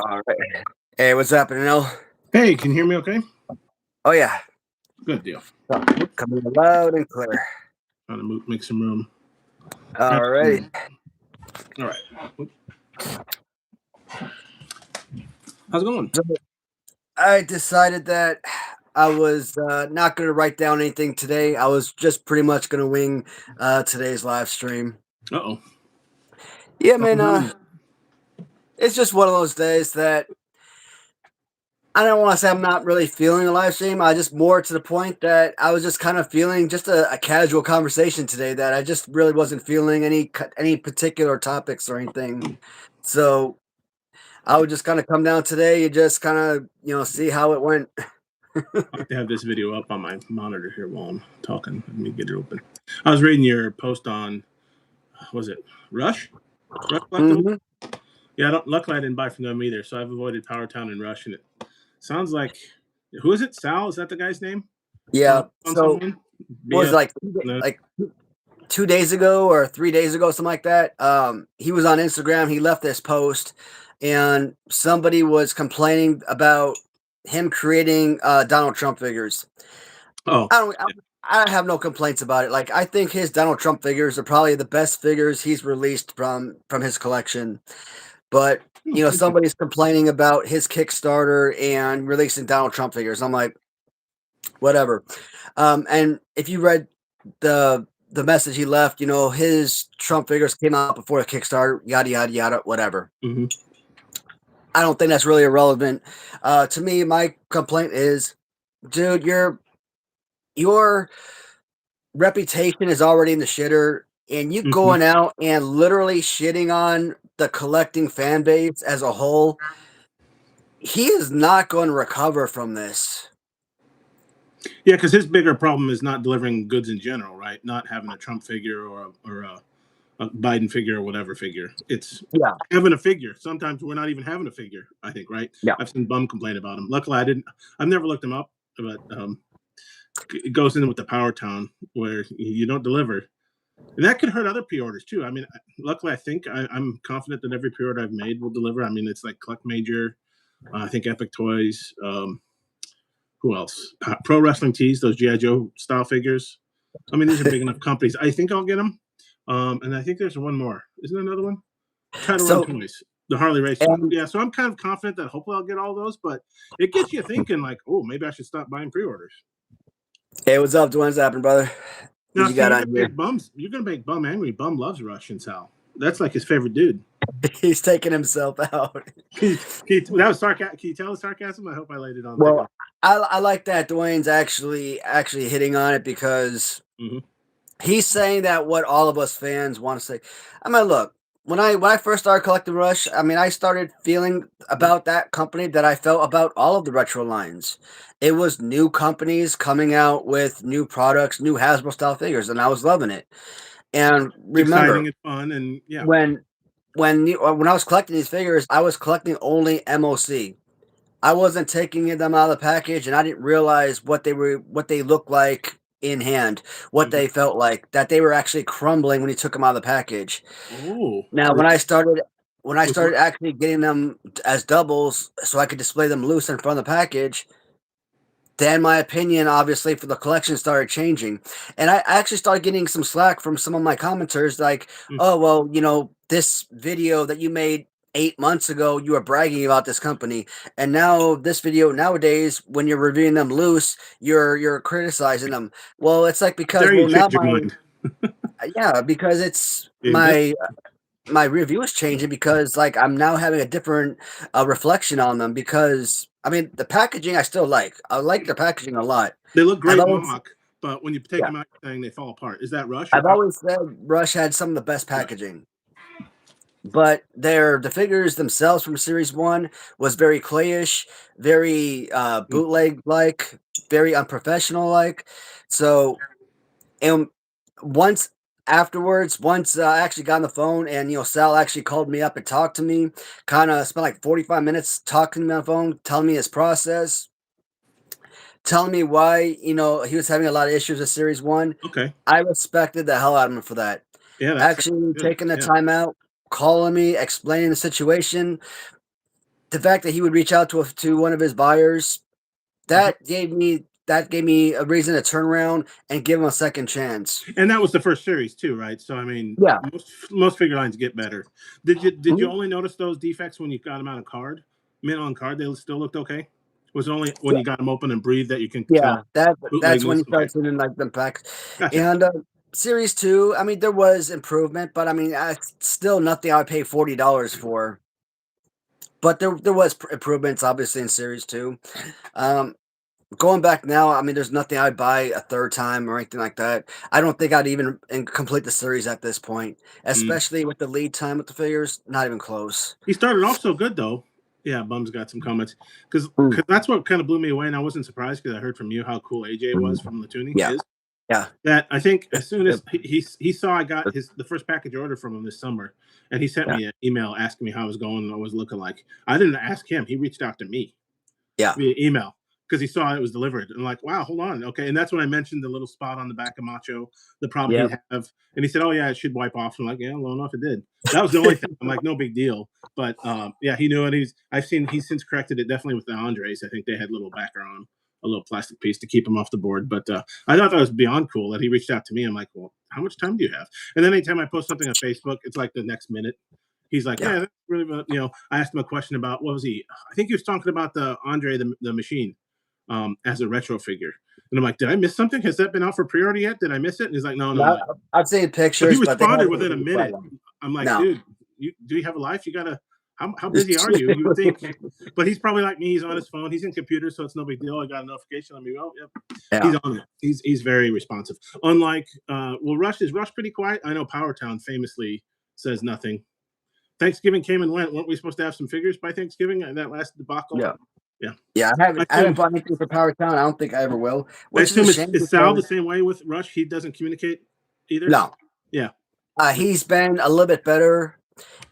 All right. Hey, what's happening, El? Hey, can you hear me okay? Oh, yeah. Good deal. Coming loud and clear. Trying to make some room. All right. All right. How's it going? So I decided that I was not going to write down anything today. I was just pretty much going to wing today's live stream. Uh-oh. Yeah, man. It's just one of those days that I don't want to say I'm not really feeling a live stream. I just more to the point that I was just kind of feeling just a casual conversation today that I just really wasn't feeling any particular topics or anything. So I would just kind of come down today and just kind of, see how it went. I have to have this video up on my monitor here while I'm talking. Let me get it open. I was reading your post on, was it Rush? Mm-hmm. Yeah, luckily I didn't buy from them either, so I've avoided Powertown and Rush, and it sounds like, who is it? Sal? Is that the guy's name? Yeah. So it was like 2 days ago or 3 days ago, something like that. He was on Instagram. He left this post, and somebody was complaining about him creating Donald Trump figures. Oh, I have no complaints about it. Like, I think his Donald Trump figures are probably the best figures he's released from his collection. But somebody's complaining about his Kickstarter and releasing Donald Trump figures. I'm like, whatever. And if you read the message he left, his Trump figures came out before the Kickstarter, yada yada yada, whatever. Mm-hmm. I don't think that's really irrelevant. To me, my complaint is, dude, your reputation is already in the shitter, and you going out and literally shitting on the collecting fan base as a whole. He is not going to recover from this. Yeah, because his bigger problem is not delivering goods in general, right? Not having a Trump figure or a Biden figure or whatever figure. It's having a figure. Sometimes we're not even having a figure, I think, right? Yeah. I've seen Bum complain about him. Luckily, I've never looked him up, but it goes in with the Powertown where you don't deliver. And that could hurt other pre-orders too. I mean, luckily, I think I'm confident that every pre-order I've made will deliver. I mean, it's like Collect Major, I think Epic Toys, who else? Pro Wrestling Tees, those G.I. Joe style figures. I mean, these are big enough companies. I think I'll get them. And I think there's one more. Isn't there another one? Try to run toys. The Harley Race one. Yeah, so I'm kind of confident that hopefully I'll get all those, but it gets you thinking like, oh, maybe I should stop buying pre-orders. Hey, what's up? What's happening, brother? Now, you're gonna make Bum angry. Bum loves Rush and Sal. That's like his favorite dude. He's taking himself out. That was sarcasm. Can you tell the sarcasm? I hope I laid it on. Well, I like that Dwayne's actually hitting on it because he's saying that what all of us fans want to say. I mean, look, when I first started collecting Rush, I mean, I started feeling about that company that I felt about all of the retro lines. It was new companies coming out with new products, new Hasbro style figures, and I was loving it. And remember, exciting and fun, and yeah, when I was collecting these figures, I was collecting only MOC. I wasn't taking them out of the package, and I didn't realize what they looked like in hand, what they felt like, that they were actually crumbling when you took them out of the package. Ooh. Now, when I started actually getting them as doubles so I could display them loose in front of the package, then my opinion, obviously, for the collection started changing. And I actually started getting some slack from some of my commenters like, oh, well, this video that you made 8 months ago, you were bragging about this company. And now this video nowadays, when you're reviewing them loose, you're criticizing them. Well, it's like because because it's my review is changing because like I'm now having a different reflection on them because I mean the packaging I still like. I like the packaging a lot. They look great in mock, but when you take them out, they fall apart. Is that Rush? I've always said Rush had some of the best packaging. But the figures themselves from Series 1 was very clayish, very bootleg-like, very unprofessional-like. So, and once I actually got on the phone and, Sal actually called me up and talked to me, kind of spent like 45 minutes talking to me on the phone, telling me his process, telling me why, he was having a lot of issues with Series 1. Okay. I respected the hell out of him for that. Yeah. Actually taking the time out, calling me, explaining the situation. the fact that he would reach out to one of his buyers, that gave me a reason to turn around and give him a second chance. And that was the first series too, right? So I mean, Yeah. most figure lines get better. Did you Mhm. only notice those defects when you got them out of card? Mint on card, they still looked okay. Was it only when you got them open and breathed that you can tell Yeah, that's when bootlegness? you Okay, start seeing like the packs. gotcha. And series 2, I mean, there was improvement, but I mean, still nothing I would pay $40 for. But there was improvements, obviously, in series 2. Um, Going back now, I mean, there's nothing I'd buy a third time or anything like that. I don't think I'd even complete the series at this point, Mm. especially with the lead time with the figures. Not even close. He started off so good though. Yeah, Bum's got some comments because Mm. that's what kind of blew me away, and I wasn't surprised because I heard from you how cool AJ was from Latoonie Yeah, is. yeah. That I think as soon Yep. as he saw I got the first package order from him this summer, and he sent Yeah, me an email asking me how I was going and what I was looking like. I didn't ask him; he reached out to me yeah, via email because he saw it was delivered. And I'm like, wow, hold on, okay. And that's when I mentioned the little spot on the back of Macho, the problem yep, he'd have, and he said, oh yeah, it should wipe off. I'm like, yeah, low enough, it did. That was the only thing. I'm like, no big deal. But yeah, he knew it. He's since corrected it definitely with the Andres. I think they had a little backer on them, a little plastic piece to keep him off the board. But I thought that was beyond cool that he reached out to me. I'm like, well, how much time do you have? And then anytime I post something on Facebook, it's like the next minute. He's like, yeah. yeah, that's really, I asked him a question about what was he? I think he was talking about the Andre the machine as a retro figure. And I'm like, did I miss something? Has that been out for pre-order yet? Did I miss it? And he's like, no, no. I'm Now, like, I've seen but he pictures, but they responded haven't within a released that minute. one. I'm like, No. dude, do you have a life? You gotta. How busy are you? You would think, but he's probably like me. He's on his phone. He's in computers, so it's no big deal. I got a notification. Let me go. Yep, Yeah. he's on it. He's very responsive. Unlike, Rush is Rush pretty quiet. I know Power Town famously says nothing. Thanksgiving came and went. Weren't we supposed to have some figures by Thanksgiving? That last debacle. Yeah. Yeah. Yeah, I haven't bought anything for Power Town. I don't think I ever will, I which is a assume shame is Sal the because same way with Rush? He doesn't communicate either. no, Yeah. he's been a little bit better,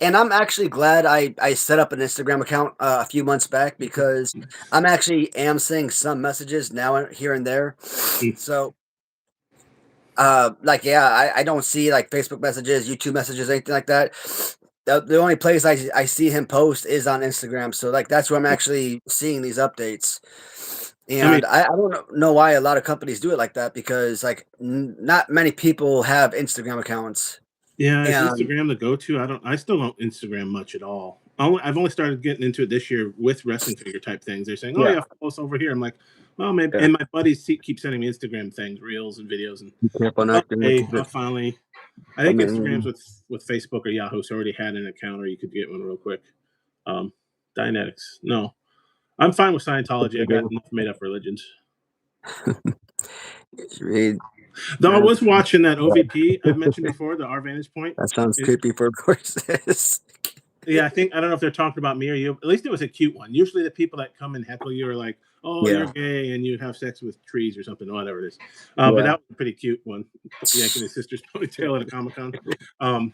and I'm actually glad I set up an Instagram account a few months back because I'm actually am seeing some messages now here and there. So, like, yeah, I don't see like Facebook messages, YouTube messages, anything like that. The only place I see him post is on Instagram. So, like, that's where I'm actually seeing these updates. I mean, And I don't know why a lot of companies do it like that because like not many people have Instagram accounts. yeah, is And Instagram the go-to? I still don't Instagram much at all. I've only started getting into it this year with wrestling figure type things. They're saying, "Oh yeah, yeah, follow us over here." I'm like, "Well, maybe." yeah. And my buddies keep sending me Instagram things, reels and videos, and Be careful not to okay, look at finally. I I think Instagrams mean, with Facebook or Yahoo so already had an account, or you could get one real quick. Um, Dianetics, no, I'm fine with Scientology. I got enough made up religions. read. Though I was watching that OVP I've mentioned before, the Our Vantage Point. That sounds It, creepy for horses. yeah, I don't know if they're talking about me or you. At least it was a cute one. Usually the people that come and heckle you are like, "Oh, you're Yeah, gay and you have sex with trees or something, or whatever it is." But yeah, that was a pretty cute one. Yanking his sister's ponytail at a Comic Con. Um,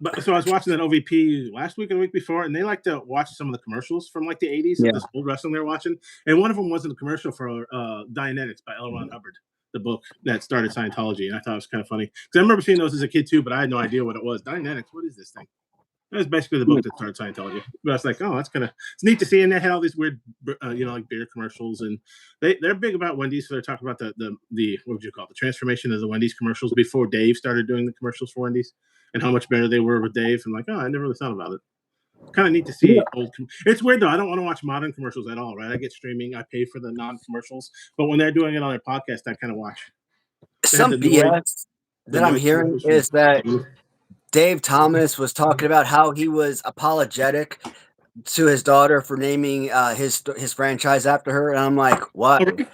but so I was watching that OVP last week and the week before, and they like to watch some of the commercials from like the '80s of yeah. this old wrestling they're watching. And one of them wasn't a commercial for Dianetics by L. Ron Hubbard, the book that started Scientology, and I thought it was kind of funny because I remember seeing those as a kid too, but I had no idea what it was. Dianetics, what is this thing? That was basically the book that started Scientology. But I was like, oh, that's kind of it's neat to see. And they had all these weird, like beer commercials, and they're big about Wendy's. So they're talking about the what would you call it, the transformation of the Wendy's commercials before Dave started doing the commercials for Wendy's, and how much better they were with Dave. I'm like, oh, I never really thought about it. Kind of neat to see old. It's weird though. I don't want to watch modern commercials at all. Right? I get streaming. I pay for the non-commercials, but when they're doing it on their podcast, I kind of watch. They had Some BS the that I'm noise hearing commercials from. is that Dave Thomas was talking about how he was apologetic to his daughter for naming his franchise after her, and I'm like, why? Oh, really?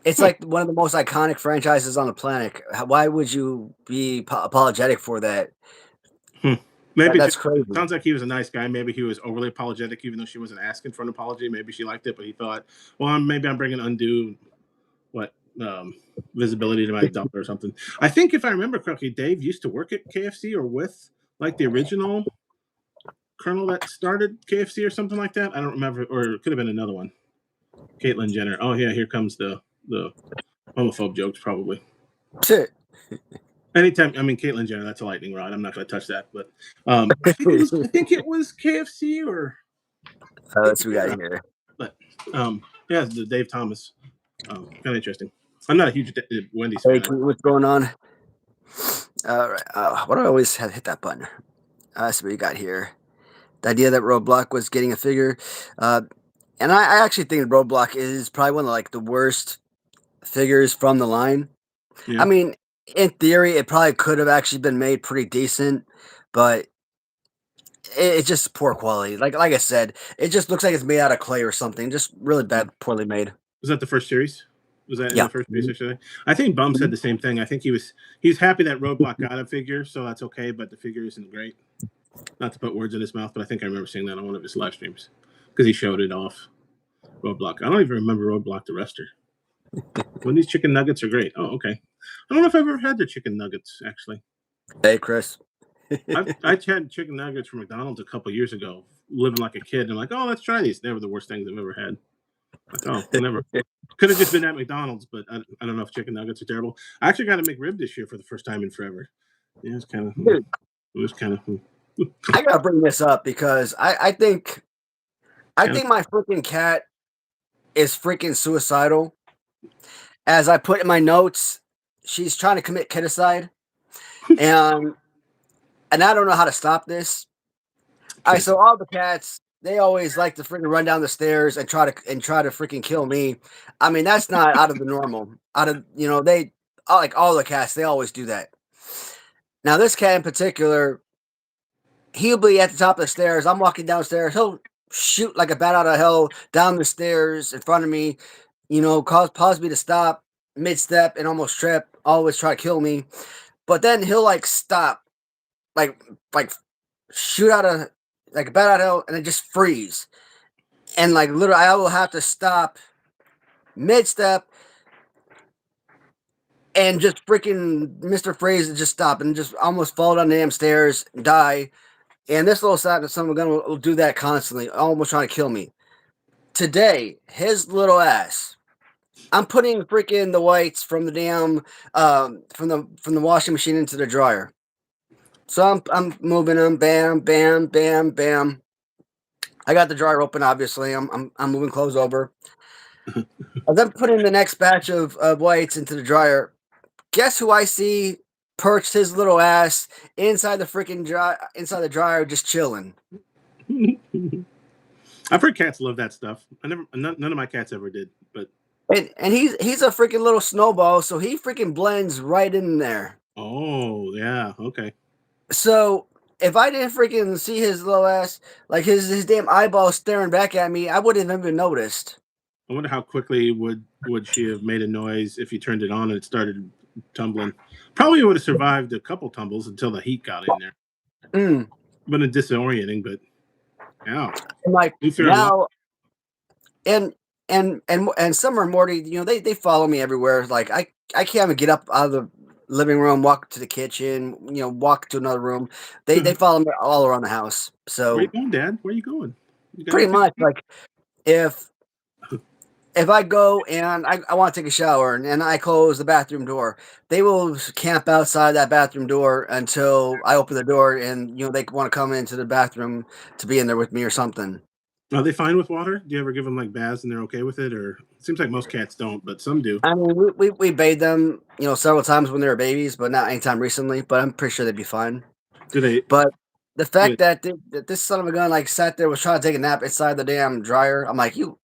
It's Huh. like one of the most iconic franchises on the planet. Why would you be apologetic for that? Hmm. Maybe That's just crazy. sounds like he was a nice guy. Maybe he was overly apologetic, even though she wasn't asking for an apology. Maybe she liked it, but he thought, well, maybe I'm bringing undue what visibility to my daughter or something. I think if I remember correctly, Dave used to work at KFC or with like the original colonel that started KFC or something like that. I don't remember, or it could have been another one. Caitlyn Jenner. Oh yeah, here comes the homophobe jokes probably. Shit. Anytime, I mean, Caitlyn Jenner, that's a lightning rod. I'm not going to touch that, but I think it was KFC or Let's see what we got here. But yeah, the Dave Thomas, kind of interesting. I'm not a huge Wendy's Hey, fan. what's going on? All right. Why do I always have hit that button? Let's see what we got here. The idea that Roadblock was getting a figure, and I actually think Roadblock is probably one of like the worst figures from the line. Yeah. I mean, in theory, it probably could have actually been made pretty decent, but it's just poor quality. Like I said, it just looks like it's made out of clay or something. Just really bad, poorly made. Was that the first series? Was that in Yeah. the first series? I think Bum said the same thing. I think he's happy that Roadblock got a figure, so that's okay. But the figure isn't great. Not to put words in his mouth, but I think I remember seeing that on one of his live streams because he showed it off. Roadblock. I don't even remember Roadblock the Rester. When these chicken nuggets are great. Oh, okay. I don't know if I've ever had their chicken nuggets actually. Hey, Chris. I had chicken nuggets from McDonald's a couple years ago, living like a kid, and like, oh, let's try these. They were the worst things I've ever had. Like, oh, never. Could have just been at McDonald's, but I don't know if chicken nuggets are terrible. I actually got a McRib this year for the first time in forever. Yeah, it was kind of. I gotta bring this up because I think my freaking cat is freaking suicidal. As I put in my notes, she's trying to commit kittiside, and I don't know how to stop this. So all the cats, they always like to freaking run down the stairs and try to freaking kill me. I mean, that's not out of the normal. They like all the cats, they always do that. Now this cat in particular, he'll be at the top of the stairs. I'm walking downstairs. He'll shoot like a bat out of hell down the stairs in front of me. Cause me to stop mid-step and almost trip. Always try to kill me, but then he'll like stop, like shoot out a like a bat out of hell, and then just freeze. And like literally, I will have to stop mid-step and just freaking Mr. Freeze just stop and just almost fall down the damn stairs, die. And this little son of a gun will do that constantly, almost trying to kill me. Today, his little ass, I'm putting freaking the whites from the damn from the washing machine into the dryer. So I'm moving them, bam, bam, bam, bam. I got the dryer open, obviously. I'm moving clothes over. And then putting the next batch of whites into the dryer. Guess who I see perched his little ass inside the dryer, just chilling. I've heard cats love that stuff. None of my cats ever did, but and he's a freaking little snowball, so he freaking blends right in there. Oh yeah, okay. So if I didn't freaking see his little ass, like his damn eyeball staring back at me, I wouldn't have even noticed. I wonder how quickly would she have made a noise if you turned it on and it started tumbling. Probably would have survived a couple tumbles until the heat got in there. Been a disorienting, but yeah. Like now, and Summer and Morty, they follow me everywhere. Like I can't even get up out of the living room, walk to the kitchen, walk to another room. They follow me all around the house. So where you going, Dad? Where you going? Pretty much, like if I go and I want to take a shower and I close the bathroom door, they will camp outside that bathroom door until I open the door and they want to come into the bathroom to be in there with me or something. Are they fine with water? Do you ever give them like baths and they're okay with it? Or it seems like most cats don't, but some do. I mean, we bathed them, several times when they were babies, but not anytime recently. But I'm pretty sure they'd be fine. Do they? But the fact that this son of a gun like sat there was trying to take a nap inside the damn dryer, I'm like, you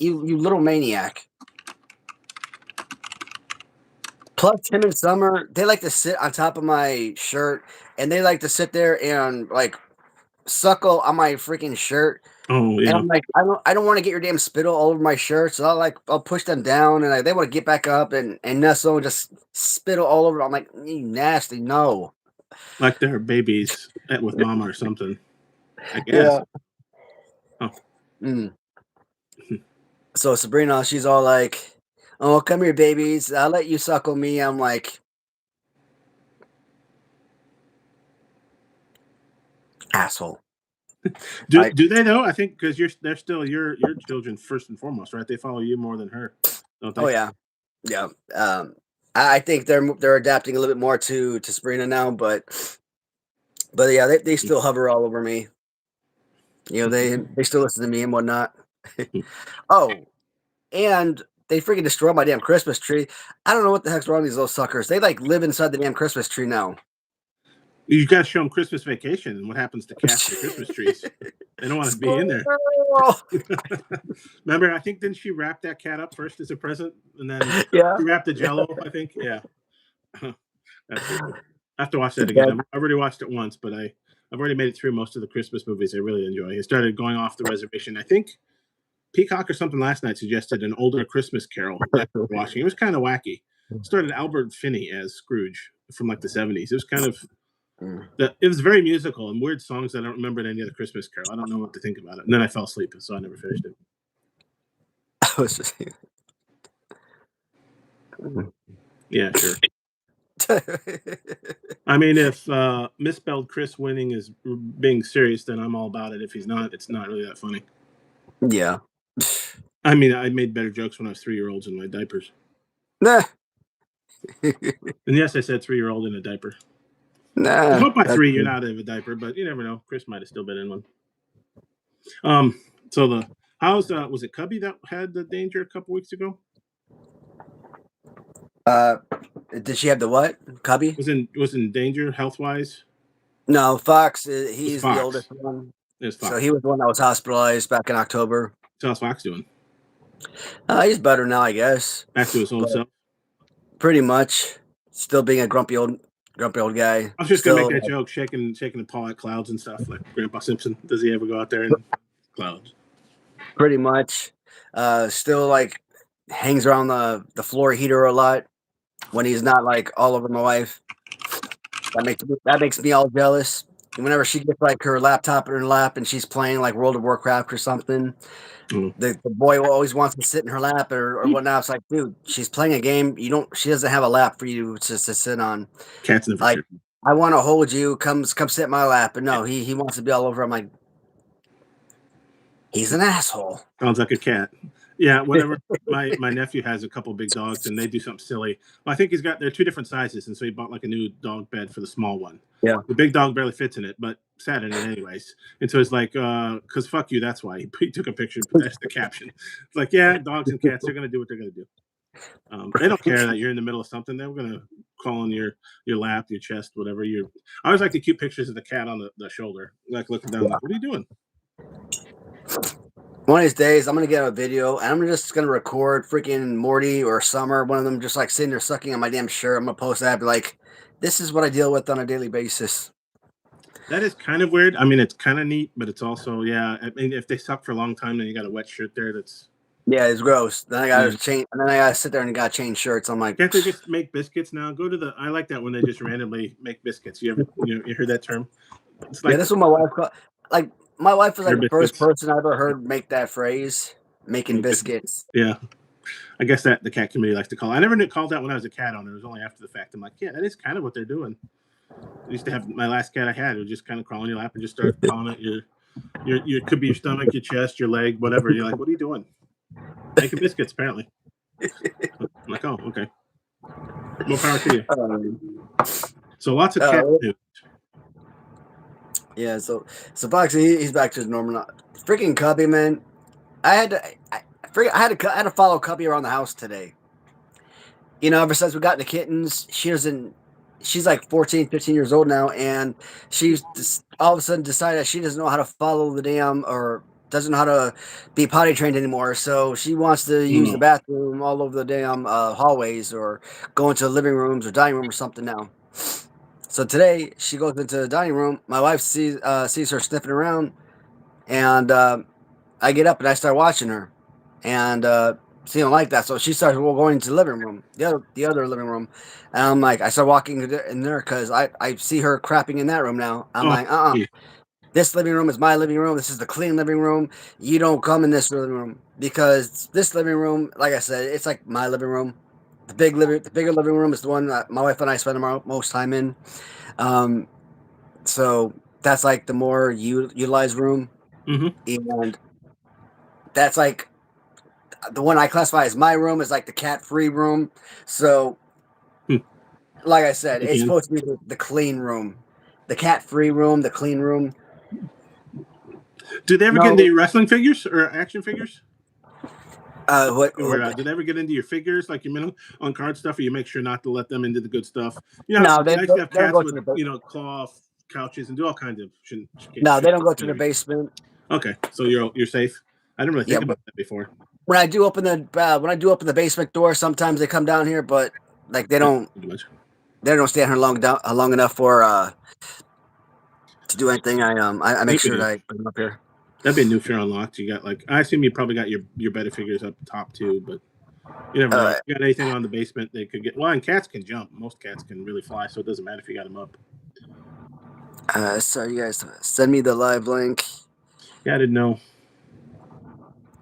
little maniac. Plus, him and Summer, they like to sit on top of my shirt, and they like to sit there and like suckle on my freaking shirt. Oh yeah. And I'm like, I don't want to get your damn spittle all over my shirt, so I'll push them down, and they want to get back up and nestle and just spittle all over. I'm like, you nasty, no. Like they're babies with mama or something. I guess. Yeah. Oh. So Sabrina, she's all like, "Oh, come here, babies. I'll let you suckle me." I'm like, asshole. Do they though? I think because they're still your children first and foremost, right? They follow you more than her, don't they? Oh yeah. I think they're adapting a little bit more to Sabrina now, but yeah, they still hover all over me. You know, they still listen to me and whatnot. Oh, and they freaking destroyed my damn Christmas tree. I don't know what the heck's wrong with these little suckers. They like live inside the damn Christmas tree now. You got to show them Christmas Vacation and what happens to cats and Christmas trees. They don't want to be in there. Remember, I think didn't she wrap that cat up first as a present, and then she wrapped the Jello? I think, yeah. That's cool. I have to watch that again. I've already watched it once, but I've already made it through most of the Christmas movies I really enjoy. I started going off the reservation. I think Peacock or something last night suggested an older Christmas Carol that I was watching. It was kind of wacky. It started Albert Finney as Scrooge from like the 70s. It was kind of it was very musical and weird songs that I don't remember in any other Christmas Carol. I don't know what to think about it. And then I fell asleep, so I never finished it. I was just yeah, sure. I mean, if misspelled Chris winning is being serious, then I'm all about it. If he's not, it's not really that funny. Yeah. I mean, I made better jokes when I was 3-year-olds in my diapers. Nah. And yes, I said 3-year-old in a diaper. Nah. I hope by 3 you're not in a diaper, but you never know. Chris might have still been in one. So the how's was it Cubby that had the danger a couple weeks ago? Did she have the what? Cubby? Was in danger health wise? No, Fox. He's Fox. the oldest one. Fox. So he was the one that was hospitalized back in October. So how's Fox doing? He's better now, I guess. Back to his old self. Pretty much. Still being a grumpy old guy. I was just gonna make that joke, shaking the paw at clouds and stuff, like Grandpa Simpson. Does he ever go out there in clouds? Pretty much. Still like hangs around the floor heater a lot when he's not like all over my wife. That makes me all jealous. And whenever she gets like her laptop in her lap and she's playing like World of Warcraft or something, the boy always wants to sit in her lap or whatnot. It's like, dude, she's playing a game. She doesn't have a lap for you to sit on. Cats never like, I want to hold you. Come sit in my lap. And no, he wants to be all over. I'm like, he's an asshole. Sounds like a cat. Yeah, whenever my nephew has a couple big dogs and they do something silly. Well, I think they're two different sizes, and so he bought like a new dog bed for the small one. Yeah. The big dog barely fits in it, but sat in it anyways. And so it's like, because fuck you, that's why. He took a picture, but that's the caption. It's like, yeah, dogs and cats, they're going to do what they're going to do. They don't care that you're in the middle of something. They're going to crawl on your lap, your chest, whatever. I always like the cute pictures of the cat on the shoulder, like looking down, like, what are you doing? One of these days, I'm going to get a video, and I'm just going to record freaking Morty or Summer, one of them just like sitting there sucking on my damn shirt. I'm going to post that, be like, this is what I deal with on a daily basis. That is kind of weird. I mean, it's kind of neat, but it's also, yeah. I mean, if they suck for a long time, then you got a wet shirt there. Yeah, it's gross. Then I got to change, and then I got to sit there and got to change shirts. I'm like, can't they just make biscuits now? I like that when they just randomly make biscuits. You heard that term? It's like, yeah, that's what my wife called. Like, my wife was like the first person I ever heard make that phrase, making biscuits. Yeah. I guess that the cat community likes to call it. I never called that when I was a cat owner. It was only after the fact. I'm like, yeah, that is kind of what they're doing. I used to have my last cat I had who would just kind of crawl on your lap and just start clawing at your could be your stomach, your chest, your leg, whatever. You're like, what are you doing? Making biscuits, apparently. I'm like, oh, okay. More power to you. So lots of cat news. Yeah, so Boxy, he's back to his normal. Freaking Cubby, man. I had to follow Cubby around the house today. You know, ever since we got the kittens, she's like 14, 15 years old now, and she's all of a sudden decided that she doesn't know how to follow the damn, or doesn't know how to be potty trained anymore. So she wants to use the bathroom all over the damn hallways, or go into living rooms or dining room or something now. So today she goes into the dining room. My wife sees her sniffing around, and I get up and I start watching her, and she don't like that. So she starts going into the living room, the other living room, and I'm like, I start walking in there because I see her crapping in that room now. I'm like, this living room is my living room. This is the clean living room. You don't come in this living room, because this living room, like I said, it's like my living room. The bigger living room is the one that my wife and I spend our most time in. So that's like the more utilized room. Mm-hmm. And that's like the one I classify as my room is like the cat-free room. So, like I said, it's supposed to be the clean room, the cat-free room, the clean room. Do they ever get into your wrestling figures or action figures? Do they ever get into your figures, like your minimum on card stuff, or you make sure not to let them into the good stuff? You know, No, they I used to have don't cats go with to the claw couches and do all kinds of no, they don't go to the basement. Okay, so you're safe. I didn't really think Yeah, about that before. when I do open the basement door, sometimes they come down here, but like they don't stay here long enough for to do anything. I make sure that I put them up here. That'd be a new fear unlocked. You got I assume you probably got your better figures up top too, but you never know. If you got anything on the basement, they could get. Well, and cats can jump. Most cats can really fly, so it doesn't matter if you got them up. Sorry, you guys, send me the live link. Yeah, I didn't know.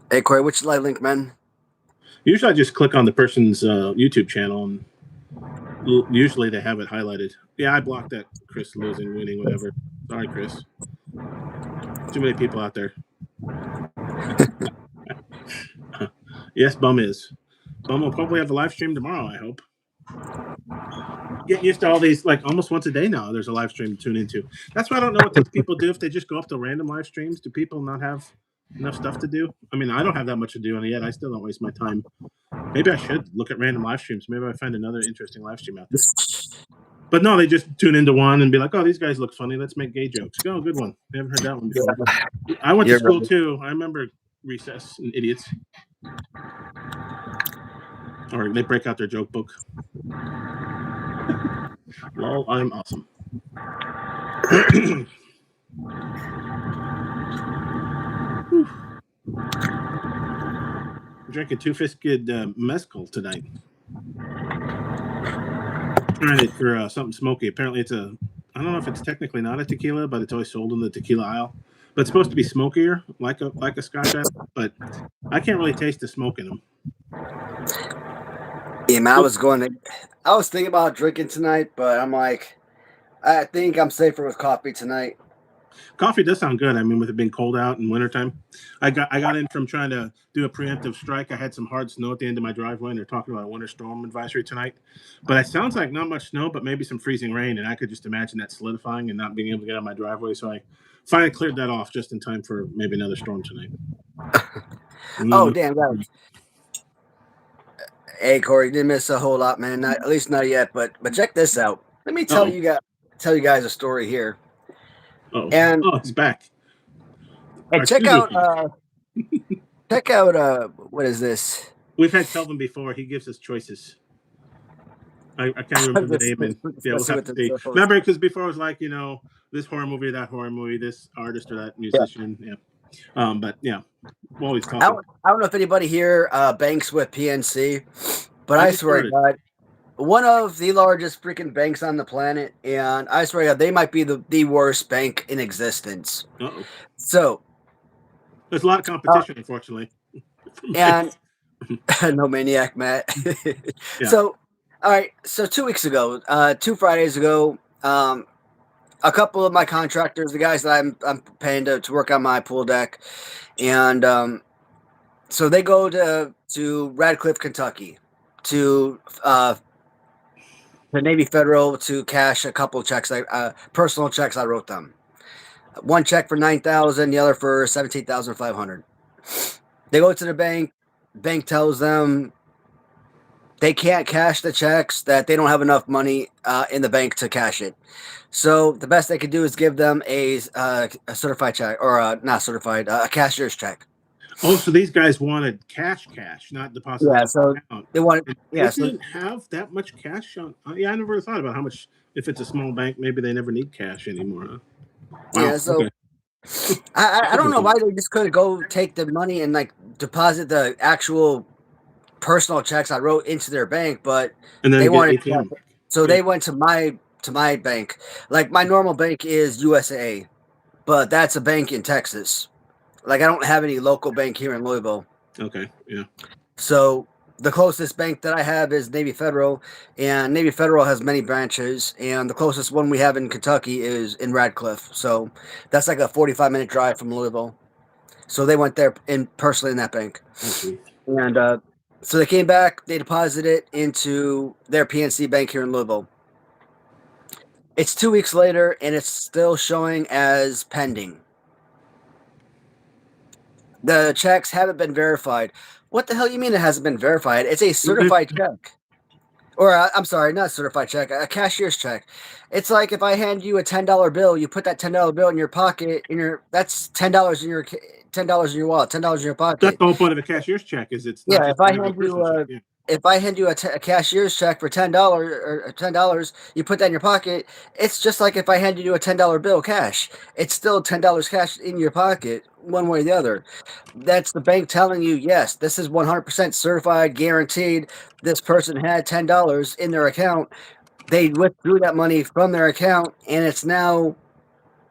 Hey, Corey, which live link, man? Usually, I just click on the person's YouTube channel, and usually they have it highlighted. Yeah, I blocked that Chris losing, winning, whatever. Sorry, Chris. Too many people out there. Yes, Bum is. Bum will probably have a live stream tomorrow, I hope. Getting used to all these, like almost once a day now, there's a live stream to tune into. That's why I don't know what these people do if they just go up to random live streams. Do people not have enough stuff to do? I mean, I don't have that much to do, and yet I still don't waste my time. Maybe I should look at random live streams. Maybe I find another interesting live stream out there. But no, they just tune into one and be like, oh, these guys look funny. Let's make gay jokes. Oh, good one. I haven't heard that one before. Yeah. I went to school too. I remember recess and idiots. Or they break out their joke book. Lol, I'm awesome. I'm drinking two-fisted mezcal tonight. Trying it for something smoky. Apparently it's I don't know if it's technically not a tequila, but it's always sold in the tequila aisle. But it's supposed to be smokier, like a Scotch apple, but I can't really taste the smoke in them. Yeah, man, I was thinking about drinking tonight, but I'm like, I think I'm safer with coffee tonight. Coffee does sound good. I mean, with it being cold out in wintertime. I got in from trying to do a preemptive strike. I had some hard snow at the end of my driveway, and they're talking about a winter storm advisory tonight. But it sounds like not much snow, but maybe some freezing rain, and I could just imagine that solidifying and not being able to get out of my driveway. So I finally cleared that off just in time for maybe another storm tonight. Oh, damn, guys. Hey, Corey, you didn't miss a whole lot, man. At least not yet, but check this out. Let me tell you guys a story here. It's back. And check out what is this? We've had Kelvin before. He gives us choices. I can't remember the name. We'll have to see. Remember, because before it was like, this horror movie, that horror movie, this artist or that musician. Yeah. But yeah, we'll always talk. I don't know if anybody here banks with PNC, but I swear to God, one of the largest freaking banks on the planet, and I swear to God, they might be the worst bank in existence. Uh-oh. So there's a lot of competition, unfortunately. And no maniac, Matt. Yeah. So, all right. So 2 weeks ago, 2 Fridays ago, a couple of my contractors, the guys that I'm paying to work on my pool deck, and so they go to Radcliffe, Kentucky, to the Navy Federal to cash a couple of checks, personal checks I wrote them. One check for $9,000, the other for $17,500. They go to the bank. Bank tells them they can't cash the checks, that they don't have enough money in the bank to cash it. So the best they could do is give them a certified check, or not certified, a cashier's check. Oh, so these guys wanted cash, not deposit. Yeah, so account. They wanted. Yeah, they didn't have that much cash on. Yeah, I never thought about how much. If it's a small bank, maybe they never need cash anymore. Huh? Wow, yeah, so okay. I don't know why they just couldn't go take the money and deposit the actual personal checks I wrote into their bank, but they wanted. So they went to my bank. Like, my normal bank is USA, but that's a bank in Texas. Like, I don't have any local bank here in Louisville. Okay, yeah. So the closest bank that I have is Navy Federal, and Navy Federal has many branches, and the closest one we have in Kentucky is in Radcliffe. So that's like a 45-minute drive from Louisville. So they went there personally in that bank. Okay. And so they came back, they deposited it into their PNC bank here in Louisville. It's 2 weeks later, and it's still showing as pending. The checks haven't been verified. What the hell you mean it hasn't been verified? It's a certified check. Or I'm sorry, not a certified check, a cashier's check. It's like if I hand you a $10 bill, you put that $10 bill in your pocket. That's $10 in your $10 in your wallet, $10 in your pocket. That's the whole point of a cashier's check. Is it's not Yeah, just a personal check. Yeah. if I hand you a cashier's check for $10, you put that in your pocket. It's just like if I hand you a $10 bill cash. It's still $10 cash in your pocket, one way or the other. That's the bank telling you, yes, this is 100% certified, guaranteed. This person had $10 in their account. They withdrew that money from their account, and it's now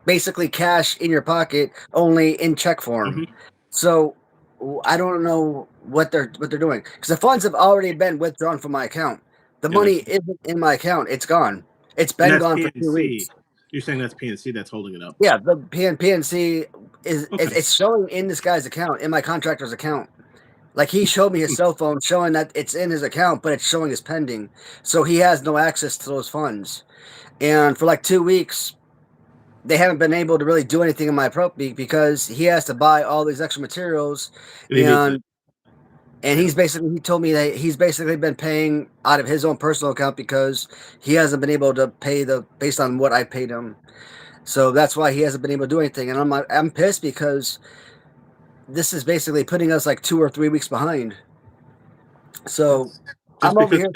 basically cash in your pocket, only in check form. Mm-hmm. So I don't know what they're doing, because the funds have already been withdrawn from my account. The money isn't in my account; it's gone. It's been gone for 2 weeks. You're saying that's PNC that's holding it up? Yeah, the PNC is it's showing in this guy's account, in my contractor's account. Like he showed me his cell phone, showing that it's in his account, but it's showing as pending. So he has no access to those funds. And for like 2 weeks, they haven't been able to really do anything in my property because he has to buy all these extra materials, and he told me that he's basically been paying out of his own personal account because he hasn't been able to pay based on what I paid him. So that's why he hasn't been able to do anything. And I'm pissed because this is basically putting us like 2 or 3 weeks behind. So I'm over here.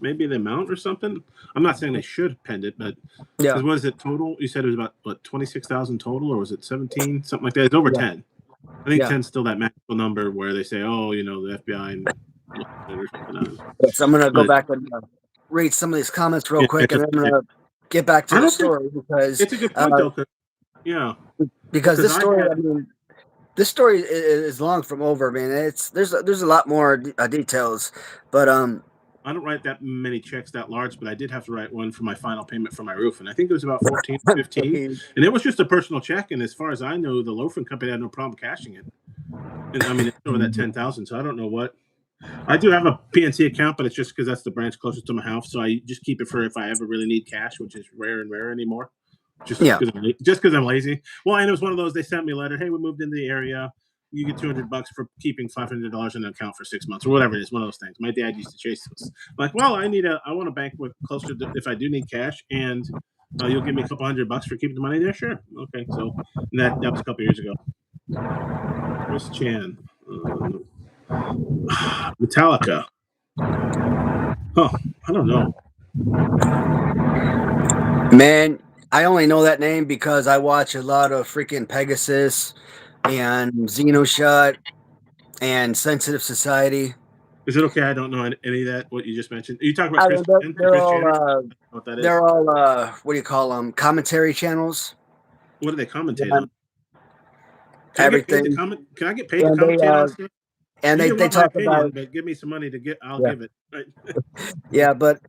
Maybe the amount or something. I'm not saying they should pend it, but yeah. What is it total? You said it was about what 26,000 total, or was it 17? Something like that. It's over 10. I think 10 is still that magical number where they say, oh, the FBI and or something. Yes, I'm gonna go back and read some of these comments real quick, and I'm gonna get back to the story because it's a good point though. Because this story, this story is long from over. I mean, there's a lot more details, but I don't write that many checks that large, but I did have to write one for my final payment for my roof, and I think it was about 14, 15, and it was just a personal check. And as far as I know, the loafing company had no problem cashing it. And I mean, it's over that 10,000, so I don't know what. I do have a PNC account, but it's just because that's the branch closest to my house, so I just keep it for if I ever really need cash, which is rare and rare anymore. Just because I'm lazy. Well, and it was one of those. They sent me a letter. Hey, we moved into the area. You get $200 for keeping $500 in an account for 6 months or whatever it is. One of those things. My dad used to chase those. Like, well, I want a bank with closer to if I do need cash, and you'll give me a couple $100 for keeping the money there. Sure, okay. So that was a couple years ago. Chris Chan, Metallica. Oh, I don't know. Man, I only know that name because I watch a lot of freaking Pegasus and Xenoshot and Sensitive Society. Is it okay? I don't know any of that. What you just mentioned. Are you talking about Chris? They're all what do you call them? Commentary channels. What do they commentate on? Everything. Can I get paid to commentate on stuff? And they talk about. But give me some money to get. I'll give it. Right? Yeah, but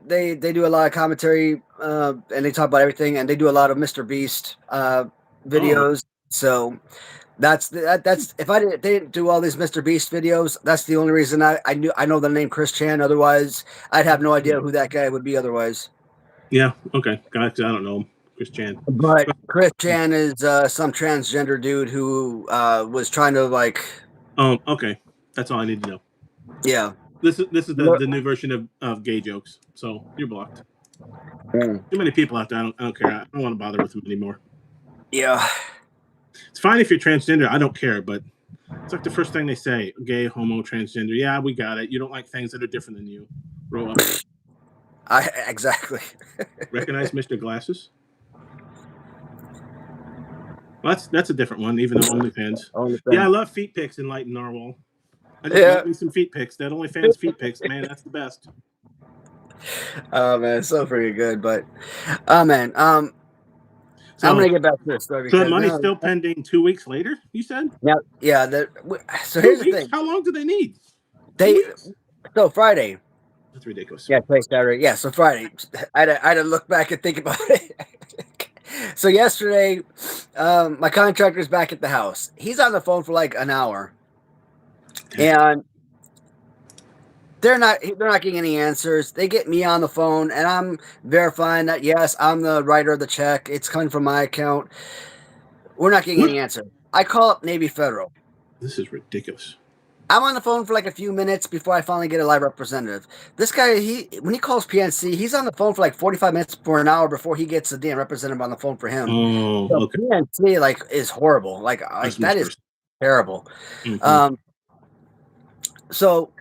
they do a lot of commentary, and they talk about everything, and they do a lot of Mr. Beast videos. So that's if they didn't do all these Mr. Beast videos, that's the only reason I know the name Chris Chan. Otherwise, I'd have no idea who that guy would be. Otherwise, yeah, okay, gotcha. I don't know Chris Chan, but Chris Chan is some transgender dude who was trying to like. Oh, okay, that's all I need to know. Yeah, this is the new version of gay jokes. So you're blocked. Too many people out there. I don't care. I don't want to bother with them anymore. Yeah. It's fine if you're transgender. I don't care, but it's like the first thing they say: gay, homo, transgender. Yeah, we got it. You don't like things that are different than you. Grow up. Exactly. Recognize Mr. Glasses? Well, that's a different one. Even though OnlyFans. Yeah, I love feet pics in Light and Narwhal. I just love me some feet pics. That OnlyFans feet pics, man, that's the best. Oh man, it's so pretty good. But man, so, I'm gonna get back to this story. So the money's still pending 2 weeks later, you said? Yeah. So here's the thing. How long do they need? So Friday. That's ridiculous. Yeah, today's Saturday. Yeah, so Friday. I had to look back and think about it. So yesterday, my contractor's back at the house. He's on the phone for like an hour, and they're not getting any answers. They get me on the phone, and I'm verifying that yes, I'm the writer of the check. It's coming from my account. We're not getting any answer. I call up Navy Federal. This is ridiculous. I'm on the phone for like a few minutes before I finally get a live representative. This guy, when he calls PNC, he's on the phone for like 45 minutes for an hour before he gets a damn representative on the phone for him. Oh, So okay. PNC like is horrible. Like that is terrible. Mhm. So,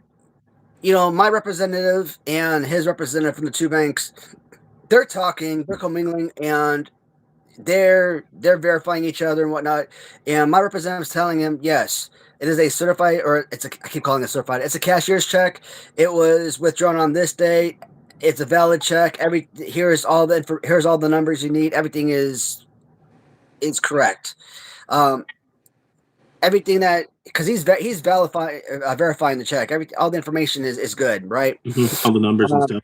my representative and his representative from the two banks, they're talking, they're commingling, and they're verifying each other and whatnot. And my representative's telling him, yes, it is a certified, or I keep calling it certified. It's a cashier's check. It was withdrawn on this date. It's a valid check. Here's all the numbers you need. Everything is correct. Everything that, because he's verifying the check. All the information is good, right? All the numbers and stuff.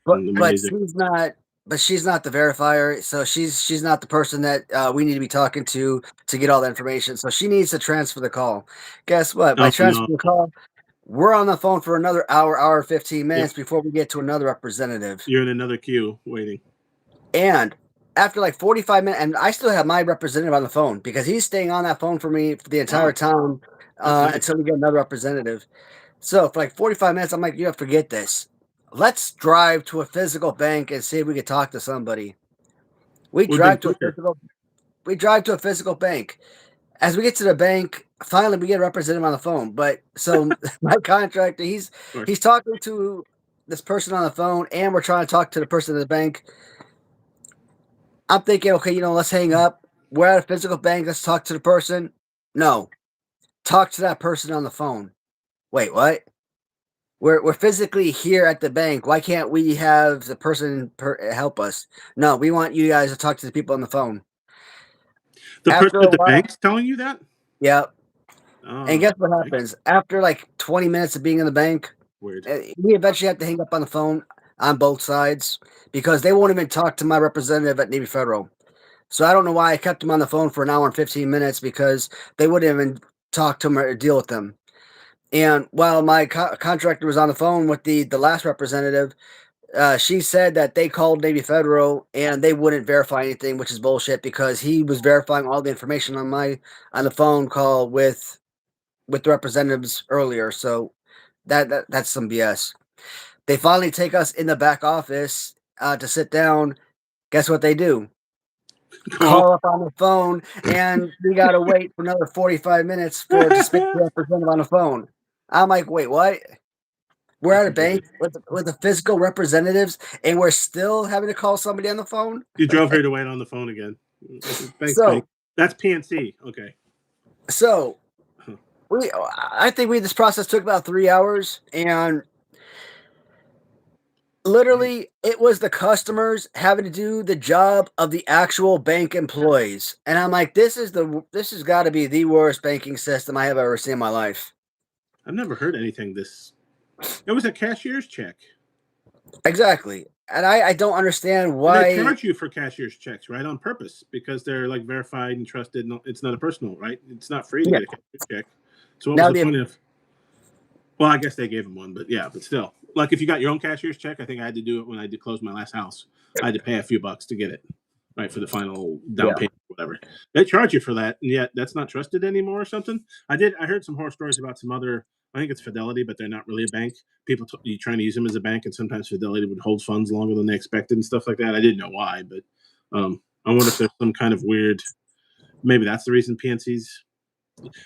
But she's not the verifier, so she's not the person that we need to be talking to get all the information. So she needs to transfer the call. Guess what? By transferring the call, we're on the phone for another hour 15 minutes before we get to another representative. You're in another queue waiting. And after like 45 minutes, and I still have my representative on the phone because he's staying on that phone for me for the entire time until we get another representative. So for like 45 minutes, I'm like, you have to forget this. Let's drive to a physical bank and see if we can talk to somebody. We drive to a physical bank. As we get to the bank, finally we get a representative on the phone. But so my contractor, he's talking to this person on the phone, and we're trying to talk to the person at the bank. I'm thinking, okay, let's hang up. We're at a physical bank. Let's talk to the person. No, talk to that person on the phone. Wait, what? We're physically here at the bank. Why can't we have the person help us? No, we want you guys to talk to the people on the phone. The person at the bank's telling you that? Yep. And guess what happens? After like 20 minutes of being in the bank, weird. We eventually have to hang up on the phone on both sides because they won't even talk to my representative at Navy Federal. So I don't know why I kept them on the phone for an hour and 15 minutes because they wouldn't even talk to them or deal with them. And while my contractor was on the phone with the last representative, she said that they called Navy Federal and they wouldn't verify anything, which is bullshit because he was verifying all the information on the phone call with the representatives earlier. So that's some BS. They finally take us in the back office to sit down. Guess what they do? Call up on the phone, and we got to wait for another 45 minutes to speak to the representative on the phone. I'm like, wait, what? We're at a bank with the physical representatives, and we're still having to call somebody on the phone? You drove here to wait on the phone again. Thanks, bank. That's PNC. Okay. So, I think this process took about 3 hours, and literally, it was the customers having to do the job of the actual bank employees. And I'm like, this has got to be the worst banking system I have ever seen in my life. I've never heard anything this. It was a cashier's check. Exactly. And I don't understand why. And they charge you for cashier's checks, right, on purpose, because they're like verified and trusted. No, it's not a personal, right? It's not free to get a cashier's check. So what was the point of? Well, I guess they gave him one, but still. Like if you got your own cashier's check, I think I had to do it when I did close my last house. I had to pay a few bucks to get it, right, for the final down payment, whatever. They charge you for that, and yet that's not trusted anymore or something. I heard some horror stories about some other. I think it's Fidelity, but they're not really a bank. People you trying to use them as a bank, and sometimes Fidelity would hold funds longer than they expected and stuff like that. I didn't know why, but I wonder if there's some kind of weird. Maybe that's the reason PNC's.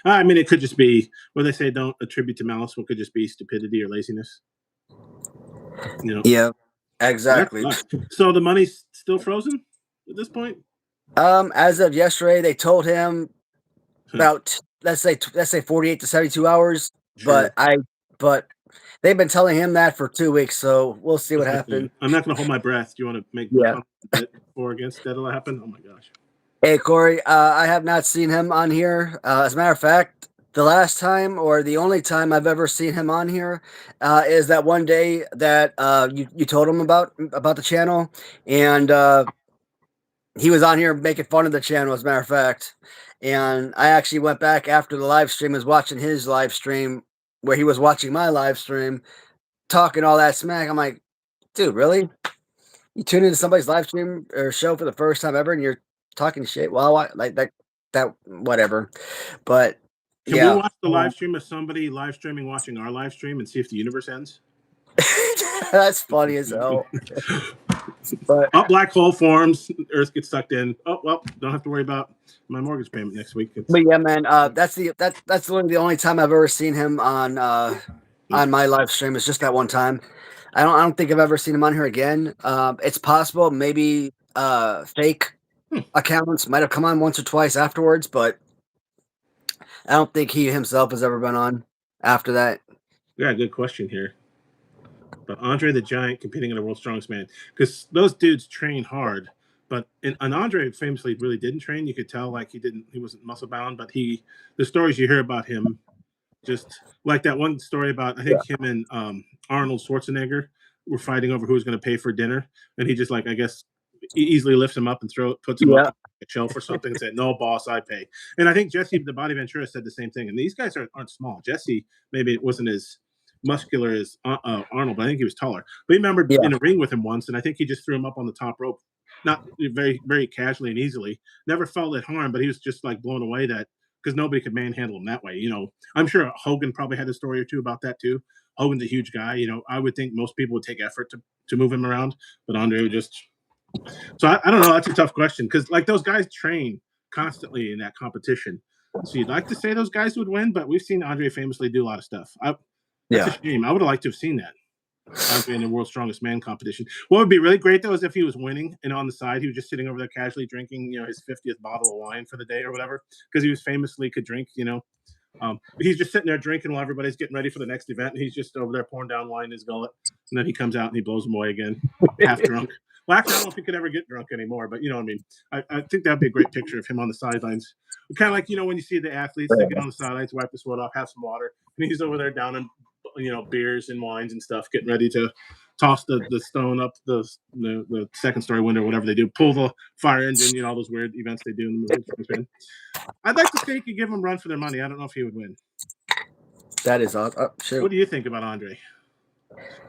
I mean, it could just be where they say don't attribute to malice. What could just be stupidity or laziness. Yeah, exactly. So the money's still frozen at this point? As of yesterday, they told him about let's say 48 to 72 hours. Sure. But they've been telling him that for 2 weeks, so we'll see what happens. I'm not going to hold my breath. Do you want to make a bet for against that'll happen? Oh my gosh. Hey Corey, I have not seen him on here. As a matter of fact, the last time or the only time I've ever seen him on here is that one day that you told him about the channel, and he was on here making fun of the channel, as a matter of fact. And I actually went back after the live stream, was watching his live stream where he was watching my live stream, talking all that smack. I'm like, dude, really? You tune into somebody's live stream or show for the first time ever, and you're talking shit? Well, like that, whatever. But Can we watch the live stream of somebody live streaming watching our live stream and see if the universe ends? That's funny as hell. But black hole forms, Earth gets sucked in. Oh well, don't have to worry about my mortgage payment next week. But yeah, man, that's literally the only time I've ever seen him on my live stream. It's just that one time. I don't think I've ever seen him on here again. It's possible maybe fake accounts might have come on once or twice afterwards, but I don't think he himself has ever been on after that. Yeah, good question here. But Andre the Giant competing in the World's Strongest Man, because those dudes train hard. But and Andre famously really didn't train. You could tell like he wasn't muscle bound. But the stories you hear about him, just like that one story about I think him and Arnold Schwarzenegger were fighting over who was going to pay for dinner, and he just like I guess easily lifts him up and puts him up on a shelf or something and said, "No, boss, I pay." And I think Jesse the Body Ventura said the same thing. And these guys aren't small. Jesse maybe it wasn't as muscular as Arnold, but I think he was taller. But he remembered in a ring with him once, and I think he just threw him up on the top rope, not very, very casually and easily. Never felt it harm, but he was just like blown away that because nobody could manhandle him that way. You know, I'm sure Hogan probably had a story or two about that too. Hogan's a huge guy. You know, I would think most people would take effort to move him around, but Andre would just. So I don't know. That's a tough question because like those guys train constantly in that competition. So you'd like to say those guys would win, but we've seen Andre famously do a lot of stuff. That's a shame. I would have liked to have seen that. Andre in the World's Strongest Man competition. What would be really great though is if he was winning and on the side he was just sitting over there casually drinking, you know, his 50th bottle of wine for the day or whatever, because he was famously could drink, you know. He's just sitting there drinking while everybody's getting ready for the next event, and he's just over there pouring down wine in his gullet, and then he comes out and he blows them away again, half drunk. Well, actually, I don't know if he could ever get drunk anymore, but you know what I mean. I think that'd be a great picture of him on the sidelines, kind of like you know when you see the athletes that get on the sidelines, wipe the sweat off, have some water, and he's over there downing, you know, beers and wines and stuff, getting ready to toss the stone up the second story window, or whatever they do, pull the fire engine, you know, all those weird events they do in the movie. I'd like to say he could give them a run for their money. I don't know if he would win. That is awesome. Sure. What do you think about Andre?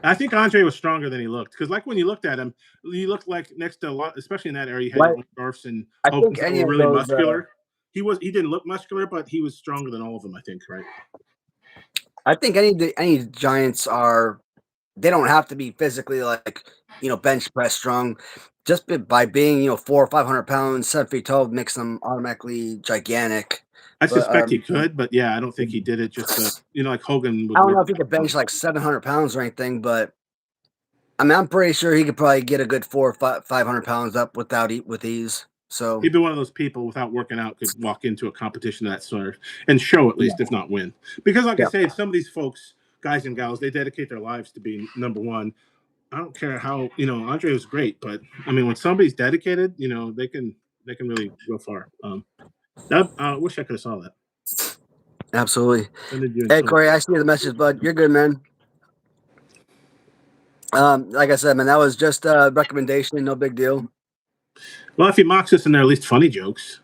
I think Andre was stronger than he looked because, like, when you looked at him, he looked like next to a lot, especially in that area. You had Dorfs and Hogan that were really muscular. He didn't look muscular, but he was stronger than all of them. I think, right? I think any giants are. They don't have to be physically like bench press strong. Just by being 400 or 500 pounds, 7 feet tall, makes them automatically gigantic. I suspect he could, but yeah, I don't think he did it just like Hogan would. I don't know if he could bench like 700 pounds or anything, but I mean, I'm pretty sure he could probably get a good 400 or 500 pounds up with ease. So he'd be one of those people without working out could walk into a competition of that sort and show at least, if not win. Because like I say, some of these folks, guys and gals, they dedicate their lives to being number one. I don't care how Andre was great, but I mean when somebody's dedicated, they can really go far. I wish I could have saw that. Absolutely. Hey Corey, I see the message, bud. You're good, man. Like I said, man, that was just a recommendation, no big deal. Well, if he mocks us and they're at least funny jokes.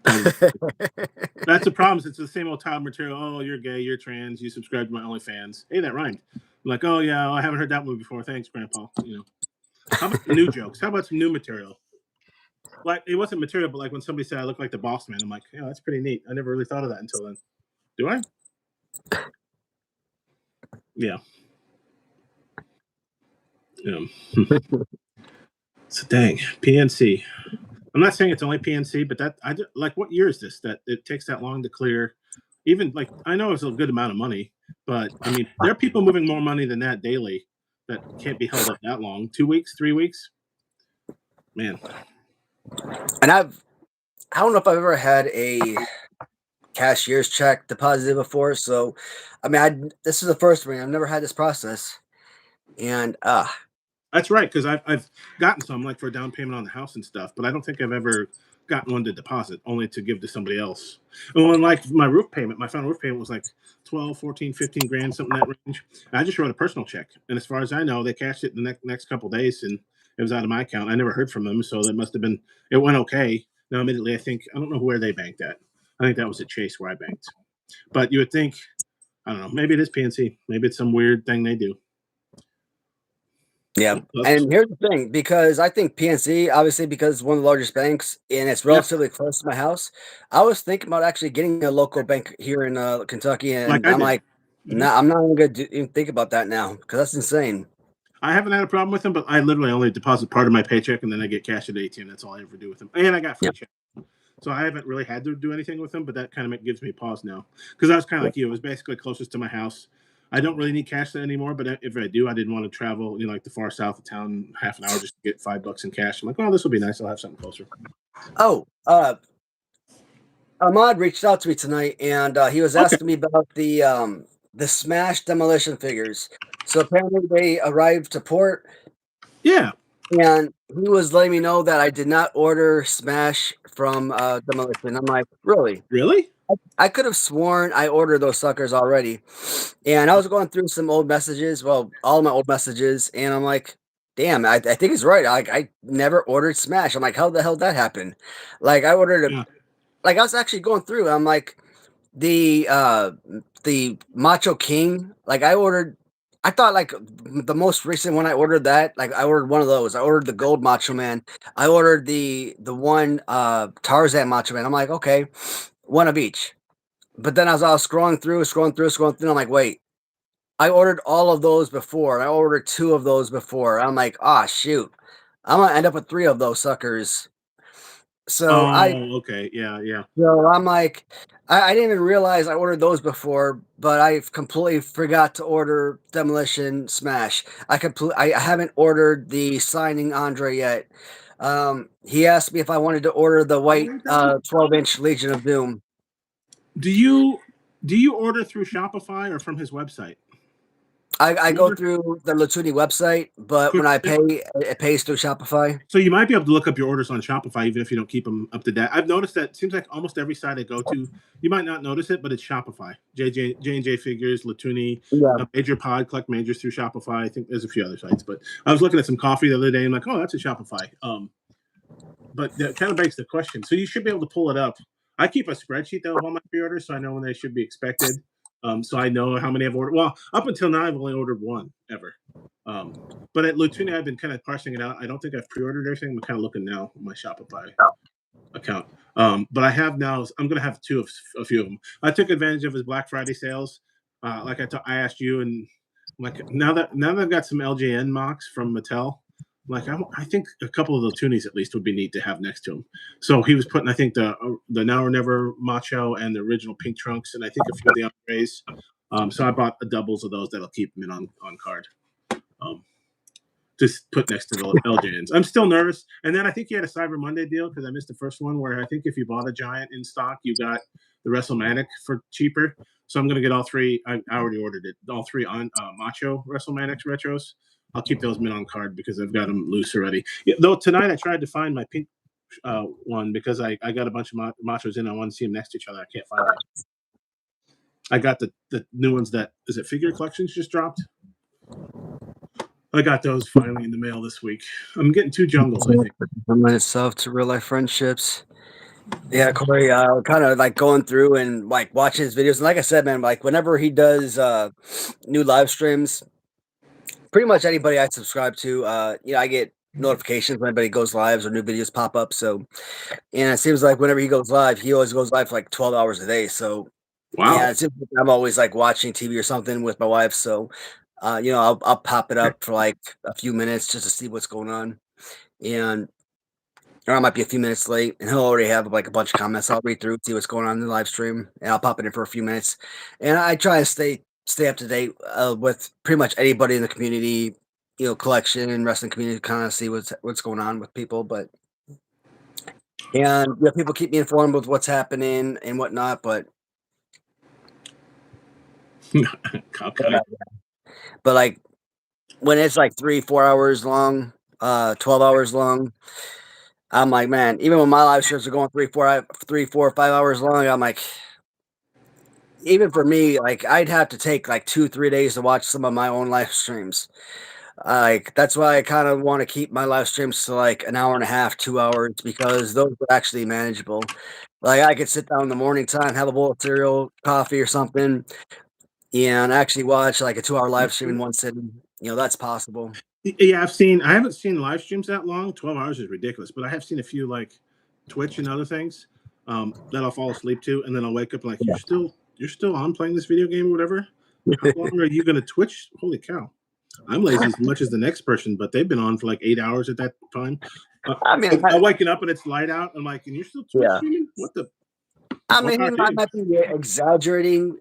That's the problem. It's the same old Tyler material. Oh, you're gay, you're trans, you subscribe to my OnlyFans. Hey, that rhymed. I'm like, oh yeah, I haven't heard that one before. Thanks, Grandpa. How about some new jokes? How about some new material? Like it wasn't material, but like when somebody said I look like the boss man, I'm like, yeah, that's pretty neat. I never really thought of that until then. Do I? Yeah. So dang, PNC. I'm not saying it's only PNC, but like what year is this that it takes that long to clear? Even like I know it's a good amount of money, but I mean there are people moving more money than that daily that can't be held up that long. 2 weeks, 3 weeks, man. And I don't know if I've ever had a cashier's check deposited before, so I mean this is the first one. I've never had this process, and that's right, because I've gotten some like for a down payment on the house and stuff, but I don't think I've ever gotten one to deposit, only to give to somebody else. And when like my roof payment, my final roof payment was like 12, 14, 15 grand, something in that range. And I just wrote a personal check. And as far as I know, they cashed it the next couple of days and it was out of my account. I never heard from them. So that must have been, it went okay. Now, immediately, I don't know where they banked at. I think that was at Chase where I banked. But you would think, I don't know, maybe it is PNC. Maybe it's some weird thing they do. Yeah. And here's the thing, because I think PNC, obviously, because it's one of the largest banks and it's relatively close to my house, I was thinking about actually getting a local bank here in Kentucky, Like and I I'm did. like, nah, I'm not even gonna even think about that now because that's insane. I haven't had a problem with them, but I literally only deposit part of my paycheck and then I get cash at the ATM. That's all I ever do with them. And I got free Yeah. check. So I haven't really had to do anything with them, but that kind of gives me pause now because I was kind of Yeah. like you. It was basically closest to my house. I don't really need cash anymore, but if I do, I didn't want to travel, like the far south of town, half an hour just to get $5 in cash. I'm like, oh, this will be nice. I'll have something closer. Oh, Ahmad reached out to me tonight, and he was Okay. asking me about the Smash demolition figures. So apparently they arrived to port, Yeah. and he was letting me know that I did not order Smash from demolition. I'm like, really? Really? I could have sworn I ordered those suckers already. And I was going through some old messages, well, all my old messages, and I'm like, damn, I think it's right. I never ordered Smash. I'm like, how the hell did that happen? Like I ordered Yeah. like I was actually going through, I'm like, the Macho King, like I thought like the most recent one I ordered that, like I ordered one of those. I ordered the gold Macho Man. I ordered the one Tarzan Macho Man. I'm like, okay, one of each. But then as I was scrolling through, I'm like, wait, I ordered all of those before. I ordered two of those before. I'm like, ah, shoot. I'm gonna end up with three of those suckers. So I Oh, okay. Yeah. Yeah. So I'm like, I didn't even realize I ordered those before, but I completely forgot to order Demolition Smash. I haven't ordered the signing Andre yet. He asked me if I wanted to order the Oh, white right down. 12-inch Legion of Doom. Do you order through Shopify or from his website? I You go order through the Latoonie website, but quick. when I pay, it pays through Shopify. So you might be able to look up your orders on Shopify, even if you don't keep them up to date. I've noticed that it seems like almost every site I go to, you might not notice it, but it's Shopify. J&J Figures, Latoonie, Yeah. Major Pod, collect majors through Shopify. I think there's a few other sites, but I was looking at some coffee the other day and I'm like, oh, that's a Shopify. But that kind of begs the question. So you should be able to pull it up. I keep a spreadsheet though of all my pre-orders, so I know when they should be expected. So I know how many I've ordered. Well, up until now, I've only ordered one ever. Um, but at Latoonie, I've been kind of parsing it out. I don't think I've pre-ordered everything. I'm kind of looking now on my Shopify account. But I have now. I'm going to have a few of them. I took advantage of his Black Friday sales. Like I asked you, and like now that I've got some LJN mocks from Mattel, like I think a couple of the Toonies at least would be neat to have next to him. So he was putting, I think the Now or Never Macho and the original Pink Trunks, and I think a few of the Andres. So I bought the doubles of those that'll keep him in on card. Um, just put next to the LJNs. I'm still nervous. And then I think he had a Cyber Monday deal because I missed the first one where I think if you bought a Giant in stock, you got the WrestleManic for cheaper. So I'm going to get all three. I already ordered it. All three on Macho WrestleManics retros. I'll keep those mint on card because I've got them loose already. Yeah, though tonight I tried to find my pink one because I got a bunch of Machos in. I want to see them next to each other. I can't find it. I got the new ones that is it Figure Collections just dropped. I got those finally in the mail this week. I'm getting two jungles, I think. Limit itself to real life friendships. Yeah, Corey, kind of like going through and like watching his videos. And like I said, man, like whenever he does new live streams, pretty much anybody I subscribe to, I get notifications when anybody goes lives or new videos pop up. So, and it seems like whenever he goes live, he always goes live for like 12 hours a day. So, Wow. yeah, it seems like I'm always like watching TV or something with my wife. So, I'll pop it up for like a few minutes just to see what's going on. And or I might be a few minutes late, and he'll already have like a bunch of comments. I'll read through, see what's going on in the live stream, and I'll pop it in for a few minutes. And I try to stay up to date with pretty much anybody in the community, collection and wrestling community, kind of see what's going on with people. But and people keep me informed with what's happening and whatnot. But Okay. but like when it's like 3-4 hours long, 12 hours long. I'm like, man, even when my live streams are going 3, 4, 5 hours long, I'm like, even for me, like I'd have to take like 2, 3 days to watch some of my own live streams. Like that's why I kind of want to keep my live streams to like an hour and a half, 2 hours, because those are actually manageable. Like I could sit down in the morning time, have a bowl of cereal, coffee, or something, and actually watch like a 2-hour live stream in one sitting. That's possible. Yeah, I haven't seen live streams that long. 12 hours is ridiculous, but I have seen a few like Twitch and other things that I'll fall asleep to, and then I'll wake up like you're still on playing this video game or whatever. How long are you going to Twitch? Holy cow! I'm lazy as much as the next person, but they've been on for like 8 hours at that time. I mean, I'm waking up and it's light out. I'm like, and you're still Twitch streaming? What the? I mean, he might be exaggerating,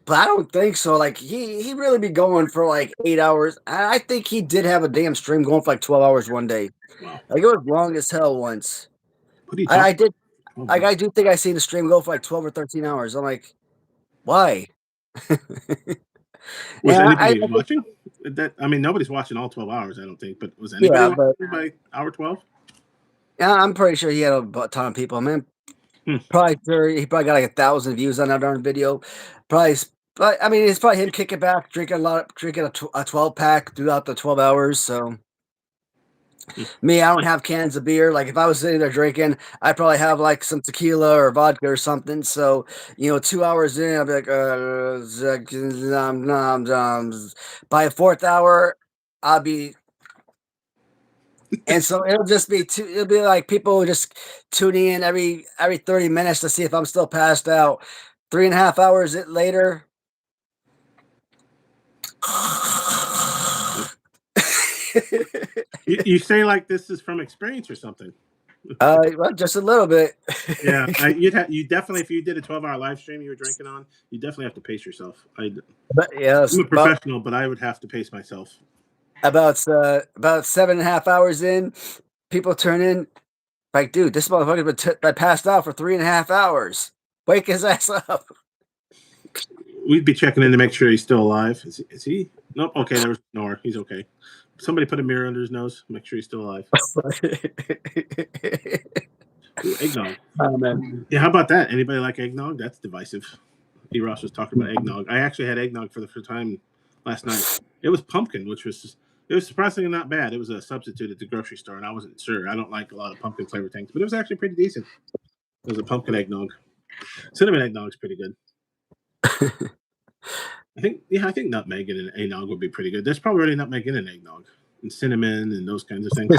but I don't think so. Like he really be going for like 8 hours. I think he did have a damn stream going for like 12 hours one day. Wow. Like it was long as hell once. What are you I did. Oh, like I do think I seen the stream go for like 12 or 13 hours. I'm like, why? Was And anybody watching? I mean, nobody's watching all 12 hours, I don't think. But was anybody watching by hour 12? Yeah, I'm pretty sure he had a ton of people. Man, probably he probably got like 1,000 views on that darn video. But I mean, it's probably him kicking back, drinking a 12 pack throughout the 12 hours. So me, I don't have cans of beer. Like if I was sitting there drinking, I'd probably have like some tequila or vodka or something. So 2 hours in, I'd be like, by the fourth hour, I'll be. And so it'll be like people just tuning in every 30 minutes to see if I'm still passed out. 3.5 hours later. You say like this is from experience or something? Well, just a little bit. Yeah, you definitely, if you did a 12-hour live stream you were drinking on, you definitely have to pace yourself. I'm a professional, but I would have to pace myself. About 7.5 hours in, people turn in like, dude, this motherfucker's been passed out for 3.5 hours. Wake his ass up. We'd be checking in to make sure he's still alive. Is he? Nope. Okay, there was snore. He's okay. Somebody put a mirror under his nose. Make sure he's still alive. Ooh, eggnog. Oh, man. Yeah, how about that? Anybody like eggnog? That's divisive. E. Ross was talking about eggnog. I actually had eggnog for the first time last night. It was pumpkin, which was surprisingly not bad. It was a substitute at the grocery store, and I wasn't sure. I don't like a lot of pumpkin flavored things, but it was actually pretty decent. It was a pumpkin eggnog. Cinnamon eggnog is pretty good. I think nutmeg in an eggnog would be pretty good. There's probably already nutmeg in an eggnog, and cinnamon and those kinds of things.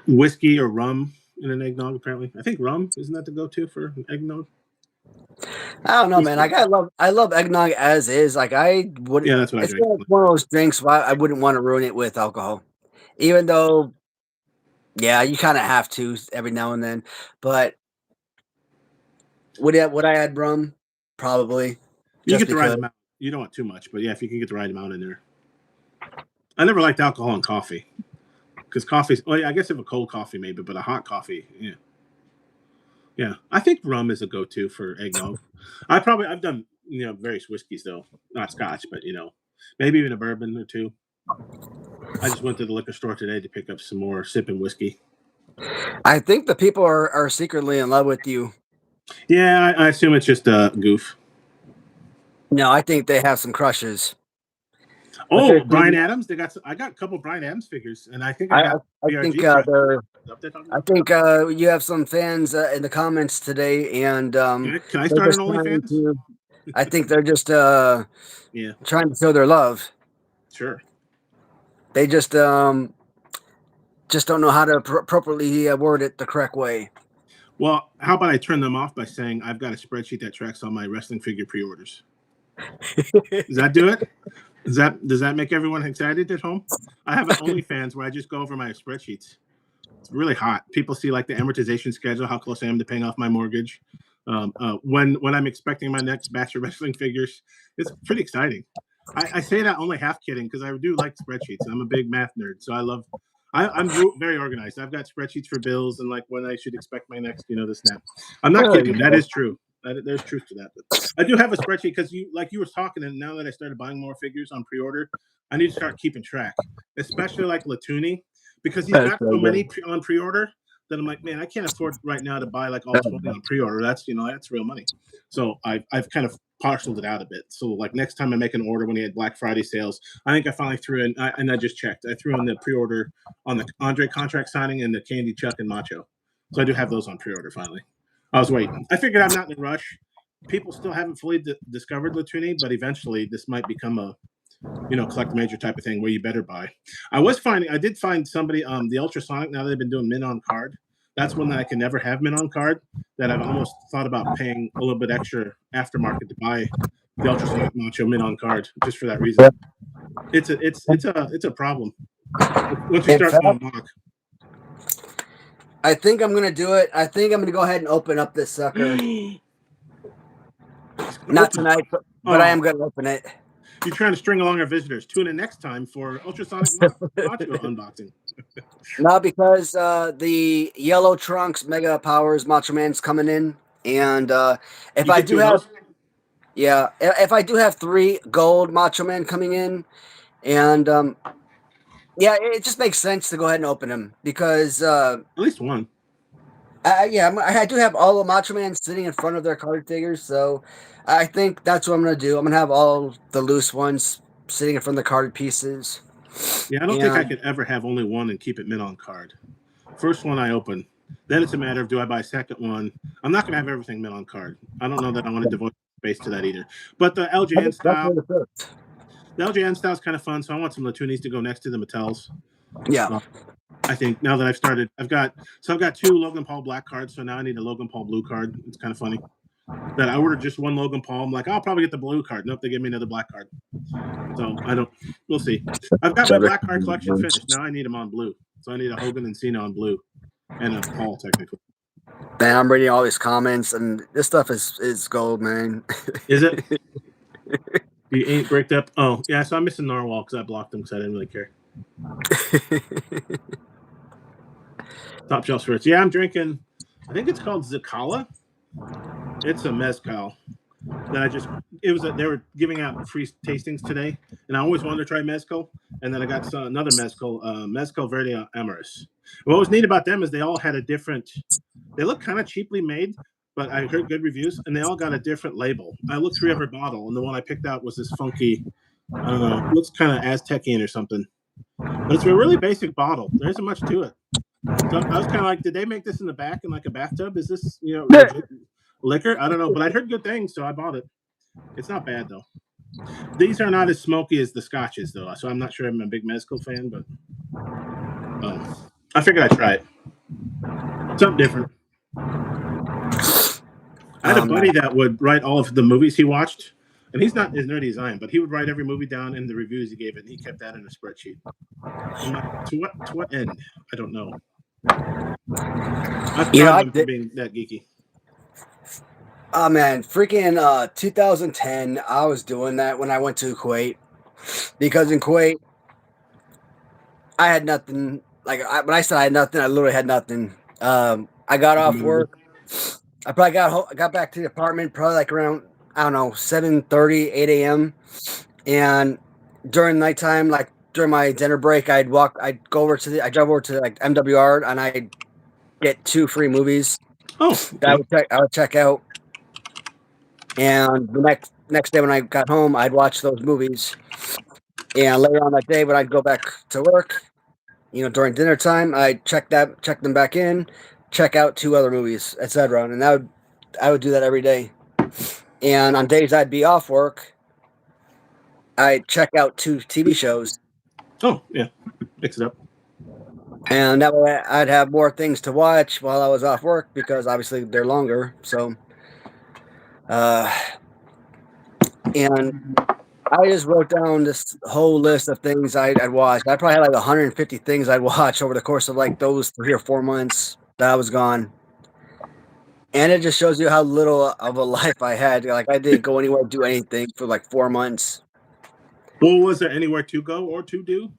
Whiskey or rum in an eggnog, apparently. I think rum, isn't that the go-to for an eggnog? I don't know, man. I love eggnog as is. Like I would. Yeah, that's what I drink. It's one of those drinks why I wouldn't want to ruin it with alcohol, even though, yeah, you kind of have to every now and then. But would I add rum? Probably. You get the right amount. You don't want too much, but yeah, if you can get the right amount in there. I never liked alcohol in coffee because coffee's. Well, yeah, I guess if a cold coffee maybe, but a hot coffee, yeah. Yeah, I think rum is a go-to for eggnog. I've done various whiskeys though, not Scotch, but maybe even a bourbon or two. I just went to the liquor store today to pick up some more sipping whiskey. I think the people are secretly in love with you. Yeah, I assume it's just a goof. No, I think they have some crushes. Oh, Bryan Adams! I got a couple Bryan Adams figures, and I think I think you have some fans in the comments today, and can I start an OnlyFans? I think they're just trying to show their love. Sure. They just don't know how to appropriately word it the correct way. Well, how about I turn them off by saying I've got a spreadsheet that tracks all my wrestling figure pre-orders? Does that do it? Does that make everyone excited at home? I have an OnlyFans where I just go over my spreadsheets. It's really hot. People see like the amortization schedule, how close I am to paying off my mortgage. When I'm expecting my next batch of wrestling figures, it's pretty exciting. I say that only half kidding because I do like spreadsheets. I'm a big math nerd, so I'm very organized. I've got spreadsheets for bills and like when I should expect my next, the snap. I'm not kidding. That is true. There's truth to that. But I do have a spreadsheet because you were talking, and now that I started buying more figures on pre-order, I need to start keeping track, especially like Latoonie, because he's got so many on pre-order that I'm like, man, I can't afford right now to buy like all 20 on pre-order. That's that's real money. So I've kind of parceled it out a bit. So like next time I make an order when he had Black Friday sales, I think I finally threw in, and I just checked. I threw in the pre-order on the Andre contract signing and the Candy Chuck and Macho. So I do have those on pre-order finally. I was waiting. I figured I'm not in a rush. People still haven't fully discovered Latoonie, but eventually this might become a collect major type of thing where you better buy. I did find somebody, the ultrasonic, now they've been doing mint on card. That's one that I can never have mint on card, that I've almost thought about paying a little bit extra aftermarket to buy the ultrasonic macho mint on card just for that reason. It's a problem once you In start fact, going mock. I think I'm gonna do it. I think I'm gonna go ahead and open up this sucker. Not tonight, but I am gonna open it. You're trying to string along our visitors. Tune in next time for ultrasonic macho unboxing. No, because the yellow trunks mega powers Macho Man's coming in, and if You I get do two of have, those? yeah, if I do have 3 gold Macho Man coming in, and yeah, it just makes sense to go ahead and open them because At least one. yeah, I do have all the Macho Man sitting in front of their card figures, so I think that's what I'm gonna do. I'm gonna have all the loose ones sitting in front of the card pieces. Yeah, I don't think I could ever have only one and keep it mint on card. First one I open. Then it's a matter of, do I buy a second one? I'm not going to have everything mint on card. I don't know that I want to devote space to that either. But the LJN style, is kind of fun. So I want some Latoonies to go next to the Mattels. Yeah. I think now that I've got 2 Logan Paul black cards. So now I need a Logan Paul blue card. It's kind of funny that I ordered just one Logan Paul. I'm like, I'll probably get the blue card. Nope, they give me another black card. So we'll see. I've got my black card collection finished. Now I need them on blue. So I need a Hogan and Cena on blue, and a Paul technically. Man, I'm reading all these comments, and this stuff is gold, man. Is it? You ain't bricked up. Oh yeah, so I'm missing Narwhal because I blocked him because I didn't really care. Top shelf spirits. Yeah, I'm drinking. I think it's called Zicala. It's a mezcal that they were giving out free tastings today, and I always wanted to try mezcal, and then I got another mezcal Verde Amorous. What was neat about them is they all had they look kind of cheaply made, but I heard good reviews, and they all got a different label. I looked through every bottle, and the one I picked out was this funky, I don't know, looks kind of Aztecian or something, but it's a really basic bottle. There isn't much to it. So I was kind of like, did they make this in the back in like a bathtub? Is this, legit liquor? I don't know, but I'd heard good things, so I bought it. It's not bad though. These are not as smoky as the scotches though, so I'm not sure I'm a big mezcal fan, but I figured I'd try it. Something different. I had a buddy that would write all of the movies he watched, and he's not as nerdy as I am, but he would write every movie down and the reviews he gave it, and he kept that in a spreadsheet. I'm like, to what end? I don't know. I'm being that geeky. Oh man, freaking 2010, I was doing that when I went to Kuwait. Because in Kuwait, I had nothing. Like when I said I had nothing, I literally had nothing. I got off work. I probably got back to the apartment probably like around, I don't know, 7:30, 8 a.m. And during nighttime, like during my dinner break, I'd drive over to like MWR, and I'd get 2 free movies. Oh, okay. I would check out. And the next day when I got home, I'd watch those movies. And later on that day, when I'd go back to work, during dinner time, I'd check them back in, check out 2 other movies, etc. And I would do that every day. And on days I'd be off work, I'd check out 2 TV shows. Oh yeah, mix it up. And that way I'd have more things to watch while I was off work because obviously they're longer. So, and I just wrote down this whole list of things I'd watch. I probably had like 150 things I'd watch over the course of like those 3 or 4 months that I was gone. And it just shows you how little of a life I had. Like I didn't go anywhere, do anything for like 4 months. Well, was there anywhere to go or to do?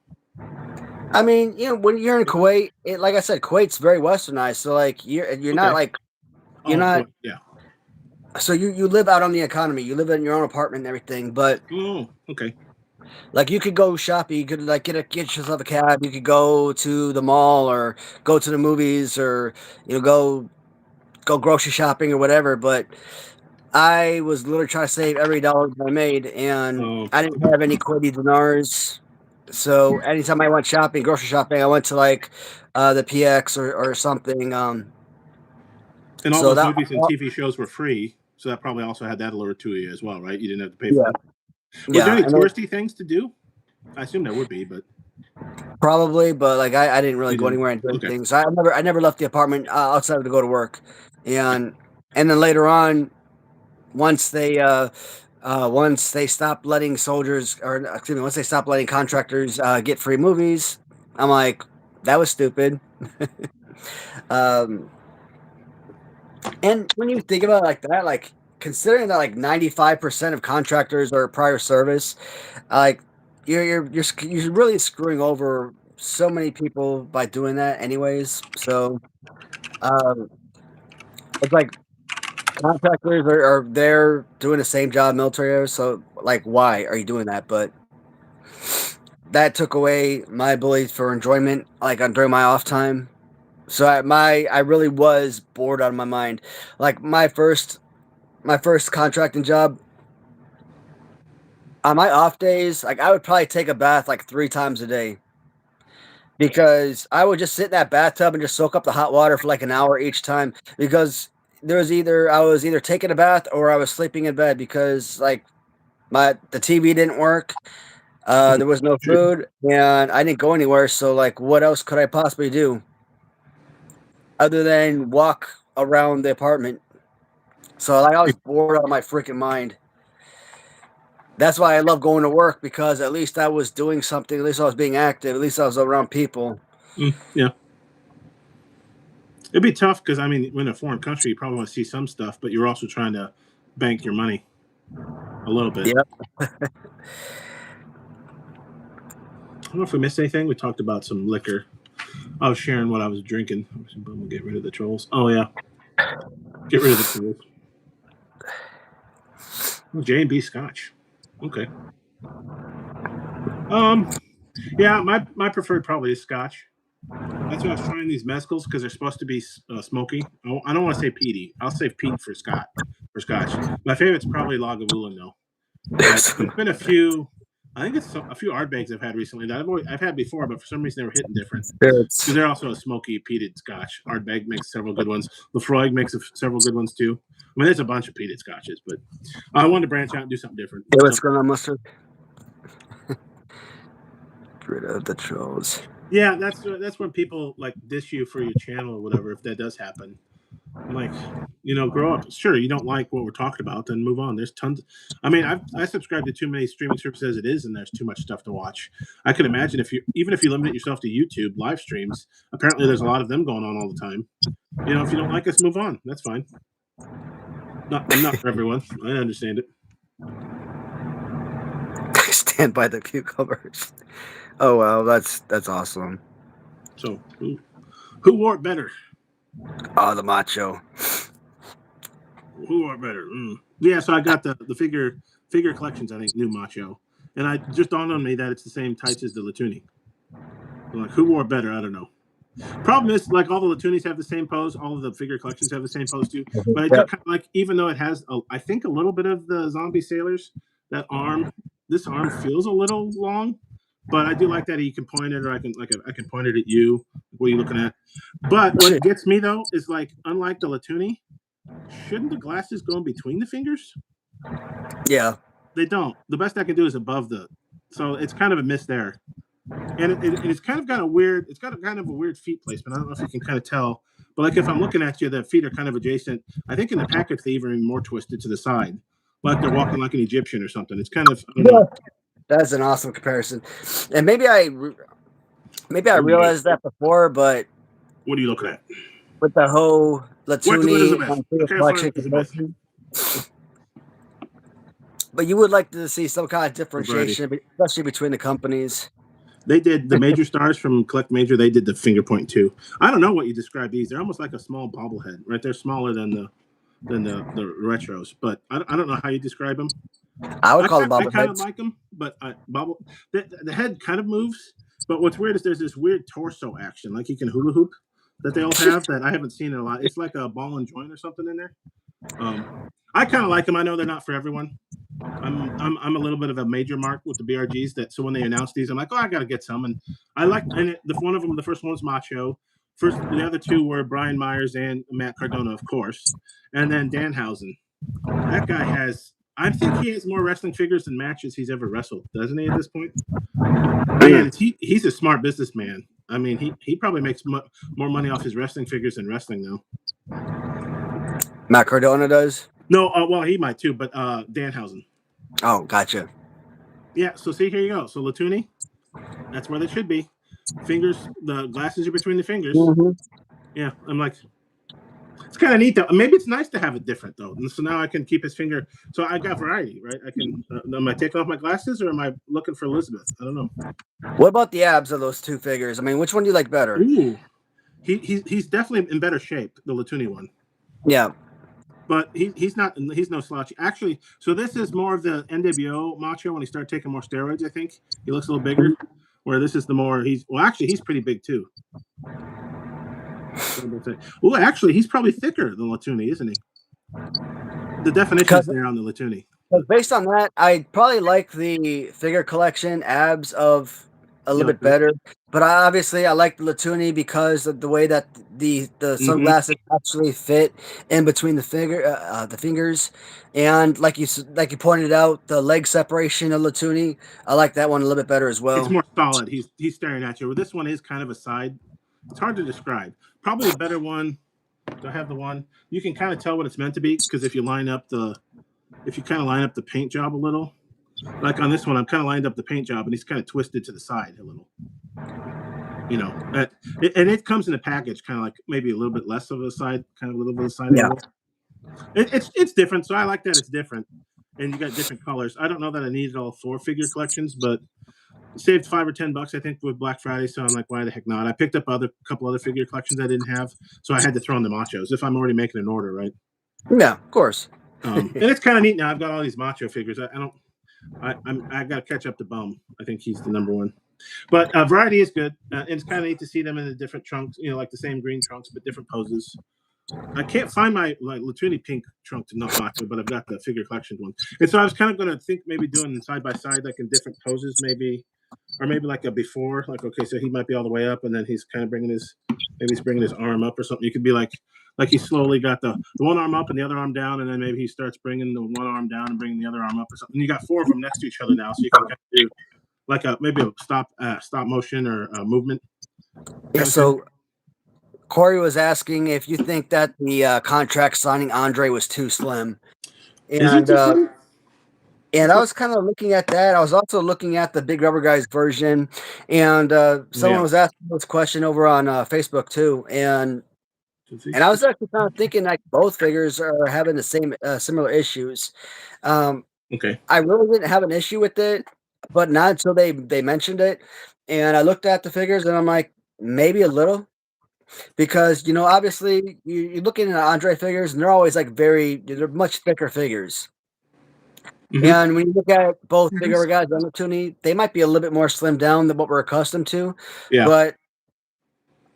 I mean, when you're in Kuwait, like I said, Kuwait's very westernized. So like you're not like not. Yeah. So you live out on the economy. You live in your own apartment and everything. But okay. Like you could go shopping. You could like get yourself a cab. You could go to the mall or go to the movies or go grocery shopping or whatever. But I was literally trying to save every dollar that I made, and I didn't have any Kuwaiti dinars. So anytime I went shopping, grocery shopping, I went to like the PX or something. And all those movies and TV shows were free, so that probably also had that allure to you as well, right? You didn't have to pay for them. Was there Yeah, any and then touristy things to do? I assume there would be, but probably, but like I didn't really you go didn't. anywhere and do Okay. anything. So I never left the apartment outside to go to work, and and then later on, once they once they stopped letting soldiers, or excuse me, once they stopped letting contractors get free movies, I'm like, that was stupid. um, and when you think about it like that, like considering that like 95% of contractors are prior service, like you're really screwing over so many people by doing that, anyways. So um, it's like contractors are there doing the same job military is, so like why are you doing that? But that took away my ability for enjoyment, like during my off time. So I really was bored out of my mind. Like my first contracting job, on my off days, like I would probably take a bath like 3 times a day because I would just sit in that bathtub and just soak up the hot water for like an hour each time because there was either I was either taking a bath or I was sleeping in bed because like the TV didn't work, there was no food, and I didn't go anywhere. So like, what else could I possibly do other than walk around the apartment? So like, I was bored out of my freaking mind. That's why I love going to work because at least I was doing something. At least I was being active. At least I was around people. Yeah. It'd be tough because I mean, when in a foreign country, you probably want to see some stuff, but you're also trying to bank your money a little bit. Yep. I don't know if we missed anything. We talked about some liquor. I was sharing what I was drinking. We'll get rid of the trolls. Oh yeah, get rid of the trolls. Oh, J&B Scotch. Okay. Yeah, my preferred probably is Scotch. That's why I was trying these mezcals because they're supposed to be smoky. I don't want to say peaty. I'll say peat for Scotch. My favorite's probably Lagavulin though. But there's been a few. I think it's a few Ardbegs I've had recently that I've had before, but for some reason they were hitting different. Because they're also a smoky peated Scotch. Ardbeg makes several good ones. Lefroy makes several good ones too. I mean, there's a bunch of peated Scotches, but I wanted to branch out and do something different. Hey, what's going on, mustard? Get rid of the trolls. Yeah, that's when people like diss you for your channel or whatever. If that does happen, I'm like, grow up. Sure, you don't like what we're talking about, then move on. There's tons. I mean, I subscribe to too many streaming services as it is, and there's too much stuff to watch. I could imagine if you limit yourself to YouTube live streams. Apparently, there's a lot of them going on all the time. If you don't like us, move on. That's fine. I'm not for everyone. I understand it. Stand by the cucumbers. Oh wow, that's awesome. So, who wore it better? Oh, the macho. Who wore it better? Yeah, so I got the figure collections. I think new macho, and I just dawned on me that it's the same tights as the Latoonie. I'm like, who wore it better? I don't know. Problem is, like all the Latoonies have the same pose. All of the figure collections have the same pose too. But I do kind of like, even though it has, I think a little bit of the zombie sailors. That arm, this arm feels a little long, but I do like that you can point it, or I can point it at you. What are you looking at? But what gets me though is like, unlike the Latoonie, shouldn't the glasses go in between the fingers? Yeah, they don't. The best I can do is above so it's kind of a miss there. And it's kind of got a weird. It's got kind of a weird feet placement. I don't know if you can kind of tell, but like if I'm looking at you, the feet are kind of adjacent. I think in the package they even more twisted to the side, like they're walking like an Egyptian or something. It's kind of. I don't know. That's an awesome comparison, and maybe I realized that before, but what are you looking at? With the whole Latoonie collection, but you would like to see some kind of differentiation, especially between the companies. They did the major stars from Collect Major. They did the finger point too. I don't know what you describe these. They're almost like a small bobblehead, right? They're smaller than the retros, but I don't know how you describe them. I would call them bobbleheads. I kind of like them, but the head kind of moves. But what's weird is there's this weird torso action, like you can hula hoop, that they all have that I haven't seen in a lot. It's like a ball and joint or something in there. I kind of like them. I know they're not for everyone. I'm a little bit of a major mark with the BRGs. So when they announced these, I'm like, oh, I got to get some. And I like, one of them, the first one was Macho. The other two were Brian Myers and Matt Cardona, of course, and then Danhausen. That guy has I think he has more wrestling figures than matches he's ever wrestled, doesn't he? At this point, and he's a smart businessman. I mean, he probably makes more money off his wrestling figures than wrestling now. Matt Cardona does. No, well, he might too, but Danhausen. Oh, gotcha. Yeah. So see, here you go. So Latoonie, that's where they should be. Fingers, the glasses are between the fingers. Mm-hmm. Yeah, I'm like, it's kind of neat though. Maybe it's nice to have it different though. And so now I can keep his finger. So I got variety, right? I can. Am I taking off my glasses or am I looking for Elizabeth? I don't know. What about the abs of those two figures? I mean, which one do you like better? Ooh, he's definitely in better shape, the Latoonie one. Yeah. But he's no slouch. Actually, so this is more of the NWO Macho when he started taking more steroids, I think. He looks a little bigger. Where this is the more he's pretty big too. Oh, actually, he's probably thicker than Latoonie, isn't he? The definition is there on the Latoonie. Based on that, I probably like the figure collection abs of a little bit better. But obviously, I like the Latoonie because of the way that the sunglasses actually fit in between the fingers, and like you pointed out, the leg separation of Latoonie, I like that one a little bit better as well. It's more solid. He's staring at you. Well, this one is kind of a side. It's hard to describe. Probably a better one. Do I have the one? You can kind of tell what it's meant to be because if you kind of line up the paint job a little, like on this one, I'm kind of lined up the paint job and he's kind of twisted to the side a little. You know, and it comes in a package, kind of like maybe a little bit less of a side, kind of a little bit of side. Yeah. It's different, so I like that it's different, and you got different colors. I don't know that I needed all 4 figure collections, but saved $5 or $10, I think, with Black Friday. So I'm like, why the heck not? I picked up a couple other figure collections I didn't have, so I had to throw in the Machos if I'm already making an order, right? Yeah, of course. And it's kind of neat now. I've got all these Macho figures. I got to catch up to Bum. I think he's the number one. But variety is good. And it's kind of neat to see them in the different trunks, like the same green trunks, but different poses. I can't find my Latoonie pink trunk to not Macho, but I've got the figure collection one. And so I was kind of going to think maybe doing side by side, like in different poses, maybe, or maybe like a before, like, okay, so he might be all the way up and then he's kind of bringing his arm up or something. You could be like he slowly got the one arm up and the other arm down, and then maybe he starts bringing the one arm down and bringing the other arm up or something. And you got 4 of them next to each other now, so you can kind of do like maybe a stop motion or a movement. Yeah. So Corey was asking if you think that the contract signing Andre was too slim, and I was kind of looking at that. I was also looking at the Big Rubber Guys version, and someone was asking this question over on Facebook too, and I was actually kind of thinking like both figures are having the same similar issues. Okay. I really didn't have an issue with it, but not until they mentioned it, and I looked at the figures and I'm like, maybe a little. Because obviously you're looking at Andre figures and they're always like they're much thicker figures. Mm-hmm. And when you look at both figure guys on Latoonie, they might be a little bit more slimmed down than what we're accustomed to. Yeah. But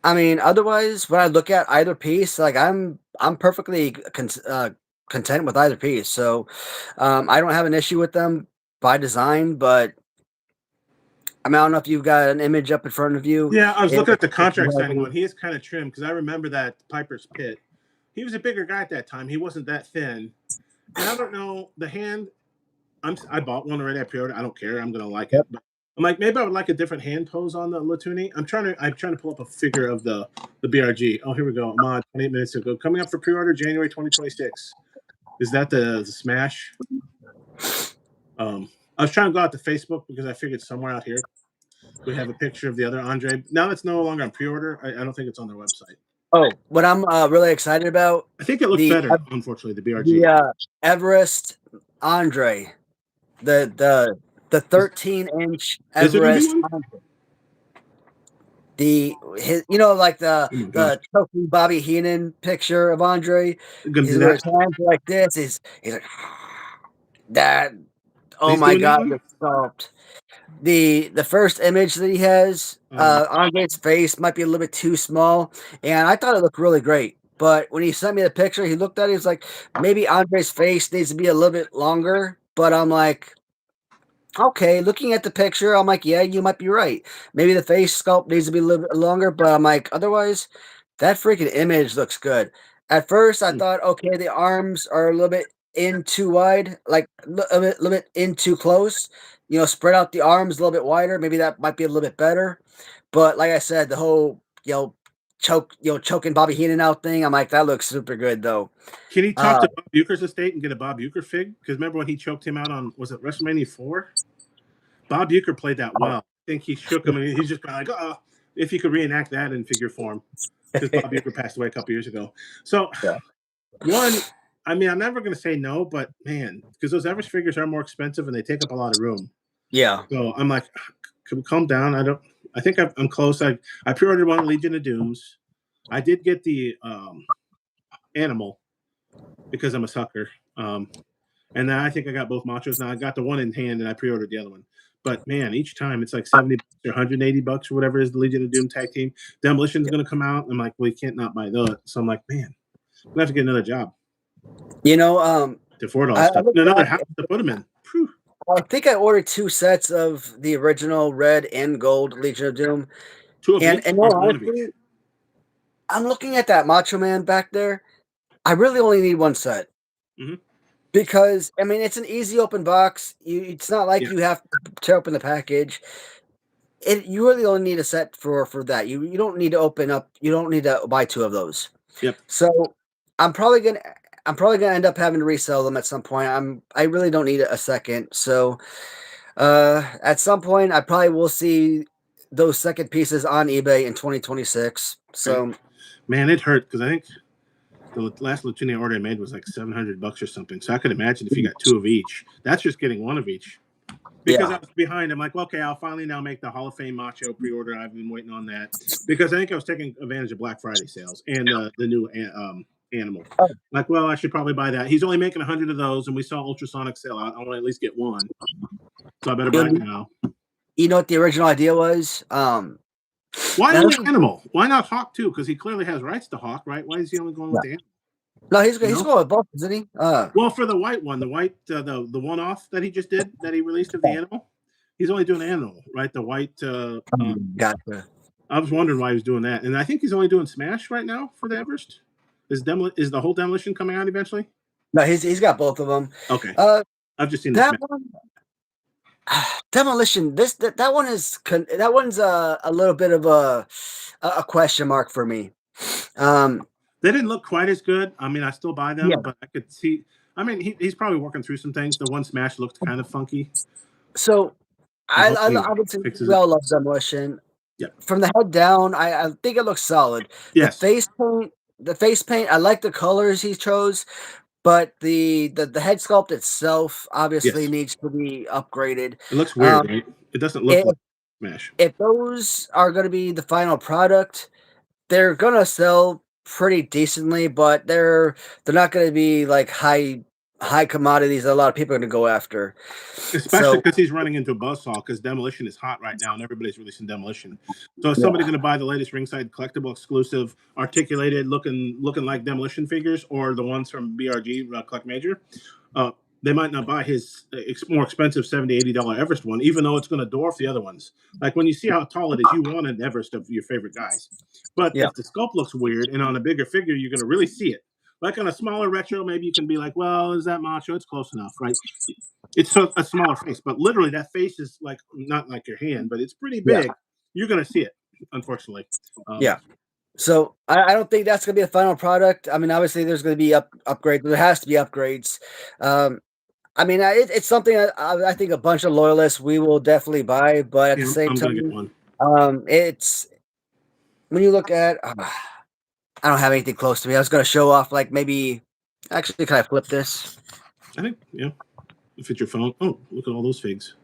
I mean, otherwise, when I look at either piece, like I'm perfectly content with either piece. So I don't have an issue with them by design, but I don't know if you've got an image up in front of you. Yeah, I was looking at the contract signing one. He is kind of trim because I remember that Piper's Pit. He was a bigger guy at that time. He wasn't that thin. And I don't know, the hand, I bought one already. I pre-ordered. I don't care. I'm going to like it. But I'm like, maybe I would like a different hand pose on the Latoonie. I'm trying to pull up a figure of the BRG. Oh, here we go. Mod, 28 minutes ago. Coming up for pre-order January 2026. Is that the Smash? I was trying to go out to Facebook because I figured somewhere out here we have a picture of the other Andre. Now it's no longer on pre-order. I don't think it's on their website. Oh, what I'm really excited about. I think it looks better, unfortunately, the BRG. The Everest Andre. The 13-inch Everest Andre. The trophy Bobby Heenan picture of Andre. His hands like this. He's like that. Oh my God, the sculpt. The first image that he has, Andre's face might be a little bit too small, and I thought it looked really great. But when he sent me the picture, he looked at it, he was like, maybe Andre's face needs to be a little bit longer. But I'm like, okay, looking at the picture, I'm like, yeah, you might be right. Maybe the face sculpt needs to be a little bit longer, but I'm like, otherwise, that freaking image looks good. At first, I thought, okay, the arms are a little bit in too wide, like a little bit in too close. Spread out the arms a little bit wider. Maybe that might be a little bit better. But like I said, the whole choking Bobby Heenan out thing, I'm like, that looks super good though. Can he talk to Bob Uecker's estate and get a Bob Uecker fig? Because remember when he choked him out on, was it WrestleMania 4? Bob Uecker played that well. I think he shook him, and he's just kind of like, if he could reenact that in figure form. Because Bob Uecker passed away a couple years ago. So, one, I mean, I'm never going to say no, but man, because those Everest figures are more expensive and they take up a lot of room. Yeah. So I'm like, calm down. I think I'm close. I pre-ordered one Legion of Dooms. I did get the animal because I'm a sucker. And then I think I got both machos. Now I got the one in hand and I pre-ordered the other one. But man, each time it's like $70 or $180 or whatever is the Legion of Doom tag team. Demolition's going to come out. I'm like, well, you can't not buy those. So I'm like, man, I'm going to have to get another job. To afford all this stuff. Another house to put them in. Whew. I think I ordered 2 sets of the original red and gold Legion of Doom. 2 of each, and or 1 of each? I'm looking at that Macho Man back there. I really only need 1 set. Mm-hmm. Because, I mean, it's an easy open box. It's not like you have to tear open the package. You really only need a set for that. You don't need to open up. You don't need to buy 2 of those. Yep. So I'm probably gonna end up having to resell them at some point. I really don't need a second. So at some point, I probably will see those second pieces on eBay in 2026. So, man, it hurt because I think the last Latoonie order I made was like $700 or something. So I could imagine if you got 2 of each. That's just getting 1 of each. Because I was behind. I'm like, well, okay, I'll finally now make the Hall of Fame Macho pre-order. I've been waiting on that because I think I was taking advantage of Black Friday sales and the new animal. Like, well, I should probably buy that. He's only making 100 of those, and we saw Ultrasonic sell out. I want to at least get 1, so I better buy it now. You know what the original idea was? Why only Animal? Why not Hawk too? Because he clearly has rights to Hawk, right? Why is he only going with the Animal? No, he's going with both, isn't he? Well, for the white one, the one-off that he just did, that he released of the Animal, he's only doing Animal, right? The white. Gotcha. I was wondering why he was doing that, and I think he's only doing Smash right now for the Everest. Is the whole Demolition coming out eventually? No, he's got both of them. Okay. I've just seen that one. Demolition. That one's a little bit of a question mark for me. They didn't look quite as good. I mean, I still buy them, but I could see. I mean, he's probably working through some things. The one Smash looked kind of funky. So I would say we all love Demolition. Yeah. From the head down, I think it looks solid. Yes. The face paint, I like the colors he chose, but the head sculpt itself obviously needs to be upgraded. It looks weird, right? It doesn't look like Smash. If those are going to be the final product, they're going to sell pretty decently, but they're not going to be like high commodities that a lot of people are going to go after. Especially because he's running into a buzzsaw because Demolition is hot right now and everybody's releasing Demolition. So is somebody going to buy the latest Ringside collectible exclusive articulated looking like Demolition figures or the ones from BRG Collect Major? They might not buy his more expensive $70, $80 Everest one, even though it's going to dwarf the other ones. Like when you see how tall it is, you want an Everest of your favorite guys. But if the sculpt looks weird and on a bigger figure, you're going to really see it. Like on a smaller retro, maybe you can be like, well, is that Macho? It's close enough, right? It's a smaller face, but literally that face is like not like your hand, but it's pretty big. Yeah. You're going to see it, unfortunately. So I don't think that's going to be a final product. I mean, obviously there's going to be upgrades. There has to be upgrades. I mean, it's something I think a bunch of loyalists we will definitely buy, but at the same time, it's when you look at. I don't have anything close to me. I was going to show off, like maybe. Actually, can I flip this? I think if it's your phone. Oh, look at all those figs.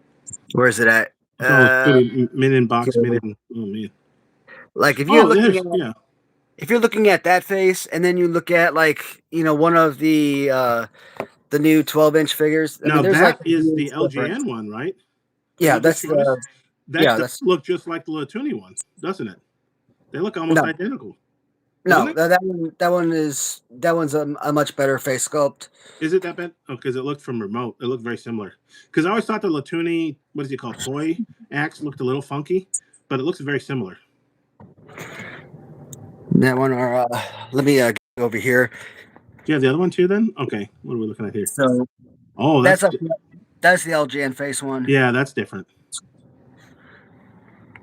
Where is it at? Min box, min. Oh man. Like if you're if you're looking at that face, and then you look at one of the new 12-inch figures. Now that is the LJN one, right? Yeah, that look just like the Latoonie one, doesn't it? They look almost identical. No, that one's a much better face sculpt. Is it that bad? Oh, because it looked from remote. It looked very similar. Because I always thought the Latoonie, what is he called, toy axe looked a little funky, but it looks very similar. That one, let me go over here. Do you have the other one too? Then okay. What are we looking at here? So Oh, that's the LGN face one. yeah, that's different.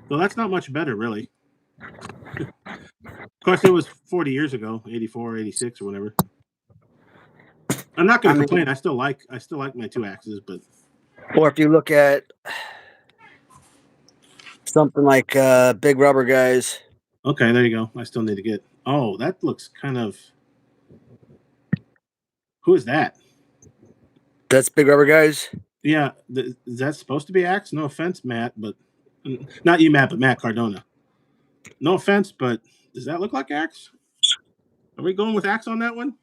So that's not much better, really. Of course, it was 40 years ago, 84, 86, or whatever. I'm not going to complain. I still like my 2 axes, but or if you look at something like Big Rubber Guys. okay, there you go. I still need to get. Oh, that looks kind of. Who is that? That's Big Rubber Guys. Yeah, is that supposed to be Axe? No offense, Matt, but not you, Matt, but Matt Cardona. No offense, but does that look like Axe? Are we going with Axe on that one?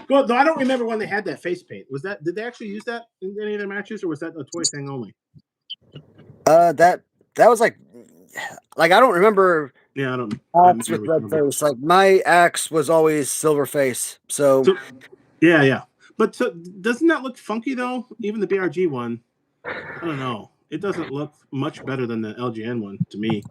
Well, though I don't remember when they had that face paint. Was that? Did they actually use that in any of their matches, or was that a toy thing only? That was like I don't remember. Yeah, I don't. Axe with red face. Like my axe was always silver face. So yeah. But doesn't that look funky though? Even the BRG one, I don't know. It doesn't look much better than the LGN one to me.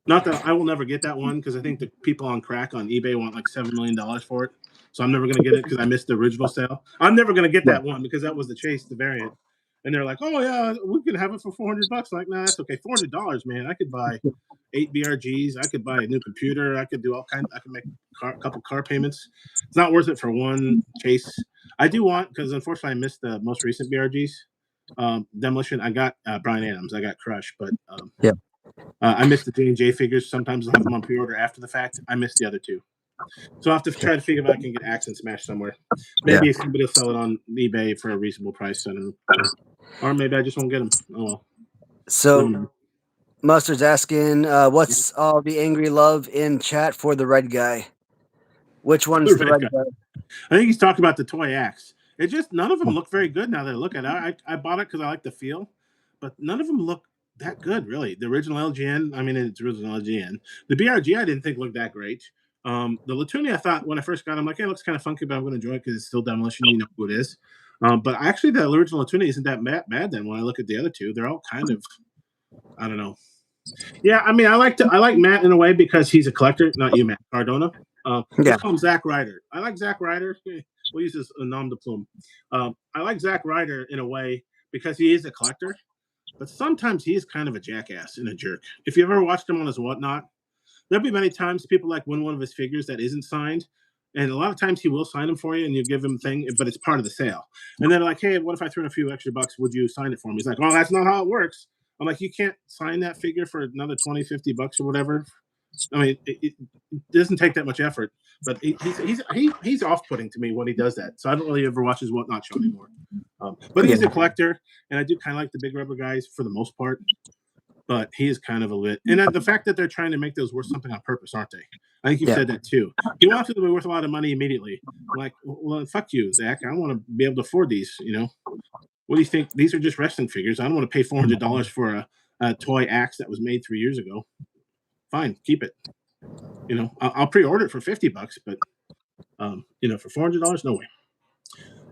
Not that I will never get that one because I think the people on crack on eBay want like $7 million for it. So I'm never going to get it because I missed the original sale. I'm never going to get that one because that was the chase, the variant. And they're like, oh, yeah, we can have it for $400. Like, nah, that's okay. $400, man. I could buy 8 BRGs. I could buy a new computer. I could do all kinds. I could make a couple car payments. It's not worth it for one chase. I do want, because unfortunately I missed the most recent BRGs. Demolition, I got Brian Adams. I got Crush, but yeah. I missed the J&J figures. Sometimes I'll have them on pre-order after the fact. I missed the other 2. So I'll have to try to figure if I can get Axe and Smash somewhere. Maybe somebody will sell it on eBay for a reasonable price. I don't know. Or maybe I just won't get them. Oh, well. So Mustard's asking, what's all the angry love in chat for the red guy? Which one's the red guy? I think he's talking about the toy Axe. It just, none of them look very good now that I look at it. I bought it because I like the feel, but none of them look that good, really. The original LGN, I mean, it's original LGN. The BRG, I didn't think looked that great. The Latoonie, I thought when I first got it, I'm like, hey, it looks kind of funky, but I'm going to enjoy it because it's still Demolition. You know who it is. But actually, the original Latoonie isn't that bad then when I look at the other 2. They're all kind of, I don't know. Yeah, I mean, I like Matt in a way because he's a collector. Not you, Matt Cardona. Let's call him Zack Ryder. I like Zack Ryder. We'll use his nom de plume. I like Zack Ryder in a way because he is a collector, but sometimes he is kind of a jackass and a jerk. If you ever watched him on his Whatnot, there'll be many times people like win one of his figures that isn't signed, and a lot of times he will sign them for you, and you give him a thing, but it's part of the sale. And they're like, hey, what if I threw in a few extra bucks? Would you sign it for me? He's like, well, that's not how it works. I'm like, you can't sign that figure for another 20, 50 bucks or whatever. I mean, it doesn't take that much effort, but he's off-putting to me when he does that. So I don't really ever watch his Whatnot show anymore. But he's a collector, and I do kind of like the Big Rubber Guys for the most part. But he is kind of a bit, and the fact that they're trying to make those worth something on purpose, aren't they? I think you said that too. He wants it to be worth a lot of money immediately. I'm like, well, fuck you, Zach. I want to be able to afford these. You know, what do you think? These are just wrestling figures. I don't want to pay $400 for a toy Axe that was made 3 years ago. Fine, keep it. You know, I'll pre-order it for $50, but you know, for $400, no way.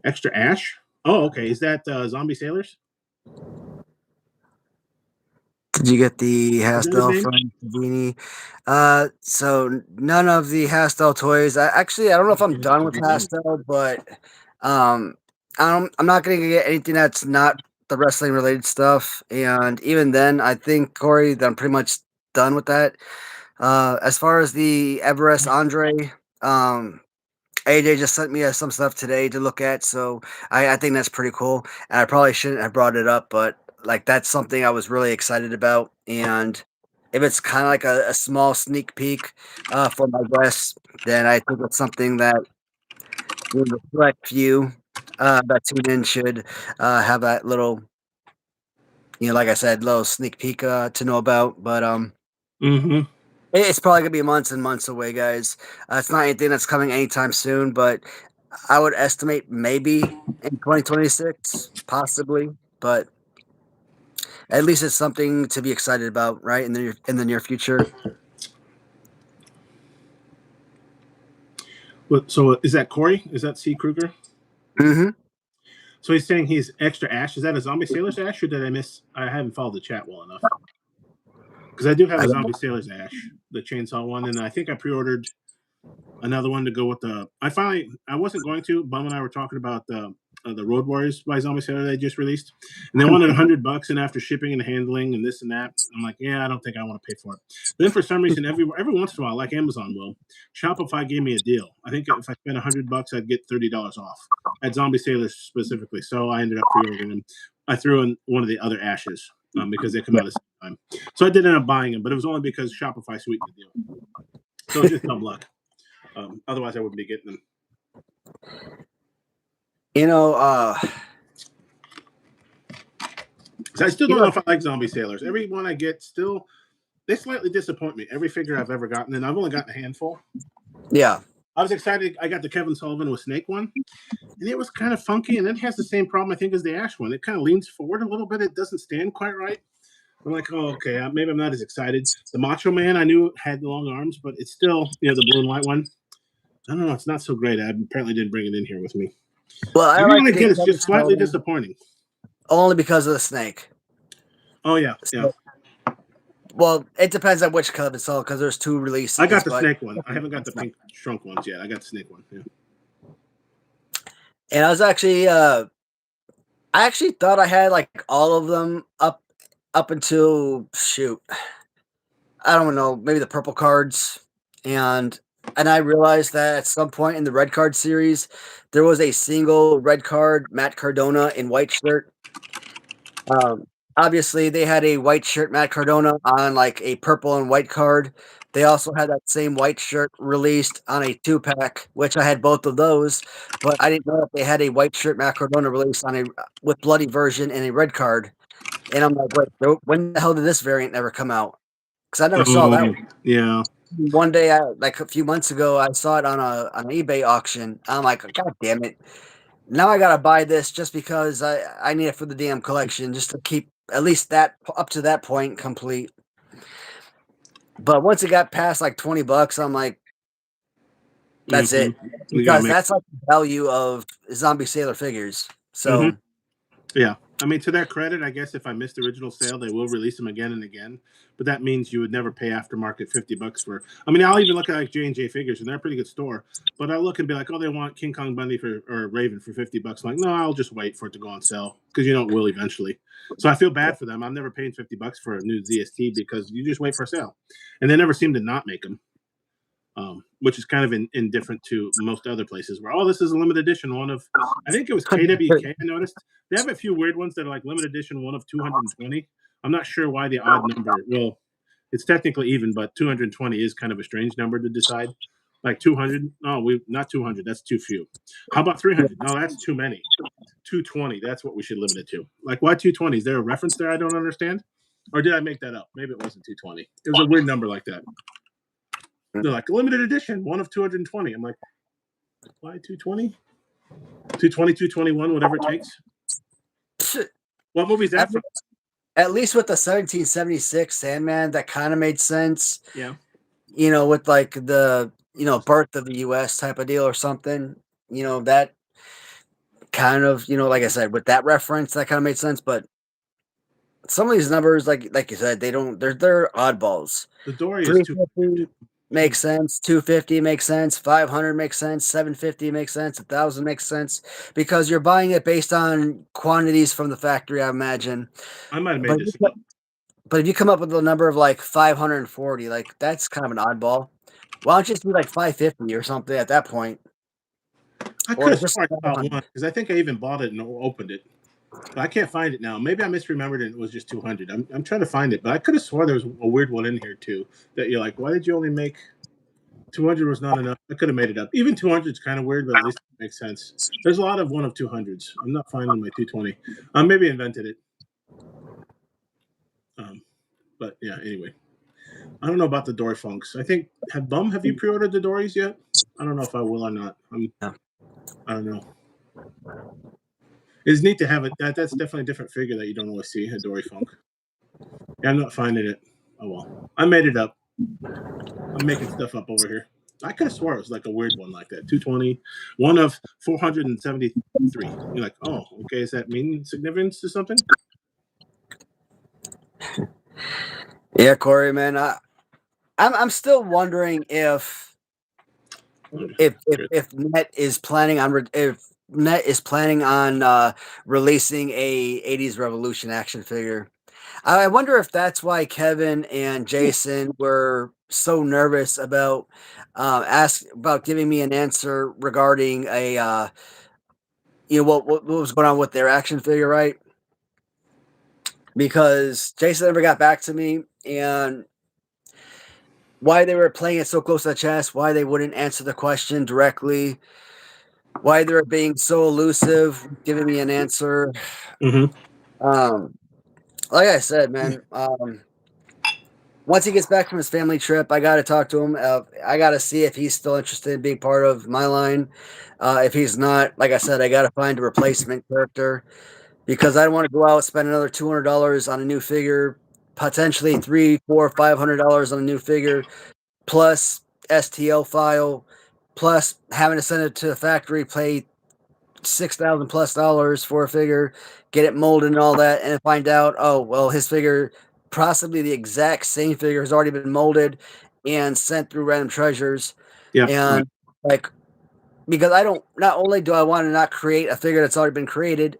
Extra Ash. Oh, okay. Is that Zombie Sailors? Did you get the Hastel from Savini? So none of the Hastel toys. I don't know if I'm done with Hastel, but I'm not going to get anything that's not the wrestling related stuff. And even then, I think, Corey, that I'm pretty much done with that. As far as the Everest Andre, AJ just sent me some stuff today to look at, so I think that's pretty cool. And I probably shouldn't have brought it up, but like that's something I was really excited about. And if it's kind of like a small sneak peek for my guests, then I think it's something that the select few that tune in should have that little, like I said, little sneak peek to know about. But it's probably gonna be months and months away, guys. It's not anything that's coming anytime soon, but I would estimate maybe in 2026, possibly. But at least it's something to be excited about, right? In the near future. So is that Corey? Is that C. Kruger? Mm-hmm. So he's saying he's extra Ash. Is that a Zombie Sailors Ash, or did I miss? I haven't followed the chat well enough. Because I do have a Zombie Sailors Ash, the chainsaw one, and I think I pre-ordered Another one to go with the. I wasn't going to. Bum and I were talking about the Road Warriors by Zombie Sailor they just released, and they wanted $100, and after shipping and handling and this and that, I'm like, yeah, I don't think I want to pay for it. Then for some reason, every once in a while, like Amazon will, Shopify gave me a deal. I think if I spent $100, I'd get $30 off at Zombie Sailor specifically. So I ended up pre-ordering them. I threw in one of the other ashes because they come out at the same time. So I did end up buying them, but it was only because Shopify sweetened the deal. So it's just dumb luck. Otherwise, I wouldn't be getting them. You know, So I still don't know if I like Zombie Sailors. Every one I get, still, they slightly disappoint me. Every figure I've ever gotten, and I've only gotten a handful. yeah. I was excited. I got the Kevin Sullivan with Snake one, and it was kind of funky, and it has the same problem, I think, as the Ash one. It kind of leans forward a little bit. It doesn't stand quite right. I'm like, oh, okay, maybe I'm not as excited. The Macho Man, I knew had long arms, but it's still, the blue and white one. I don't know. It's not so great. I apparently didn't bring it in here with me. Well, I Every like one I the get is just slightly Sullivan disappointing. only because of the snake. Oh, yeah. So, well, it depends on which Kevin Sullivan because there's 2 releases. I got the snake one. I haven't got the pink shrunk ones yet. I got the snake one. Yeah. And I was actually, I actually thought I had like all of them up until I don't know, maybe the purple cards, and I realized that at some point in the red card series, there was a single red card Matt Cardona in white shirt. Obviously, they had a white shirt Matt Cardona on like a purple and white card. They also had that same white shirt released on a 2-pack, which I had both of those, but I didn't know if they had a white shirt Matt Cardona released on a with bloody version and a red card. And I'm like, wait, when the hell did this variant ever come out? Because I never saw that one. Yeah. One day, like a few months ago, I saw it on an eBay auction. I'm like, God damn it! Now I gotta buy this just because I need it for the damn collection, just to keep at least that up to that point complete. But once it got past like $20, I'm like, that's it, because that's like the value of Zombie Sailor figures. So, yeah. I mean, to their credit, I guess if I missed the original sale, they will release them again and again. But that means you would never pay aftermarket $50 for. I mean, I'll even look at like J&J Figures, and they're a pretty good store. But I look and be like, oh, they want King Kong Bundy or Raven for $50. I'm like, no, I'll just wait for it to go on sale because it will eventually. So I feel bad for them. I'm never paying $50 for a new ZST because you just wait for a sale, and they never seem to not make them. Which is kind of indifferent to most other places where, this is a limited edition one of, I think it was KWK. I noticed they have a few weird ones that are like limited edition one of 220. I'm not sure why the odd number. Well, it's technically even, but 220 is kind of a strange number to decide. Like 200, not 200. That's too few. How about 300? No, that's too many. 220. That's what we should limit it to. Like, why 220? Is there a reference there I don't understand? Or did I make that up? Maybe it wasn't 220. It was a weird number like that. They're like, limited edition, one of 220. I'm like, why 220? 220, 221, whatever it takes. What movie is that from? At least with the 1776 Sandman, that kind of made sense. Yeah. With like the, birth of the U.S. type of deal or something. That kind of, like I said, with that reference, that kind of made sense. But some of these numbers, like you said, they're oddballs. The Dory is 250. Makes sense. 250 makes sense. 500 makes sense. 750 makes sense. 1,000 makes sense because you're buying it based on quantities from the factory, I imagine. I might have made this up. But if you come up with a number of like 540, like that's kind of an oddball. Why don't you just do like 550 or something at that point? I could have sworn I bought one because I think I even bought it and opened it. But I can't find it now. Maybe I misremembered it. It was just 200. I'm trying to find it, but I could have swore there was a weird one in here too. That you're like, why did you only make 200? Was not enough. I could have made it up. Even 200 is kind of weird, but at least it makes sense. There's a lot of one of 200s. I'm not finding my 220. Maybe I invented it. But yeah. Anyway, I don't know about the Dory Funks. I think have you pre-ordered the Dories yet? I don't know if I will or not. I don't know. It's neat to have it. That's definitely a different figure that you don't always see, a Dory Funk. Yeah, I'm not finding it. Oh, well. I made it up. I'm making stuff up over here. I could have swore it was like a weird one like that. 220. One of 473. You're like, oh, okay. Does that mean significance to something? Yeah, Corey, man. I'm still wondering if if Net is planning on releasing a 80s Revolution action figure. I wonder if that's why Kevin and Jason were so nervous about giving me an answer regarding what was going on with their action figure, right? Because Jason never got back to me, and why they were playing it so close to the chest, why they wouldn't answer the question directly, why they were being so elusive, giving me an answer. Like I said, man, once he gets back from his family trip, I got to talk to him. I got to see if he's still interested in being part of my line. If he's not, like I said, I got to find a replacement character because I don't want to go out and spend another $200 on a new figure, potentially $300, $400, $500 on a new figure, plus STL file, plus having to send it to the factory, pay $6,000+ for a figure, get it molded and all that, and find out, oh well, his figure, possibly the exact same figure, has already been molded and sent through Random Treasures. Yeah, And like, because I don't. Not only do I want to not create a figure that's already been created,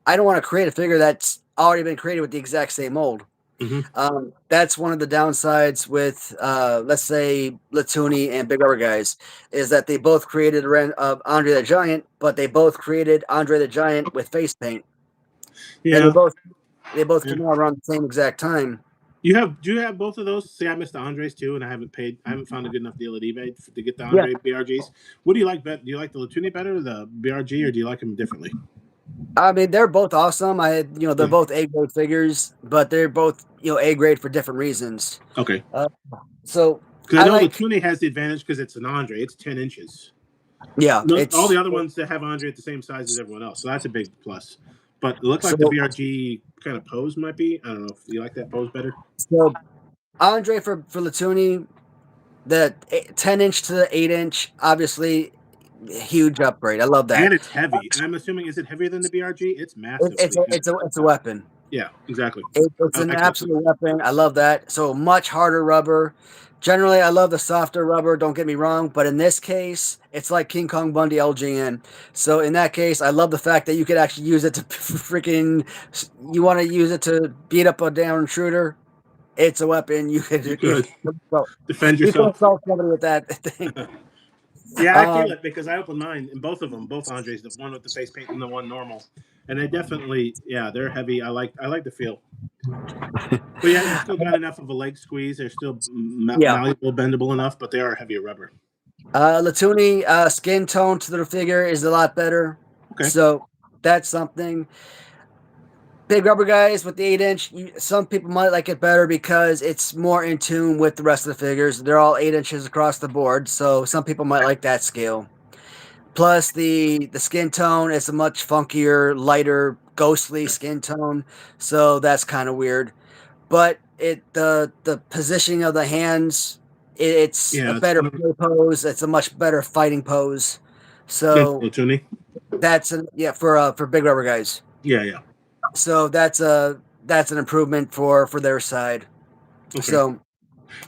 I don't want to create a figure that's already been created with the exact same mold. That's one of the downsides with, let's say, Latoonie and Big Rubber Guys, is that they both created Andre the Giant, but they both created Andre the Giant with face paint. Yeah, and they both came out around the same exact time. Do you have both of those? See, I missed the Andres too, and I haven't found a good enough deal at eBay to get the Andre BRGs. What do you like better? Do you like the Latoonie better, or the BRG, or do you like them differently? I mean, they're both awesome. They're both A grade figures, but they're both A grade for different reasons. Okay. So because I know Latoonie has the advantage because it's an Andre. It's 10 inches. Yeah, all the other ones that have Andre at the same size as everyone else, so that's a big plus. But it looks like the BRG kind of pose might be. I don't know if you like that pose better. So Andre for Latoonie, the 10-inch to the 8-inch, obviously huge upgrade. I love that. And it's heavy. I'm assuming, is it heavier than the BRG? It's massive. It's a weapon. Yeah, exactly. It's an absolute weapon. I love that. So much harder rubber. Generally, I love the softer rubber, don't get me wrong, but in this case, it's like King Kong Bundy LGN. So in that case, I love the fact that you could actually use it to you want to use it to beat up a down intruder. It's a weapon. You could defend yourself. You can assault somebody with that thing. Yeah, I feel it because I opened mine, and both of them, both Andres, the one with the face paint and the one normal, and they definitely, they're heavy. I like the feel. But yeah, they're still got enough of a leg squeeze. They're still malleable, bendable enough, but they are heavier rubber. Latoonie skin tone to their figure is a lot better. Okay. So that's something. Big Rubber Guys with the 8-inch, some people might like it better because it's more in tune with the rest of the figures. They're all 8 inches across the board, so some people might like that scale. Plus, the skin tone is a much funkier, lighter, ghostly skin tone, so that's kind of weird. But the positioning of the hands, it's a better play pose. It's a much better fighting pose. So that's for Big Rubber Guys. Yeah. So that's an improvement for their side. Okay. So,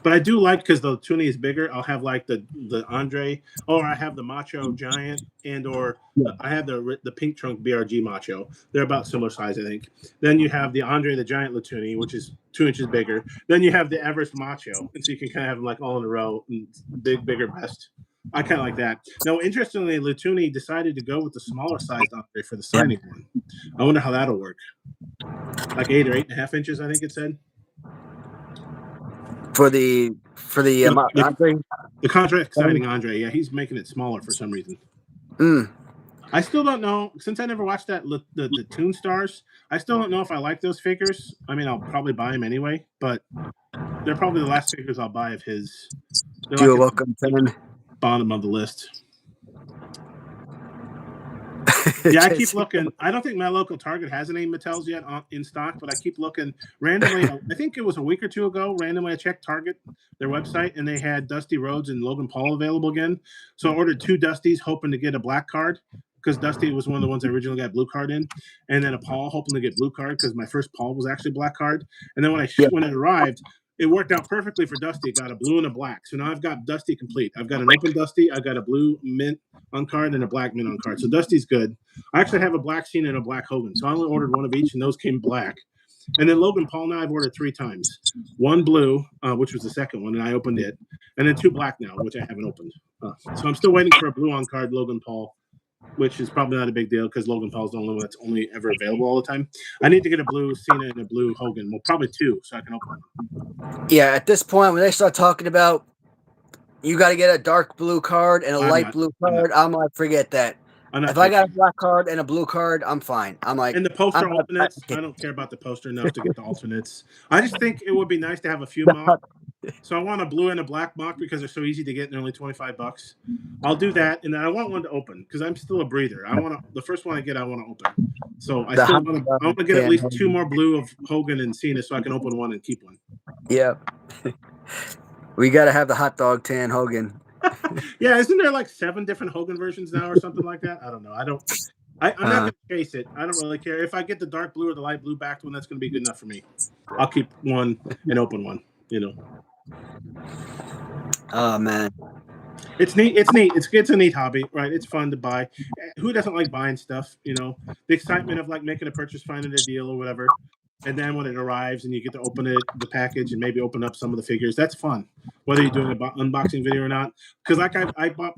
but I do like because the Latoonie is bigger. I'll have like the Andre, or I have the Macho Giant, or I have the Pink Trunk BRG Macho. They're about similar size, I think. Then you have the Andre the Giant Latoonie, which is 2 inches bigger. Then you have the Everest Macho, and so you can kind of have them like all in a row, and bigger vest. I kind of like that. Now, interestingly, Latoonie decided to go with the smaller sized Andre for the signing one. I wonder how that'll work. Like 8 or 8.5 inches, I think it said. For the Andre? The contract signing Andre, yeah, he's making it smaller for some reason. I still don't know, since I never watched that the Toon Stars, I still don't know if I like those figures. I mean, I'll probably buy them anyway, but they're probably the last figures I'll buy of his. You're welcome, Tim. Bottom of the list. Yeah, I keep looking. I don't think my local Target has any Mattels yet in stock, but I keep looking randomly. I think it was a week or two ago. Randomly, I checked Target, their website, and they had Dusty Rhodes and Logan Paul available again. So I ordered 2 Dustys, hoping to get a black card because Dusty was one of the ones I originally got blue card in, and then a Paul, hoping to get blue card because my first Paul was actually black card. And then when it arrived, it worked out perfectly for Dusty. It got a blue and a black. So now I've got Dusty complete. I've got an open Dusty. I've got a blue mint on card and a black mint on card. So Dusty's good. I actually have a black Cena and a black Hogan. So I only ordered one of each, and those came black. And then Logan Paul now I've ordered 3 times. One blue, which was the second one, and I opened it. And then 2 black now, which I haven't opened. So I'm still waiting for a blue on card Logan Paul, which is probably not a big deal because Logan Paul's the only one that's only ever available all the time. I need to get a blue Cena and a blue Hogan. Well, probably 2, so I can open them. Yeah, at this point, when they start talking about you got to get a dark blue card and a light blue card, I'm like, forget that. If I got a black card and a blue card, I'm fine. I'm like, and the poster alternates, I don't care about the poster enough to get the alternates. I just think it would be nice to have a few mock. So I want a blue and a black mock because they're so easy to get and they're only $25. I'll do that, and then I want one to open because I'm still a breather. I want the first one I get, I want to open. So I want to get at least 2 more blue of Hogan and Cena so I can open one and keep one. Yeah. We got to have the hot dog tan Hogan. Yeah, isn't there like 7 different Hogan versions now or something like that? I don't know. I'm not going to chase it. I don't really care. If I get the dark blue or the light blue backed one, that's going to be good enough for me. I'll keep one and open one, Oh, man. It's neat. It's a neat hobby, right? It's fun to buy. Who doesn't like buying stuff, The excitement of like making a purchase, finding a deal or whatever. And then when it arrives and you get to open the package and maybe open up some of the figures, that's fun. Whether you're doing an unboxing video or not. Because like I bought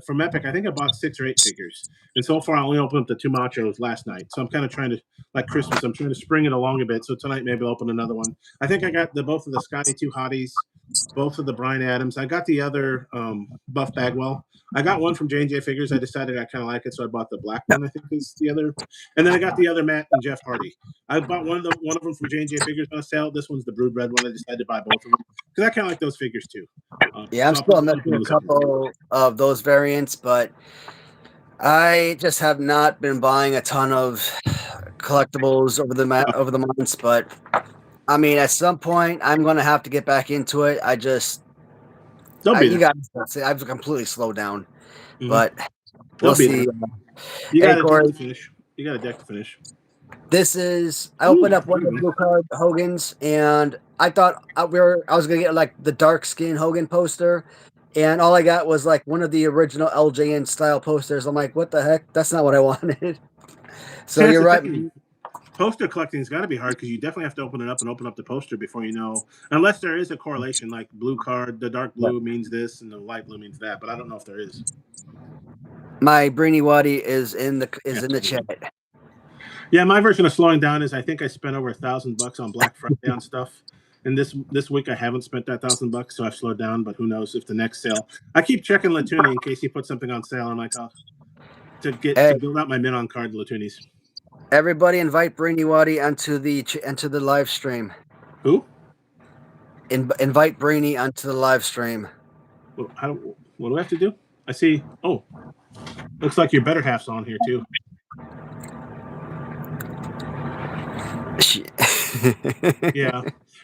from Epic, I think I bought 6 or 8 figures. And so far I only opened up the 2 Machos last night. So I'm kind of trying to, like Christmas, I'm trying to spring it along a bit. So tonight maybe I'll open another one. I think I got both of the Scotty 2 Hotties, both of the Bryan Adams. I got the other Buff Bagwell. I got one from J&J Figures. I decided I kind of like it, so I bought the black one. I think is the other, and then I got the other Matt and Jeff Hardy. I bought one of them from J&J Figures on sale. This one's the Brood Red one. I decided to buy both of them because I kind of like those figures too. Yeah, I'm still missing a couple of those variants, but I just have not been buying a ton of collectibles over the months. But I mean, at some point, I'm going to have to get back into it. I've completely slowed down, but we'll see. You got a deck to finish. I opened up one of the blue card Hogans, and I thought I was gonna get like the dark skin Hogan poster, and all I got was like one of the original LJN style posters. I'm like, what the heck? That's not what I wanted. So you're right. Poster collecting's got to be hard because you definitely have to open up the poster before you know, unless there is a correlation, like blue card, the dark blue means this and the light blue means that, but I don't know if there is. My Brainy Waddy is in the chat. Yeah, my version of slowing down is I think I spent over $1,000 on Black Friday on stuff, and this week I haven't spent that $1,000, so I've slowed down. But who knows if the next sale? I keep checking Latoonie in case he puts something on sale. I'm like, to build out my mint on card Latoonies. Everybody invite Brainy Waddy onto the live stream. Who? Invite Brainy onto the live stream. What do I have to do? I see. Oh, looks like your better half's on here too. Yeah,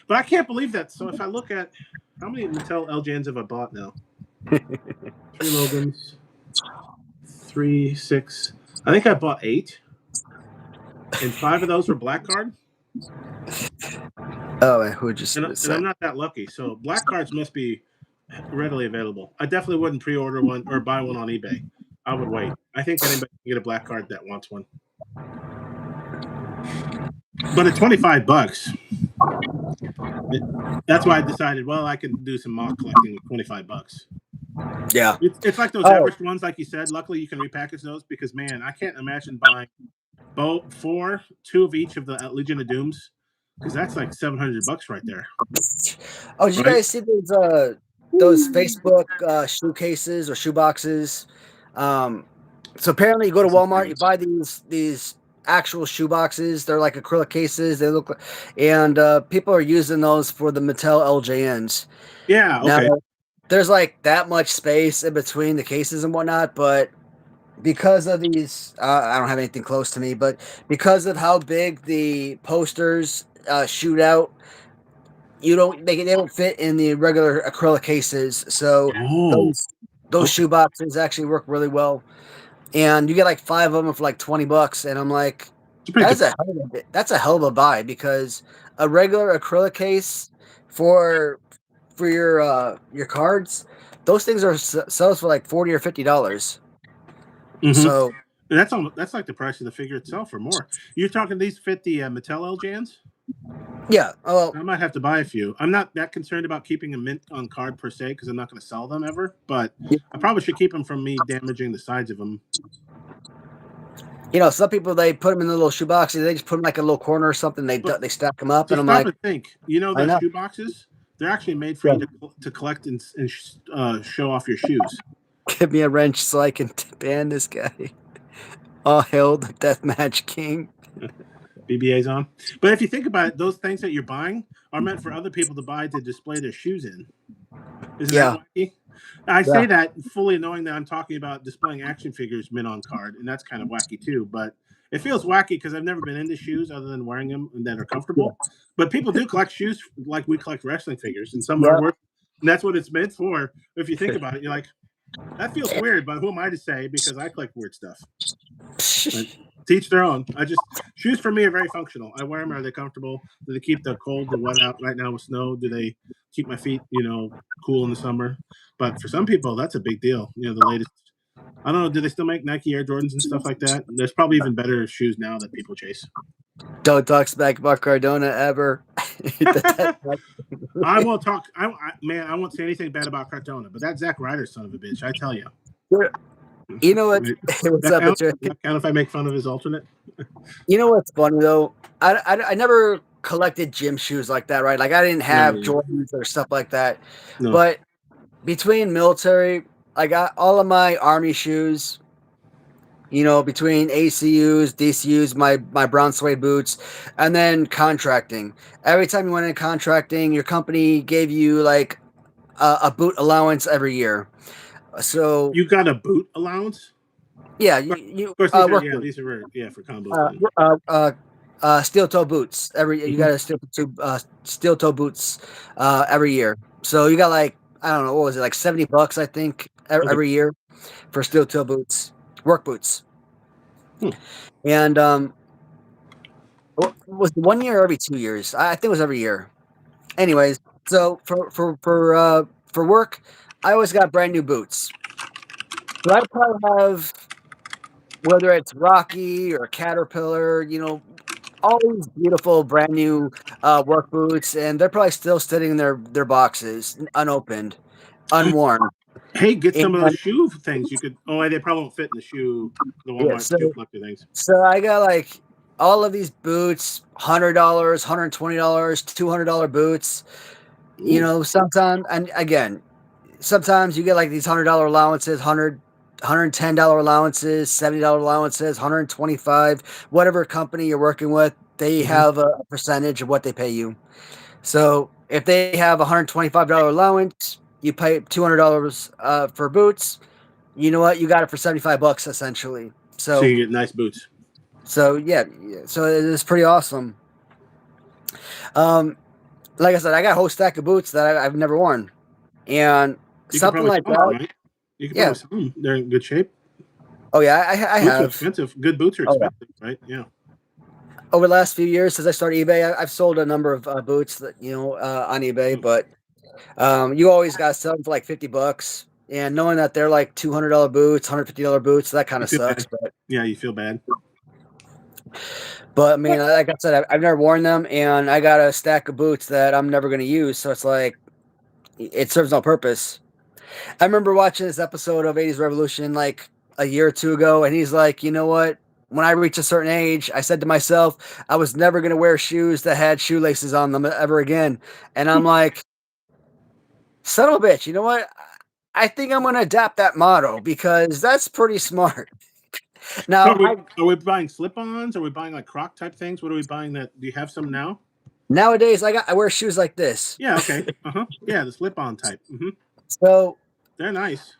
but I can't believe that. So if I look at how many Mattel LJNs have I bought now? 3 Logans, 3, 6. I think I bought 8. And 5 of those were black card. Oh, who just? And I'm not that lucky. So black cards must be readily available. I definitely wouldn't pre-order one or buy one on eBay. I would wait. I think anybody can get a black card that wants one. But at $25, that's why I decided. Well, I can do some mock collecting with $25. Yeah, it's like those average ones, like you said. Luckily, you can repackage those because man, I can't imagine buying 2 of each of the Legion of Dooms, because that's like $700 right there. Oh, did you guys see those Facebook shoe cases or shoe boxes? So apparently, you go to Walmart, you buy these actual shoe boxes. They're like acrylic cases. They look, and people are using those for the Mattel LJNs. Yeah. Okay. Now, there's like that much space in between the cases and whatnot, but because of these, I don't have anything close to me, but because of how big the posters shoot out, they don't fit in the regular acrylic cases. So those shoe boxes actually work really well, and you get like 5 of them for like $20, and I'm like, that's a hell of a buy, because a regular acrylic case for your cards, those things are sells for like $40 or $50. Mm-hmm. So And that's like the price of the figure itself or more. You're talking these fit the FlytheL Jans? yeah, well, I might have to buy a few. I'm not that concerned about keeping a mint on card per se because I'm not going to sell them ever. But I probably should keep them from me damaging the sides of them. some people they put them in the little shoe boxes. They just put them like a little corner or something. They stack them up, So and I'm stop like, and think. I Those know. shoe boxes? They're actually made for you to collect and show off your shoes. Give me a wrench so I can ban this guy. All hail the deathmatch king. BBA's on. But if you think about it, those things that you're buying are meant for other people to buy to display their shoes in. Isn't that wacky? I say that fully knowing that I'm talking about displaying action figures mint on card, and that's kind of wacky too. But it feels wacky because I've never been into shoes other than wearing them and that are comfortable. But people do collect shoes like we collect wrestling figures, and some are worth. And that's what it's meant for. If you think about it, you're like, that feels weird, but who am I to say? Because I collect weird stuff. But teach their own. Shoes for me are very functional. I wear them. Are they comfortable? Do they keep the cold, the wet out right now with snow? Do they keep my feet, cool in the summer? But for some people, that's a big deal. The latest. I don't know. Do they still make Nike Air Jordans and stuff like that? There's probably even better shoes now that people chase. Don't talk smack about Cardona ever. I won't talk. Man, I won't say anything bad about Cardona, but that Zack Ryder son of a bitch, I tell you. You know what? What's up? Count if I make fun of his alternate. You know what's funny though? I never collected gym shoes like that, right? Like I didn't have Jordans or stuff like that. No. But between military, I got all of my Army shoes. Between ACUs, DCUs, my brown suede boots, and then contracting. Every time you went in contracting, your company gave you like a boot allowance every year. So you got a boot allowance? Yeah, you. Of course, these are rare. Yeah, for combos. Steel toe boots. You got a steel toe boots every year. So you got like I don't know what was it like $70 I think every year for steel toe boots, work boots. And was it 1 year or every 2 years? I think it was every year. Anyways, so for work, I always got brand new boots. So I probably have, whether it's Rocky or Caterpillar, all these beautiful brand new work boots, and they're probably still sitting in their boxes, unopened, unworn. Hey, get some of those shoe things. You could. Oh, they probably won't fit in the Walmart shoe collector things. So I got like all of these boots, $100, $120, $200 boots. Ooh. Sometimes, and again, sometimes you get like these $100 allowances, $110 allowances, $70 allowances, $125, whatever company you're working with, they have a percentage of what they pay you. So if they have a $125 allowance, you pay $200 for boots. You know what? You got it for $75 essentially. So you get nice boots. So so it's pretty awesome. Like I said, I got a whole stack of boots that I've never worn, and something like that. Right? You can probably sell them. They're in good shape. Oh yeah, I have. Boots are expensive. Good boots are expensive, right? Yeah. Over the last few years, since I started eBay, I've sold a number of boots that on eBay, but you always got to sell them for like $50, and knowing that they're like $200 boots, $150 boots, that kind of sucks. But yeah, you feel bad. But I mean, like I said, I've never worn them, and I got a stack of boots that I'm never going to use, so it's like it serves no purpose. I remember watching this episode of 80s Revolution like a year or two ago, and he's like, you know what? When I reach a certain age, I said to myself, I was never going to wear shoes that had shoelaces on them ever again. And I'm like, son of a bitch, you know what? I think I'm going to adapt that motto because that's pretty smart. Now, are we buying slip-ons? Are we buying like Croc type things? What are we buying? Do you have some now? Nowadays, I wear shoes like this. Yeah. Okay. Yeah, the slip-on type. So they're nice.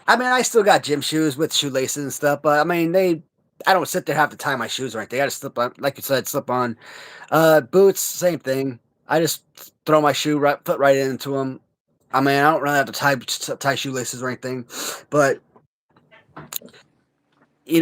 I mean, I still got gym shoes with shoelaces and stuff, but I mean, I don't sit there have to tie my shoes right. They got to slip on, like you said, slip on. Boots, same thing. I just throw my foot right into them. I mean, I don't really have to tie shoelaces or anything, but he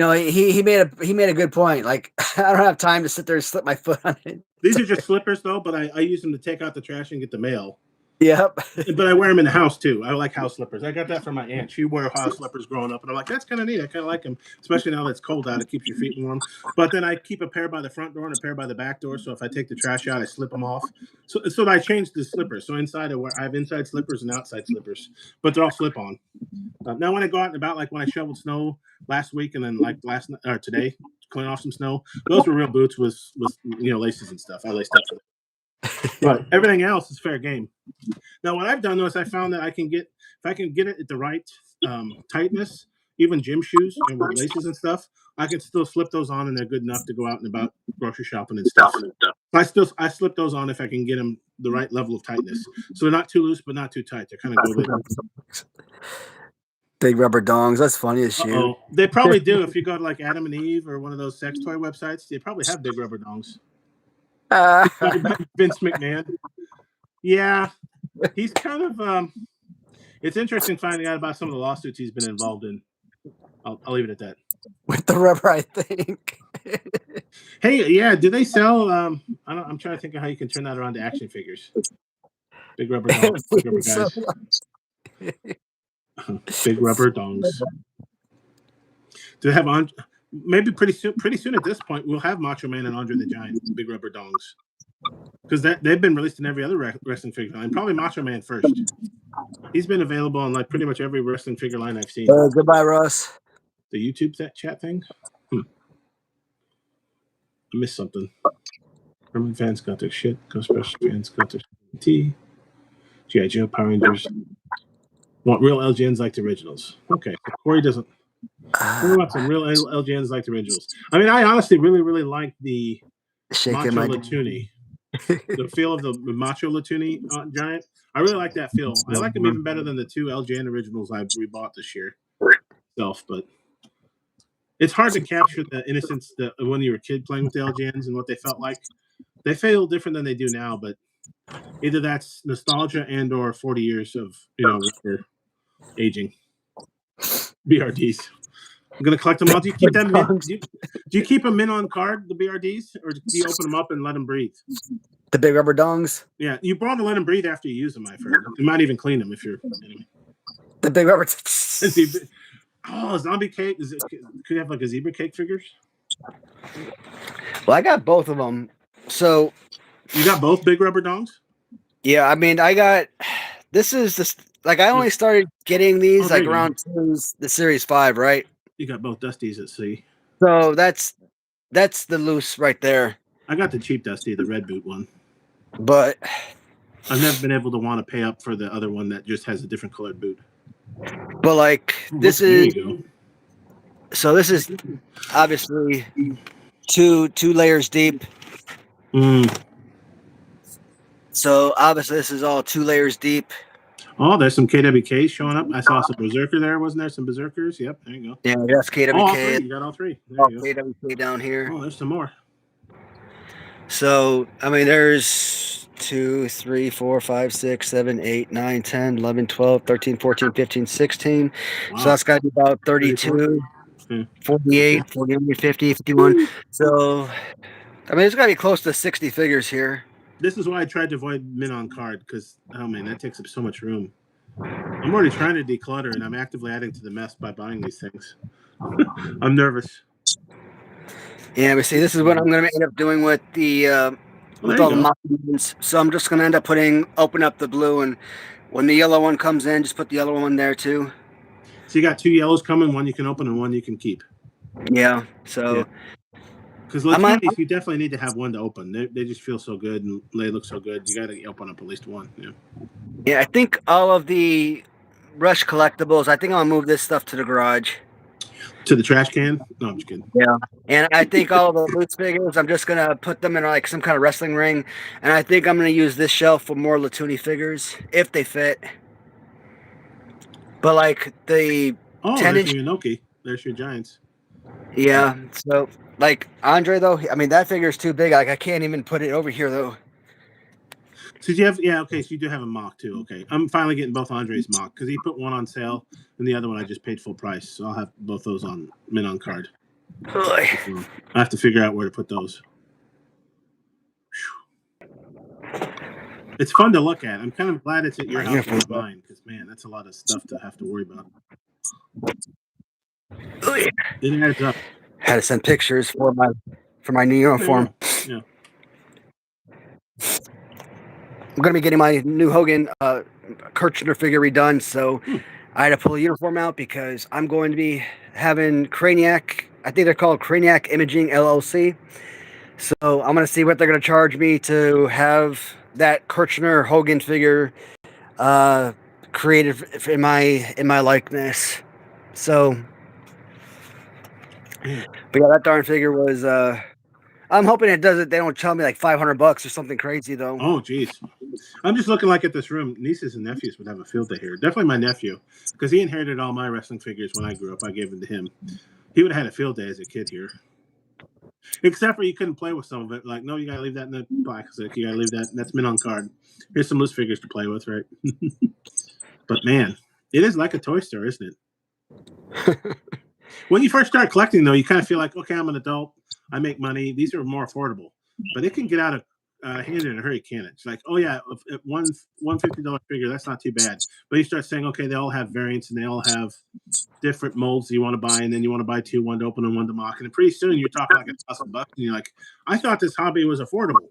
made a good point. Like I don't have time to sit there and slip my foot on it. These are just slippers though, but I use them to take out the trash and get the mail. Yep. But I wear them in the house too. I like house slippers. I got that from my aunt. She wore house slippers growing up, and I'm like, that's kind of neat. I kind of like them, especially now that it's cold out. It keeps your feet warm. But then I keep a pair by the front door and a pair by the back door. So if I take the trash out, I slip them off. So I changed the slippers. So inside I have inside slippers and outside slippers, but they're all slip on. Now when I go out and about, like when I shoveled snow last week and then like last night or today, clean off some snow, those were real boots with laces and stuff. I laced up for them. But everything else is fair game. Now, what I've done though is I found that if I can get it at the right tightness, even gym shoes and with laces and stuff, I can still slip those on and they're good enough to go out and about grocery shopping and stuff. I slip those on if I can get them the right level of tightness, so they're not too loose but not too tight. They're kind of good. Big rubber dongs. That's funny as shit. They probably do. If you go to like Adam and Eve or one of those sex toy websites, they probably have big rubber dongs. Vince McMahon. Yeah, he's kind of. It's interesting finding out about some of the lawsuits he's been involved in. I'll leave it at that. With the rubber, I think. Hey, yeah. Do they sell? I'm trying to think of how you can turn that around to action figures. Big rubber dongs. Big rubber guys. Big rubber dongs. Do they have on? Maybe pretty soon at this point, we'll have Macho Man and Andre the Giant, big rubber dongs. Because they've been released in every other wrestling figure line. Probably Macho Man first. He's been available on like pretty much every wrestling figure line I've seen. Goodbye, Russ. The YouTube chat thing? I missed something. Herman fans got their shit. Ghostbusters fans got their tea. G.I. Joe, Power Rangers. Want real LGNs like the originals. Okay. So Corey doesn't. We want some real LGNs like the originals. I mean, I honestly really, really like the Macho Latoonie. The feel of the Macho Latoonie giant. I really like that feel. I like them even better than the two LGN originals we bought this year. But it's hard to capture the innocence that when you were a kid playing with the LGNs and what they felt like. They feel different than they do now, but either that's nostalgia and or 40 years of aging. BRDs. I'm gonna collect them all. Do you keep them? Do you keep them in on card, the BRDs, or do you open them up and let them breathe? The big rubber dongs. Yeah, you brought to let them breathe after you use them. I've heard. You might even clean them if you're. Anyway. The big rubber. Zombie cake. Could you have like a zebra cake figures? Well, I got both of them. So you got both big rubber dongs? Yeah, I mean, I got. This is just like I only started getting these like around the Series 5, right? You got both Dusties at sea. So that's the loose right there. I got the cheap Dusty, the red boot one. But I've never been able to want to pay up for the other one that just has a different colored boot. But like this is so this is obviously two layers deep. So obviously this is all 2 layers deep. Oh, there's some KWKs showing up. I saw some Berserker there, wasn't there? Some Berserkers. Yep, there you go. Yeah, that's KWK. Oh, all 3. You got all 3. There you go. KWK down here. Oh, there's some more. So, I mean, there's 2, 3, 4, 5, 6, 7, 8, 9, 10, 11, 12, 13, 14, 15, 16. Wow. So that's got to be about 32, 48, 49, 50, 51. So, I mean, it's got to be close to 60 figures here. This is why I tried to avoid mint on card because, oh man, that takes up so much room. I'm already trying to declutter and I'm actively adding to the mess by buying these things. I'm nervous. Yeah, but see, this is what I'm going to end up doing with the with all the mods. So I'm just going to end up open up the blue, and when the yellow one comes in, just put the yellow one there too. So you got 2 yellows coming, one you can open and one you can keep. Yeah. So. Yeah. Because Latoonie, you definitely need to have one to open. They just feel so good and they look so good. You got to open up at least one. Yeah. Yeah, I think all of the Rush collectibles. I think I'll move this stuff to the garage. To the trash can? No, I'm just kidding. Yeah, and I think all of the loose figures, I'm just gonna put them in like some kind of wrestling ring, and I think I'm gonna use this shelf for more Latoonie figures if they fit. But like the 10-inch, your Inoki. There's your Giants. Yeah, so like Andre though, I mean that figure is too big. Like I can't even put it over here though. So you have, so you do have a mock too. Okay, I'm finally getting both Andre's mock because he put one on sale and the other one I just paid full price. So I'll have both those on mint on card. I have to figure out where to put those. Whew. It's fun to look at. I'm kind of glad it's at your My house and uniform's not mine, because man, that's a lot of stuff to have to worry about. It adds up. Had to send pictures for my new uniform. Yeah. I'm gonna be getting my new Hogan Kirchner figure redone, so I had to pull a uniform out because I'm going to be having Craniac. I think they're called Craniac Imaging LLC. So I'm gonna see what they're gonna charge me to have that Kirchner Hogan figure created in my likeness. So, but yeah, that darn figure was. I'm hoping it doesn't. They don't tell me like $500 or something crazy though. Oh, geez. I'm just looking like at this room. Nieces and nephews would have a field day here. Definitely my nephew, because he inherited all my wrestling figures when I grew up. I gave them to him. He would have had a field day as a kid here. Except for you couldn't play with some of it. Like, no, you got to leave that in the plastic. You got to leave that. That's mint on card. Here's some loose figures to play with, right? But man, it is like a toy store, isn't it? When you first start collecting, though, you kind of feel like, okay, I'm an adult. I make money. These are more affordable. But it can get out of hand in a hurry, can it? It's like, oh, yeah, one $50 figure, that's not too bad. But you start saying, okay, they all have variants and they all have different molds you want to buy, and then you want to buy two, one to open and one to mock. And pretty soon you're talking like $1,000 and you're like, I thought this hobby was affordable.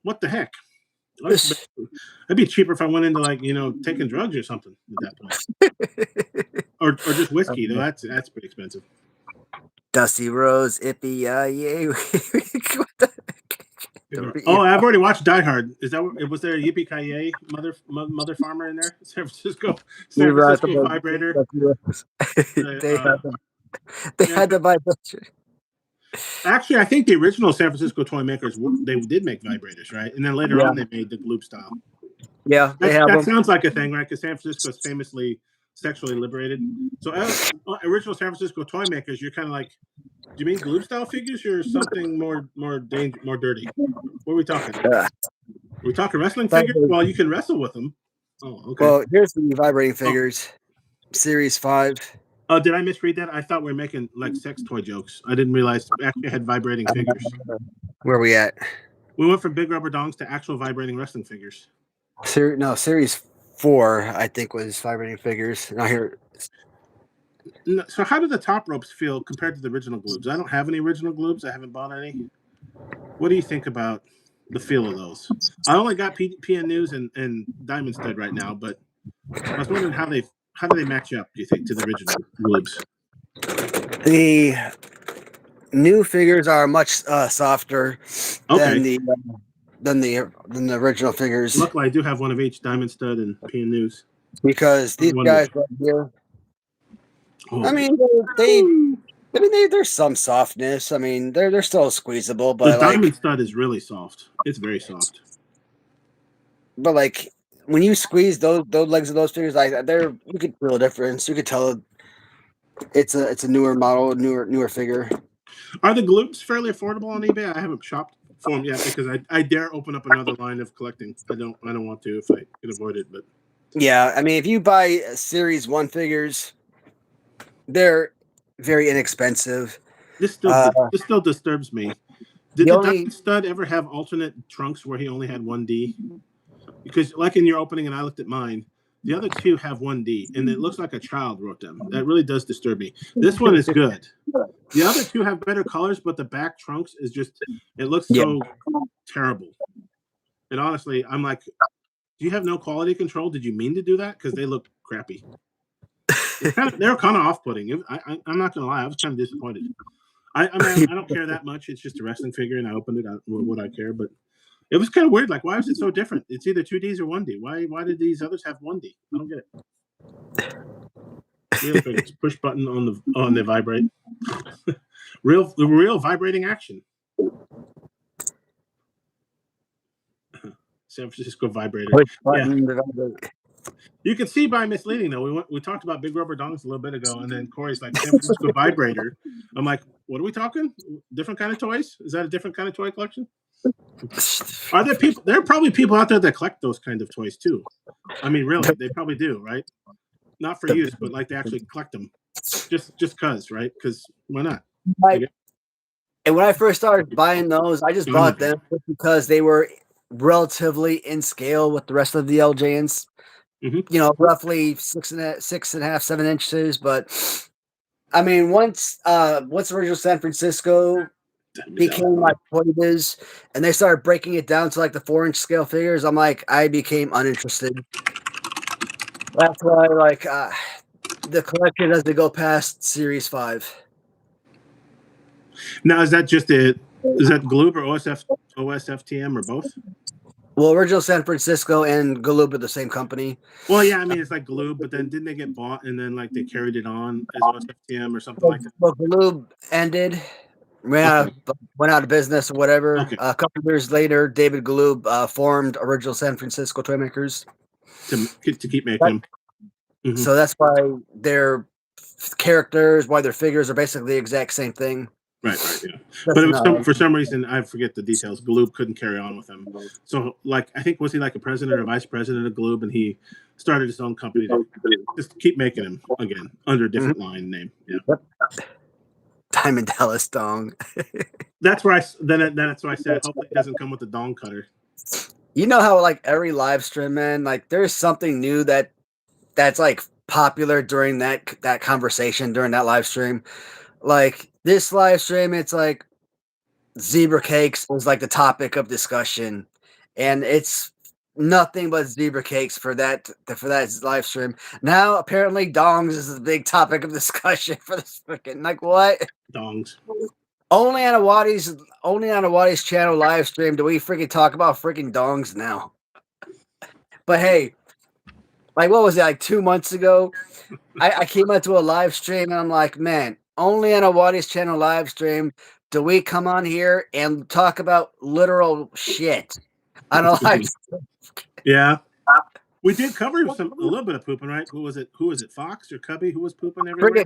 What the heck? It'd be cheaper if I went into like, taking drugs or something at that point. or just whiskey, though. That's pretty expensive. Dusty Rose, Ippy, yay. What the heck? Oh, I've already watched Die Hard. Was there a Yippee Ki-Yay mother farmer in there? San Francisco vibrator. They had the vibration. Actually, I think the original San Francisco toy makers, they did make vibrators, right? And then later on, they made the gloop style. Yeah, that sounds like a thing, right? Because San Francisco is famously sexually liberated. So original San Francisco toy makers, you're kind of like, do you mean gloop style figures or something more dirty? What are we talking? Are we talking wrestling figures? Well, you can wrestle with them. Oh, okay. Well, here's the vibrating figures, Series 5. Oh, did I misread that? I thought we were making like sex toy jokes. I didn't realize we actually had vibrating figures. Where are we at? We went from big rubber dongs to actual vibrating wrestling figures. Series 4, I think, was vibrating figures. Now here. So how do the top ropes feel compared to the original gloobs? I don't have any original gloobs. I haven't bought any. What do you think about the feel of those? I only got PN News and Diamond Stud right now, but I was wondering how do they match up, do you think, to the original gloobs? The new figures are much softer than the original figures. Luckily, I do have one of each, Diamond Stud and PN News. Because these guys right here, I mean, there's some softness. I mean, they're still squeezable, but the Diamond Stud is really soft. It's very soft. But like when you squeeze those legs of those figures, you could feel a difference. You could tell it's a newer model, newer figure. Are the gloobs fairly affordable on eBay? I haven't shopped for them yet because I dare open up another line of collecting. I don't want to if I can avoid it, but yeah, I mean, if you buy Series 1 figures, they're very inexpensive. This still disturbs me. Did the Diamond Stud ever have alternate trunks where he only had 1D? Because like in your opening, and I looked at mine, the other two have 1D, and it looks like a child wrote them. That really does disturb me. This one is good. The other two have better colors, but the back trunks is just, it looks so terrible. And honestly, I'm like, do you have no quality control? Did you mean to do that? Because they look crappy. They're kind of off-putting. I'm not going to lie. I was kind of disappointed. I mean, I don't care that much. It's just a wrestling figure, and I opened it. Would I care? But it was kind of weird. Like, why is it so different? It's either 2Ds or 1D. Why did these others have 1D? I don't get it. Real figures. Push button on the vibrate. real vibrating action. San Francisco vibrator. You can see by misleading though. We talked about big rubber dongs a little bit ago, and then Corey's like San Francisco vibrator. I'm like, what are we talking? Different kind of toys? Is that a different kind of toy collection? Are there people? There are probably people out there that collect those kind of toys too. I mean, really, they probably do, right? Not for use, but like they actually collect them, just cause, right? Because why not? And when I first started buying those, I just bought them because they were relatively in scale with the rest of the LJNs. Mhm. You know, roughly 6.5, 7 inches. But I mean, once original San Francisco became like what it is, and they started breaking it down to like the 4-inch scale figures, I'm like, I became uninterested. That's why, like, the collection doesn't go past Series 5. Now, is that Gloob or OSFTM or both? Well, original San Francisco and Galoob are the same company. Well, yeah, I mean, it's like Gloob, but then didn't they get bought and then like they carried it on as OSFTM or something like that? Well, Galoob ended, went out of business or whatever. Okay. A couple of years later, David Galoob formed original San Francisco toy makers To keep making them. Mm-hmm. So that's why their characters, why their figures are basically the exact same thing. Right, yeah. But it was for some reason, I forget the details, Galoob couldn't carry on with him. So, like, I think, was he like a president or vice president of Galoob, and he started his own company to just keep making him again under a different line name. Yeah. Yep. Diamond Dallas Dong. That's where that's why I said, hopefully it doesn't come with a dong cutter. You know how like every live stream, man, like there's something new that's like popular during that conversation during that live stream. Like this live stream, it's like zebra cakes was like the topic of discussion, and it's nothing but zebra cakes for that live stream. Now apparently dongs is the big topic of discussion for this freaking, like, what? Dongs. Only on Awadi's channel live stream do we freaking talk about freaking dongs now. But hey, like, what was it, like 2 months ago? I came into a live stream and I'm like, man, only on Awadi's channel live stream do we come on here and talk about literal shit on a live stream. Yeah. We did cover a little bit of pooping, right? Who was it? Fox or Cubby? Who was pooping everywhere?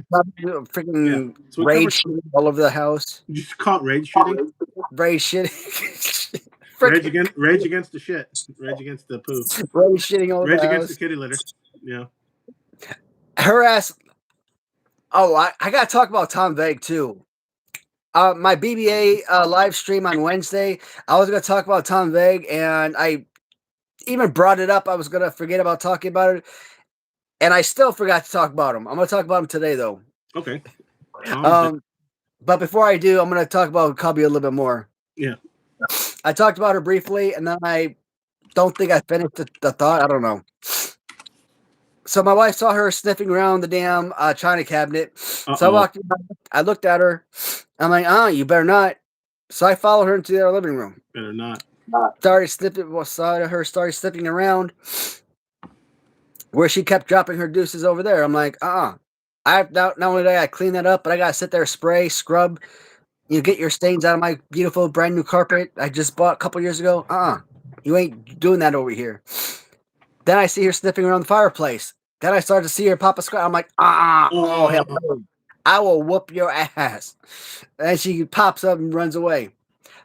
Freaking so rage shitting all over the house. You just call it rage shitting? Rage shitting. Rage against the shit. Rage against the poo. Rage shitting all over the house. Rage against the kitty litter. Yeah. Her ass. Oh, I got to talk about Tom Veg too. My BBA live stream on Wednesday, I was going to talk about Tom Veg, and I even brought it up. I was going to forget about talking about it, and I still forgot to talk about him. I'm going to talk about him today, though. Okay. But before I do, I'm going to talk about Cubby a little bit more. Yeah. I talked about her briefly, and then I don't think I finished the thought. I don't know. So my wife saw her sniffing around the damn china cabinet. So I walked in, I looked at her. I'm like, you better not. So I followed her into their living room. Better not. Saw her started sniffing around where she kept dropping her deuces over there. I'm like, I not only did I clean that up, but I gotta sit there, spray, scrub, get your stains out of my beautiful brand new carpet I just bought a couple years ago. You ain't doing that over here. Then I see her sniffing around the fireplace. Then I start to see her pop a squat. I'm like, oh hell no. I will whoop your ass. And she pops up and runs away.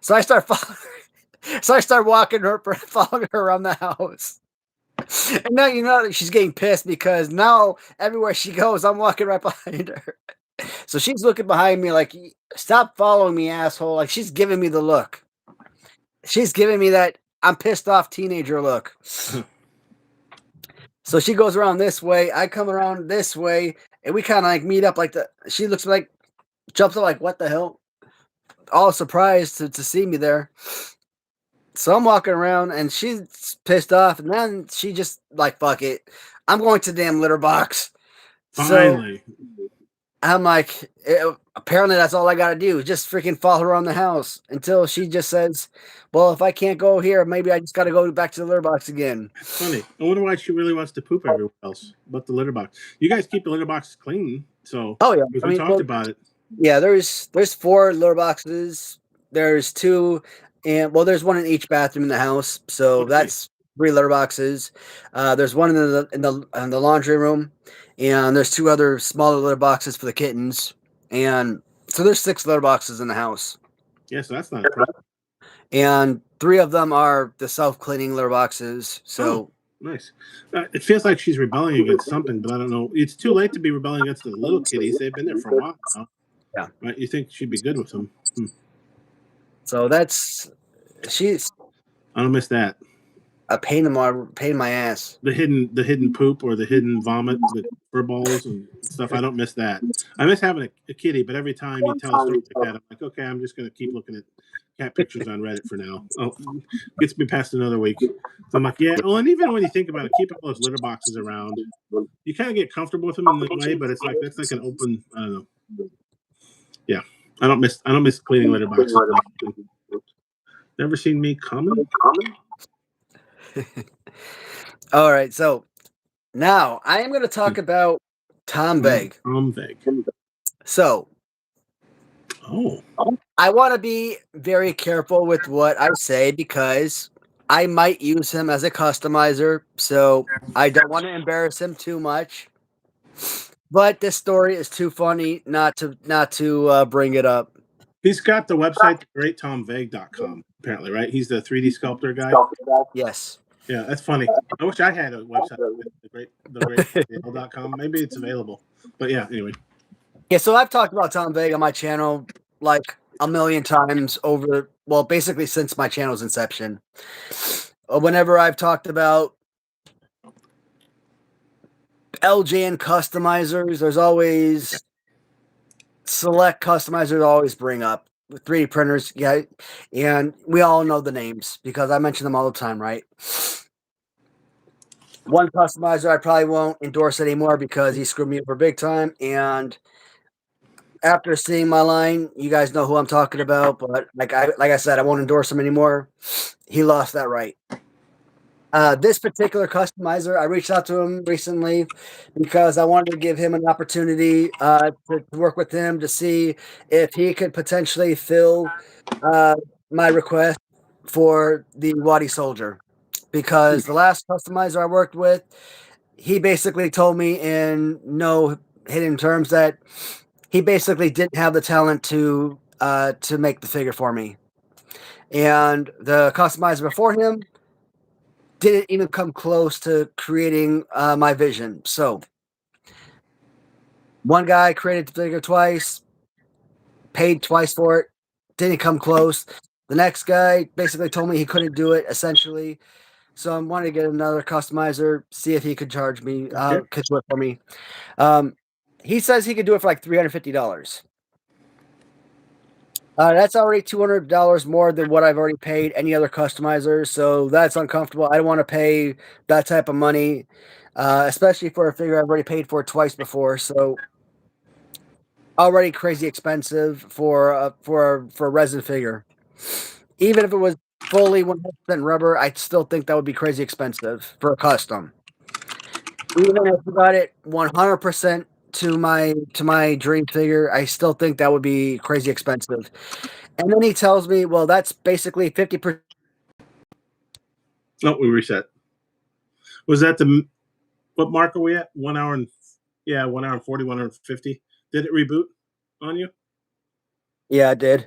So I start following her. So I start following her around the house. And now she's getting pissed because now everywhere she goes, I'm walking right behind her. So she's looking behind me like, stop following me, asshole. Like, she's giving me the look. She's giving me that I'm pissed off teenager look. So she goes around this way. I come around this way. And we kind of like meet up like she looks like, jumps up like, what the hell? All surprised to see me there. So I'm walking around and she's pissed off. And then she just like, fuck it. I'm going to the damn litter box. Finally. So I'm like, apparently that's all I got to do. Just freaking follow her around the house until she just says, well, if I can't go here, maybe I just got to go back to the litter box again. That's funny. I wonder why she really wants to poop everywhere else but the litter box. You guys keep the litter box clean. So, yeah. We talked about it. Yeah, there's 4 litter boxes. There's 2, and there's 1 in each bathroom in the house. So that's 3 litter boxes. There's 1 in the laundry room, and there's 2 other smaller litter boxes for the kittens. And so there's 6 litter boxes in the house. Yeah, so that's not a problem. And 3 of them are the self-cleaning litter boxes. So nice. It feels like she's rebelling against something, but I don't know. It's too late to be rebelling against the little kitties. They've been there for a while now. Yeah. Right? You think she'd be good with them? So I don't miss that. A pain in my ass. The hidden poop or the hidden vomit, the fur balls and stuff. I don't miss that. I miss having a kitty, but every time you tell a story like that, I'm like, okay, I'm just gonna keep looking at cat pictures on Reddit for now. Oh, gets me past another week. So I'm like, yeah. Well, and even when you think about it, keeping those litter boxes around, you kind of get comfortable with them in the way, but it's like that's like an open. I don't know. Yeah, I don't miss cleaning litter boxes. Never seen me coming. All right, so now I am going to talk about Tom Veg. Tom Veg. So, oh, I want to be very careful with what I say because I might use him as a customizer, so I don't want to embarrass him too much. But this story is too funny not to bring it up. he's got the website greattomveg.com. Apparently, right? He's the 3D sculptor guy. Yes. Yeah, that's funny. I wish I had a website, the great.com. Maybe it's available. But yeah, anyway. Yeah, so I've talked about Tom Veg on my channel like a million times over, well, basically since my channel's inception. Whenever I've talked about LJN customizers, there's always select customizers always bring up 3D printers. Yeah, and we all know the names because I mention them all the time, right? One customizer I probably won't endorse anymore because he screwed me over big time. And after seeing my line, you guys know who I'm talking about. But like I said, I won't endorse him anymore. He lost that right. This particular customizer, I reached out to him recently because I wanted to give him an opportunity to work with him to see if he could potentially fill my request for the Wadi Soldier. Because the last customizer I worked with, he basically told me in no hidden terms that he basically didn't have the talent to make the figure for me. And the customizer before him didn't even come close to creating my vision. So one guy created the figure twice, paid twice for it, didn't come close. The next guy basically told me he couldn't do it, essentially. So I wanted to get another customizer, see if he could charge me, could do it for me. He says he could do it for like $350. That's already $200 more than what I've already paid any other customizer, so that's uncomfortable. I don't want to pay that type of money, especially for a figure I've already paid for twice before. So already crazy expensive for a resin figure. Even if it was fully 100% rubber, I still think that would be crazy expensive for a custom. Even if you got it 100% to my dream figure, I still think that would be crazy expensive. And then he tells me, well, that's basically 50%. Oh, we reset. Was that what mark are we at? 1 hour and 1 hour and 40, 1 hour and 50. Did it reboot on you? Yeah, I did.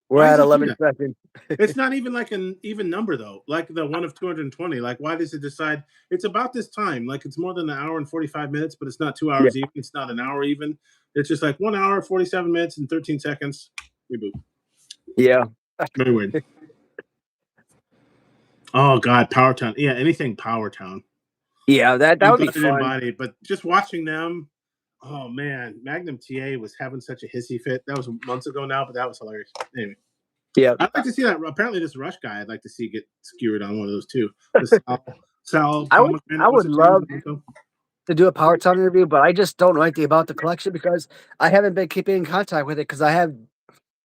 We're at 11 seconds. It's not even like an even number though. Like the one of 220. Like why does it decide it's about this time? Like it's more than an hour and 45 minutes, but it's not 2 hours even. It's not an hour even. It's just like 1 hour, 47 minutes and 13 seconds. Reboot. Yeah. Very weird. Oh God, Power Town. Yeah, anything Power Town. Yeah, that would be fun. Body, but just watching them, oh man, Magnum TA was having such a hissy fit. That was months ago now, but that was hilarious. Anyway. Yeah. I'd like to see that. Apparently, this Rush guy, I'd like to see get skewered on one of those too. Sal I would love to do a Power Town interview, but I just don't know anything about the collection because I haven't been keeping in contact with it because I have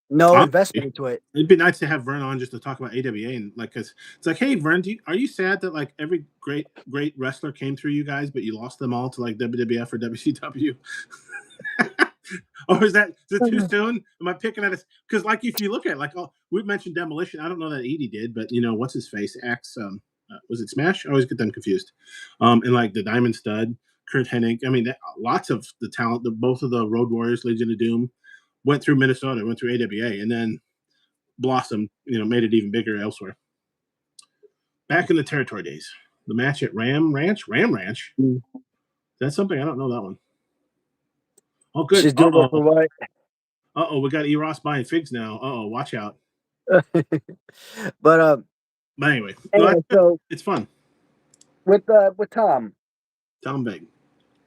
no investment into it. It'd be nice to have Vern on just to talk about AWA and like, cause it's like, hey, Vern, are you sad that like every great wrestler came through you guys, but you lost them all to like WWF or WCW? Or is it too soon? Am I picking at it? Because like if you look at like, oh, we've mentioned Demolition. I don't know that Edie did, but you know what's his face? X. Was it Smash? I always get them confused. And like the Diamond Stud, Kurt Hennig. I mean, lots of the talent. Both of the Road Warriors, Legion of Doom, went through Minnesota, went through AWA, and then blossomed. You know, made it even bigger elsewhere. Back in the territory days, the match at Ram Ranch. That's something I don't know that one. Oh, good. She's doing it for what? We got E. Ross buying figs now. Watch out. But But anyway, no, Anyway, so it's fun. with Tom. Tom Veg.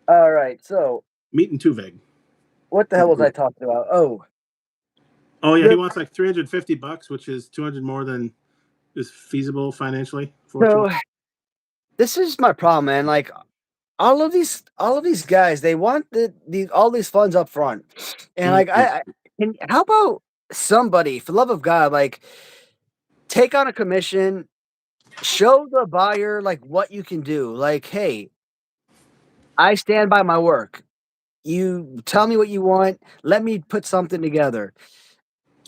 All right. So Meat and two veg. what the hell was I talking about? Oh, Oh yeah, he the wants like $350, which is 200 more than is feasible financially. so Fortunately, this is my problem, man. Like all of these guys, they want all these funds up front, and like Mhm. and how about somebody, for the love of God, like take on a commission, show the buyer like what you can do. Like, hey, I stand by my work. You tell me what you want. Let me put something together.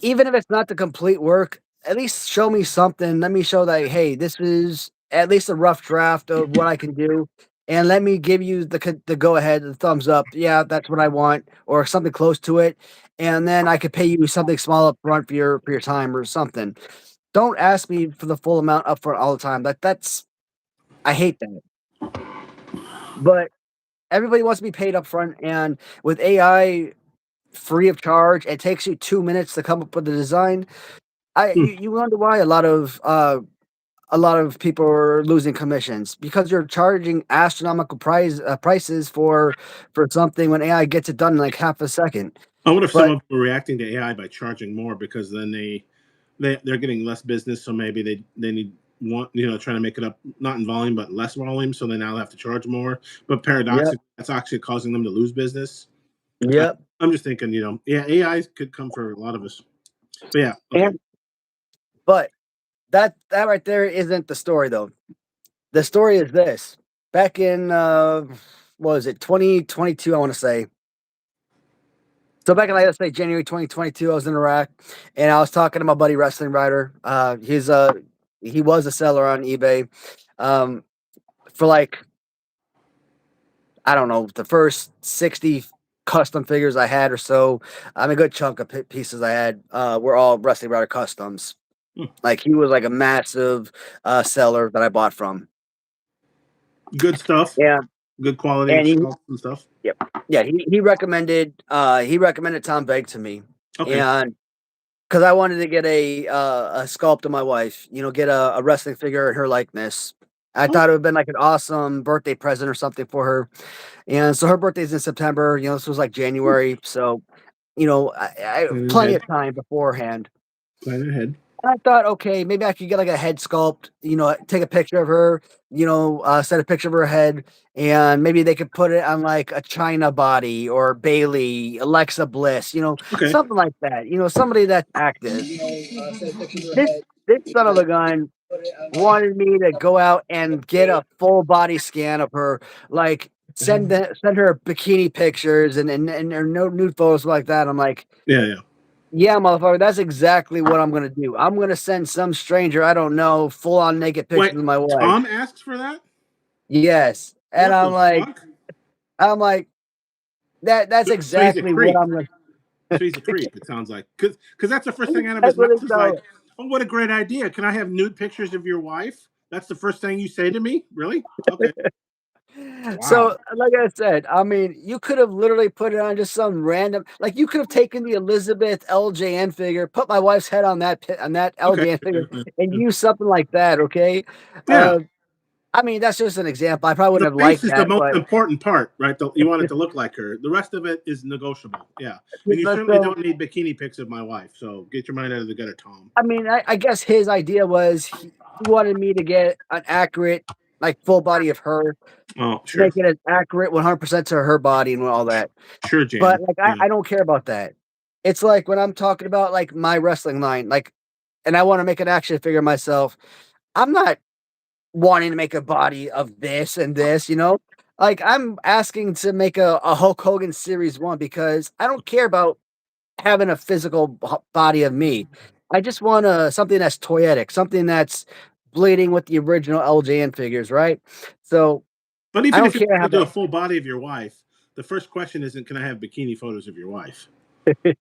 Even if it's not the complete work, at least show me something. Let me show that, hey, this is at least a rough draft of what I can do. And let me give you the go ahead, the thumbs up. Yeah, that's what I want, or something close to it. And then I could pay you something small up front for your time or something. Don't ask me for the full amount up front all the time. That's I hate that. But everybody wants to be paid up front, and with AI free of charge, it takes you 2 minutes to come up with the design. You wonder why a lot of people are losing commissions because you're charging astronomical prices for something when AI gets it done in like half a second. I wonder if some But of them are reacting to AI by charging more because then they're getting less business, so maybe they need want trying to make it up not in volume but less volume, so they now have to charge more. But yep, paradoxically, that's actually causing them to lose business. I, yep. I'm just thinking, yeah, AI could come for a lot of us. But yeah, okay. And but that right there isn't the story though. The story is this. Back in what was it, 2022, I want to say. So back in like let's say January 2022, I was in Iraq and I was talking to my buddy Wrestling Rider. He was a seller on eBay. Um for like I don't know, the first 60 custom figures I had or so. A good chunk of pieces I had were all Wrestling Rider customs. Hmm. Like he was like a massive seller that I bought from. Good stuff. Yeah, Good quality and shelf and stuff. yep, yeah, he recommended Tom Begg to me, Okay. and because I wanted to get a sculpt of my wife, get a wrestling figure in her likeness. I Oh, thought it would have been like an awesome birthday present or something for her. And so her birthday's in September. This was like January. So, I plan plenty ahead. of time beforehand. Plan ahead. I thought, okay, maybe I could get like a head sculpt, take a picture of her, set a picture of her head, and maybe they could put it on like a China body or Bailey, Alexa Bliss, Okay. something like that. Somebody that's active. This this son of a gun wanted me to go out and get a full body scan of her, like send her bikini pictures and her no nude photos like that. I'm like, Yeah, yeah. yeah, motherfucker, that's exactly what I'm gonna do. I'm gonna send some stranger I don't know full on naked Wait, pictures of my wife. Tom asks for that? Yes, and What the fuck? I'm like that's So he's a exactly what creep. I'm gonna. So he's a creep. It sounds like because that's the first thing out of his That's what mouth it's is like, called. "Oh, what a great idea! Can I have nude pictures of your wife?" That's the first thing you say to me. Really? Okay. Wow. So, like I said, I mean, you could have literally put it on just some random, like you could have taken the Elizabeth LJN figure, put my wife's head on that Okay. LJN figure, and use something like that. Okay, Yeah. I mean that's just an example. I probably The wouldn't have face liked is the that, most but important part, right? You want it to look like her. The rest of it is negotiable. Yeah. And you but certainly so don't need bikini pics of my wife. So get your mind out of the gutter, Tom. I mean, I guess his idea was he wanted me to get an accurate, like full body of her, Oh, sure. make it as accurate 100% to her body and all that. Sure, But, Jan. like, Yeah. I don't care about that. It's like when I'm talking about, like, my wrestling line, like and I wanna make an action figure myself, I'm not wanting to make a body of this and this, you know? Like, I'm asking to make a Hulk Hogan Series 1 because I don't care about having a physical body of me. I just want something that's toyetic, something that's bleeding with the original LJN figures, right? So, But I even don't if you care want how to do the a full body of your wife, the first question isn't, "Can I have bikini photos of your wife?" I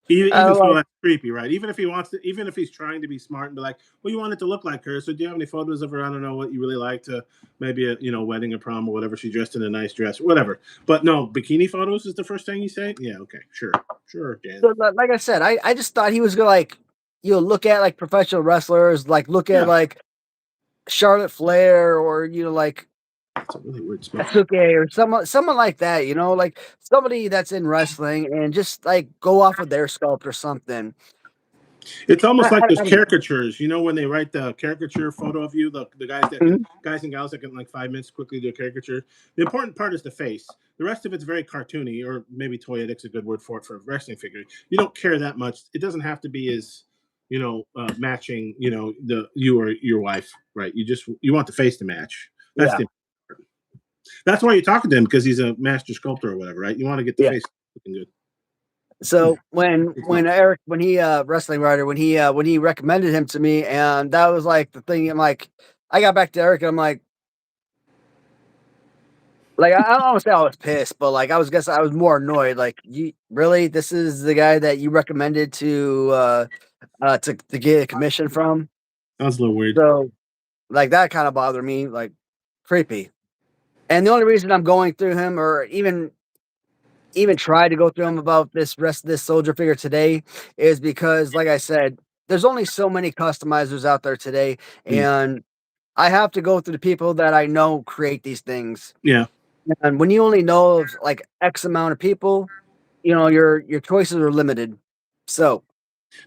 Even don't so, like that's creepy, right? Even if he wants to, even if he's trying to be smart and be like, "Well, you want it to look like her, so do you have any photos of her? I don't know what you really like to maybe a wedding or prom or whatever. She dressed in a nice dress, whatever." But no, bikini photos is the first thing you say. Yeah, okay, sure, Jan. so, like I said, I just thought he was gonna, like, look at like professional wrestlers, like look at Yeah, like Charlotte Flair or like it's a really weird smell. Asuke or someone like that, like somebody that's in wrestling and just like go off of their sculpt or something. It's almost like those I don't know. caricatures, when they write the caricature photo of you, the Mhm. guys and gals that can in like 5 minutes quickly do a caricature. The important part is the face. The rest of it's very cartoony, or maybe toyetic's a good word for it for a wrestling figure. You don't care that much. It doesn't have to be as matching, the you or your wife, right? You want the face to match. That's Yeah, the that's why you're talking to him, because he's a master sculptor or whatever, right? You want to get the yeah. face looking good. So when It's when not- Eric when he wrestling writer when he recommended him to me, and that was like the thing. I'm like, I got back to Eric and I'm like I don't want to say I was pissed, but like I was more annoyed. Like, you really, this is the guy that you recommended to get a commission from. Sounds a little weird. So like that kind of bothered me, like creepy. And the only reason I'm going through him, or even try to go through him about this soldier figure today, is because, like I said, there's only so many customizers out there today, Mm. and I have to go through the people that I know create these things. Yeah. And when you only know of like X amount of people, your choices are limited. So,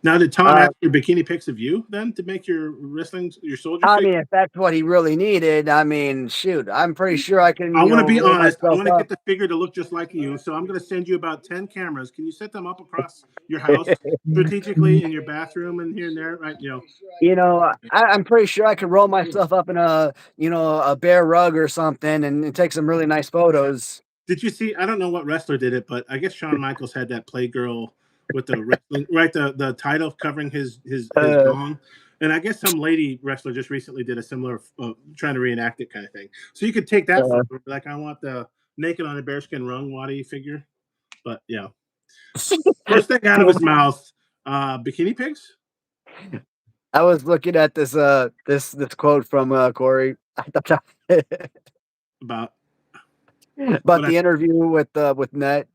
Now, did Tom uh, ask for bikini pics of you then to make your soldier I figure? mean, if that's what he really needed, I mean, shoot, I'm pretty sure I can, I want to be roll honest. I myself want to up. get the figure to look just like you. So I'm going to send you about 10 cameras. Can you set them up across your house strategically in your bathroom and here and there? Right. I'm pretty sure I could roll myself up in a bear rug or something and take some really nice photos. Did you see? I don't know what wrestler did it, but I guess Shawn Michaels had that Playgirl with the wrestling, right? The title covering his Uh, dong. And I guess some lady wrestler just recently did a similar, trying to reenact it kind of thing. So you could take that uh, photo, like I want the naked on a bearskin rung Waddy figure. But yeah, first thing out of his mouth, bikini pigs. I was looking at this quote from Corey About about what I. the interview with Net.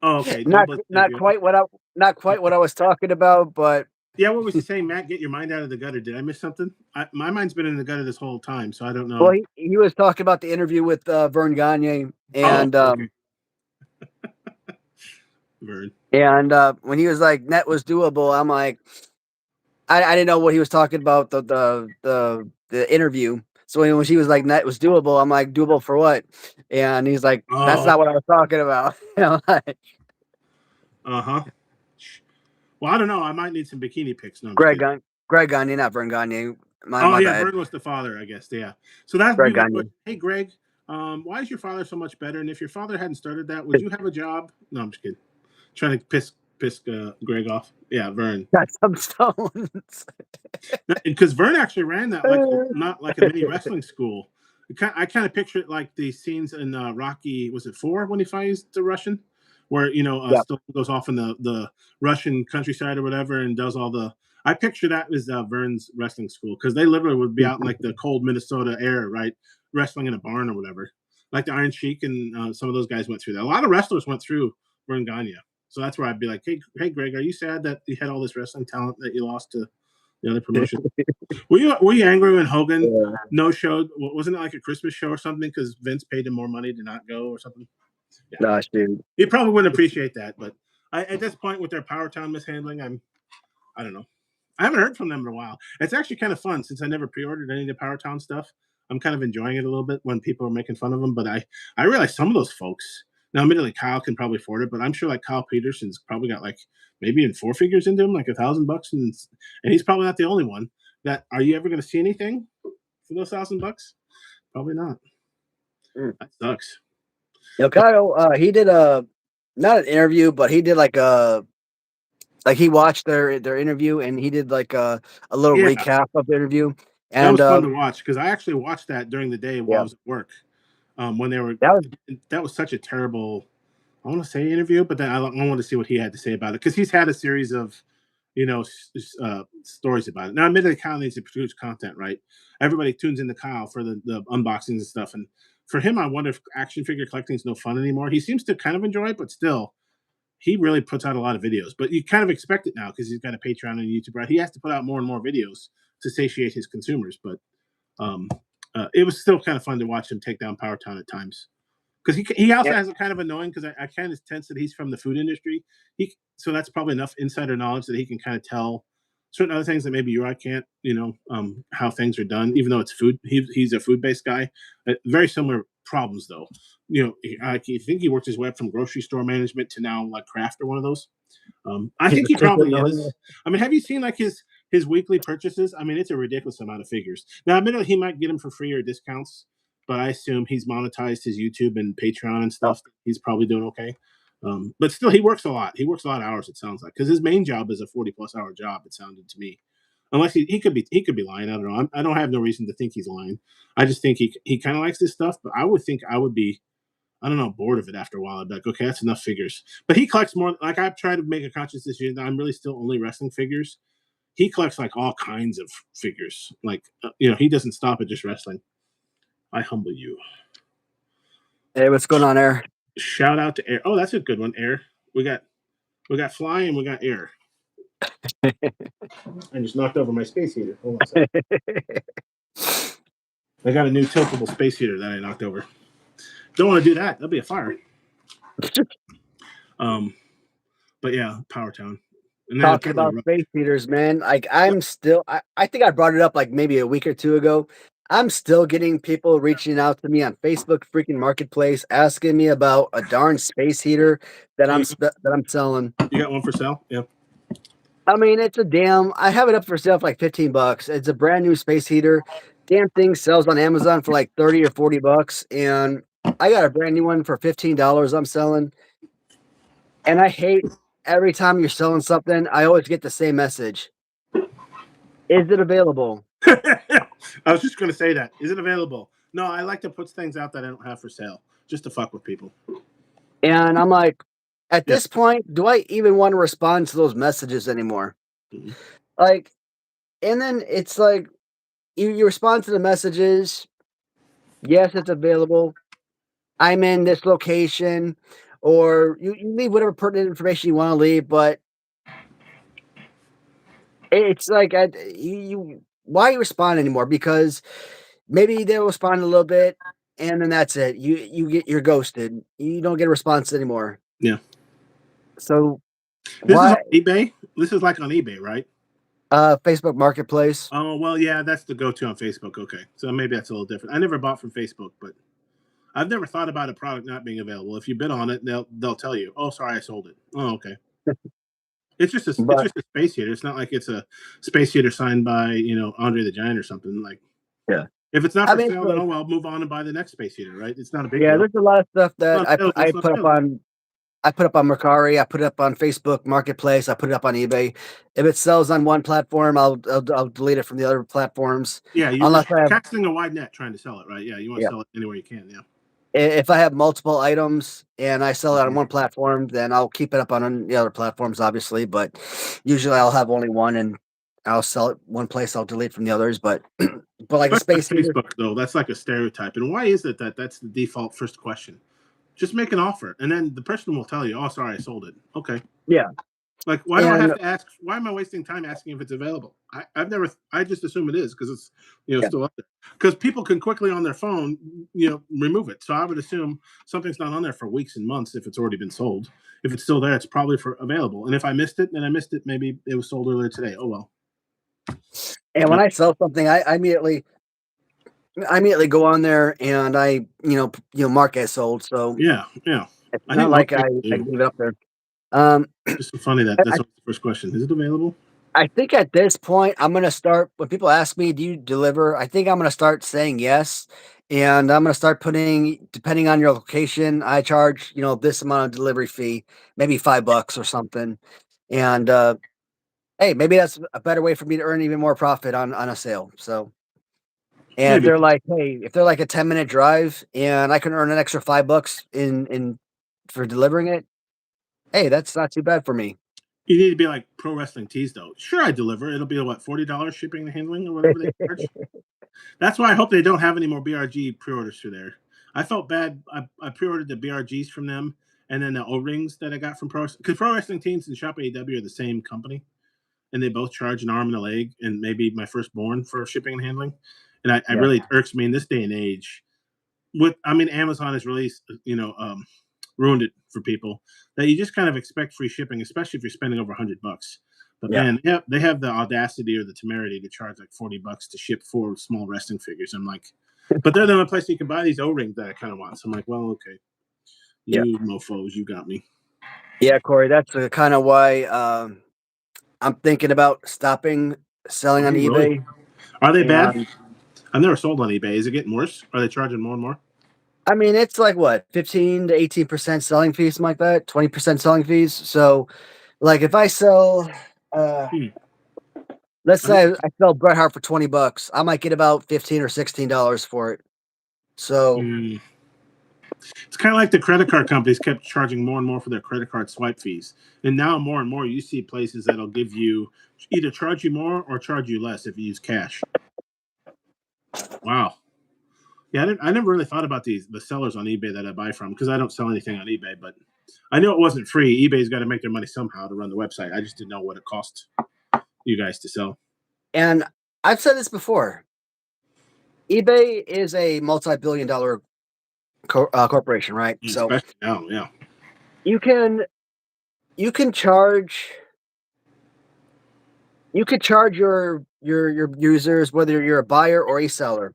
Oh, okay. Not Double not interview. quite what I not quite what I was talking about, but Yeah, what was he saying, Matt? Get your mind out of the gutter. Did I miss something? My mind's been in the gutter this whole time, so I don't well, know. he was talking about the interview with Vern Gagne, Oh, and okay, Vern. when he was like Net was doable, I'm like, I didn't know what he was talking about, the interview. So when she was like that was doable, I'm like, doable for what? And he's like, that's Oh, not what I was talking about. I'm like, uh huh. Well, I don't know. I might need some bikini pics. No, I'm just Greg kidding. Gagne, Greg Gagne, not Vern Gagne. My Oh my yeah, bad, Vern was the father, I guess. Yeah. So that'd be Greg my question. Gagne. Hey, Greg, why is your father so much better? And if your father hadn't started that, would you have a job? No, I'm just kidding. Trying to piss Greg off. Yeah, Vern. Got some stones. Because Vern actually ran that like not like a mini wrestling school. I kind of picture it like the scenes in Rocky. Was it 4 when he fights the Russian, where Yeah. still goes off in the Russian countryside or whatever and does all the. I picture that as Vern's wrestling school, because they literally would be out in like the cold Minnesota air, right, wrestling in a barn or whatever. Like the Iron Sheik and some of those guys went through that. A lot of wrestlers went through Vern Gagne. So that's where I'd be like, hey, Greg, are you sad that you had all this wrestling talent that you lost to the other promotion? Were you angry when Hogan Yeah. no showed? Wasn't it like a Christmas show or something because Vince paid him more money to not go or something? Yeah, Gosh, dude. he probably wouldn't appreciate that. But at this point, with their Power Town mishandling, I don't know. I haven't heard from them in a while. It's actually kind of fun since I never pre-ordered any of the Power Town stuff. I'm kind of enjoying it a little bit when people are making fun of them. But I realize some of those folks. Now, admittedly, Kyle can probably afford it, but I'm sure like Kyle Peterson's probably got like maybe even 4 figures into him, like $1,000, and he's probably not the only one. That are you ever going to see anything for those $1,000? Probably not. Mm. That sucks. Kyle, he did a not an interview, but he did like he watched their interview and he did like a little Yeah, recap of the interview. that And was fun to watch because I actually watched that during the day while I yeah, was at work. When they were that was that was such a terrible, I want to say interview, but then I want to see what he had to say about it because he's had a series of, stories about it. Now, admittedly, Kyle needs to produce content, right? Everybody tunes into Kyle for the unboxings and stuff, and for him, I wonder if action figure collecting is no fun anymore. He seems to kind of enjoy it, but still, he really puts out a lot of videos, but you kind of expect it now because he's got a Patreon and a YouTube. Right? He has to put out more and more videos to satiate his consumers. But um, it was still kind of fun to watch him take down Power Town at times because he also Yep. has a kind of annoying because I kind of sense that he's from the food industry. So that's probably enough insider knowledge that he can kind of tell certain other things that maybe you or I can't. How things are done, even though it's food. He's a food based guy. Very similar problems though. I think he worked his way up from grocery store management to now like craft or one of those. I think he probably is. I mean, have you seen like his weekly purchases? I mean, it's a ridiculous amount of figures. Now, admittedly, he might get them for free or discounts, but I assume he's monetized his YouTube and Patreon and stuff. He's probably doing okay. But still, he works a lot. He works a lot of hours. It sounds like because his main job is a 40+ hour job. It sounded to me, unless he could be lying. I don't know. I don't have no reason to think he's lying. I just think he kind of likes this stuff. But I would think I would be, I don't know, bored of it after a while. I'd be like, okay, that's enough figures. But he collects more. Like I've tried to make a conscious decision that I'm really still only wrestling figures. He collects like all kinds of figures. Like he doesn't stop at just wrestling. I humble you. Hey, what's going on, Air? Shout out to Air. Oh, that's a good one, Air. We got Fly and we got Air. I just knocked over my space heater. Hold on a second. I got a new tiltable space heater that I knocked over. Don't want to do that. That'll be a fire. But yeah, Power Town. And Talking about space heaters, man. Like I'm still, I think I brought it up like maybe a week or two ago. I'm still getting people reaching out to me on Facebook freaking Marketplace asking me about a darn space heater that I'm selling. You got one for sale? Yeah. I mean, I have it up for sale for like $15. It's a brand new space heater. Damn thing sells on Amazon for like 30 or $40, and I got a brand new one for $15 I'm selling. And I hate every time you're selling something, I always get the same message. Is it available? I was just going to say that. Is it available? No, I like to put things out that I don't have for sale just to fuck with people. And I'm like, at this point, do I even want to respond to those messages anymore? Mm-hmm. Like, and then it's like, you respond to the messages. Yes, it's available. I'm in this location, or you leave whatever pertinent information you want to leave, but it's like why respond anymore? Because maybe they'll respond a little bit, and then that's it. You're ghosted. You don't get a response anymore. Yeah. So this is on eBay. This is like on eBay, right? Facebook Marketplace. Oh well, yeah, that's the go-to on Facebook. Okay, so maybe that's a little different. I never bought from Facebook, but I've never thought about a product not being available. If you bid on it, they'll tell you, "Oh, sorry, I sold it." Oh, okay. It's just a space heater. It's not like it's a space heater signed by Andre the Giant or something. Like, yeah. If it's not for sale, then move on and buy the next space heater. Right? It's not a big deal. There's a lot of stuff that I put up on. I put up on Mercari. I put it up on Facebook Marketplace. I put it up on eBay. If it sells on one platform, I'll delete it from the other platforms. Yeah, you're casting a wide net trying to sell it, right? Yeah, you want to sell it anywhere you can. Yeah. If I have multiple items and I sell it on one platform, then I'll keep it up on the other platforms, obviously. But usually I'll have only one, and I'll sell it one place. I'll delete from the others. But like a space heater, Facebook though, that's like a stereotype. And why is it that's the default first question? Just make an offer, and then the person will tell you, "Oh, sorry, I sold it." Okay. Yeah. Like, why do I have to ask? Why am I wasting time asking if it's available? I just assume it is because it's still up there. Because people can quickly on their phone remove it. So I would assume something's not on there for weeks and months if it's already been sold. If it's still there, it's probably available. And if I missed it, then I missed it. Maybe it was sold earlier today. Oh well. And when I sell something, I immediately go on there and I mark as sold. So yeah, it's not like I leave it up there. It's so funny that's the first question. Is it available? I think at this point, I'm going to start, when people ask me, do you deliver? I think I'm going to start saying yes. And I'm going to start putting, depending on your location, I charge, this amount of delivery fee, maybe $5 or something. And, hey, maybe that's a better way for me to earn even more profit on a sale. So, and if they're like, hey, if they're like a 10-minute drive and I can earn an extra $5 for delivering it, hey, that's not too bad for me. You need to be like Pro Wrestling Tees, though. Sure, I deliver. It'll be what, $40 shipping and handling or whatever they charge. That's why I hope they don't have any more BRG pre-orders through there. I felt bad. I pre-ordered the BRGs from them, and then the O-rings that I got from because Pro Wrestling Teens and Shop AEW are the same company, and they both charge an arm and a leg, and maybe my firstborn for shipping and handling. And I Yeah. really irks me in this day and age. Amazon has really, ruined it for people that you just kind of expect free shipping, especially if you're spending over $100. But Yeah. man, they have the audacity or the temerity to charge like $40 to ship 4 small wrestling figures. I'm like, but they're the only place you can buy these O-rings that I kind of want. So I'm like, well, okay, Yeah. you mofos, you got me. Yeah, Corey, that's kind of why I'm thinking about stopping selling on Really? eBay. Are they bad? And I've never sold on eBay. Is it getting worse? Are they charging more and more? I mean, it's like what, 15 to 18% selling fees, something like that, 20% selling fees. So, like, if I sell, Hmm. let's I think say I sell Bret Hart for $20, I might get about $15 or $16 for it. So, it's kind of like the credit card companies kept charging more and more for their credit card swipe fees. And now more and more you see places that'll give you either charge you more or charge you less if you use cash. Wow. Yeah, I never really thought about the sellers on eBay that I buy from because I don't sell anything on eBay, but I knew it wasn't free. eBay's got to make their money somehow to run the website. I just didn't know what it cost you guys to sell. and I've said this before, eBay is a multi-billion-dollar corporation, right? So Especially now, yeah. you can charge your users, whether you're a buyer or a seller,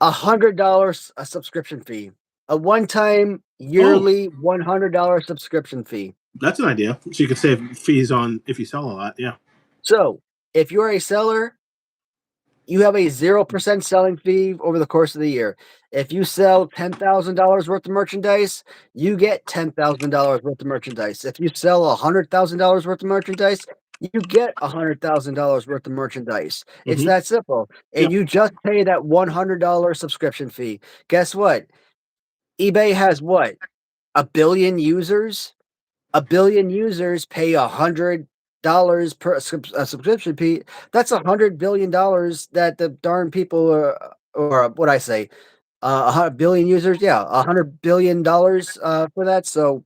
$100 a subscription fee, a one-time Oh, yearly $100 subscription fee. that's an idea. So you could save fees on if you sell a lot. Yeah. So if you're a seller, you have a 0% selling fee over the course of the year. If you sell $10,000 worth of merchandise, you get $10,000 worth of merchandise. If you sell $100,000 worth of merchandise, you get $100,000 worth of merchandise. It's Mm-hmm. that simple. And Yep. you just pay that $100 subscription fee. Guess what? eBay has what? A billion users? A billion users pay $100 per subscription fee. That's $100 billion that the darn people or what I say, 100 billion users. Yeah, $100 billion for that. So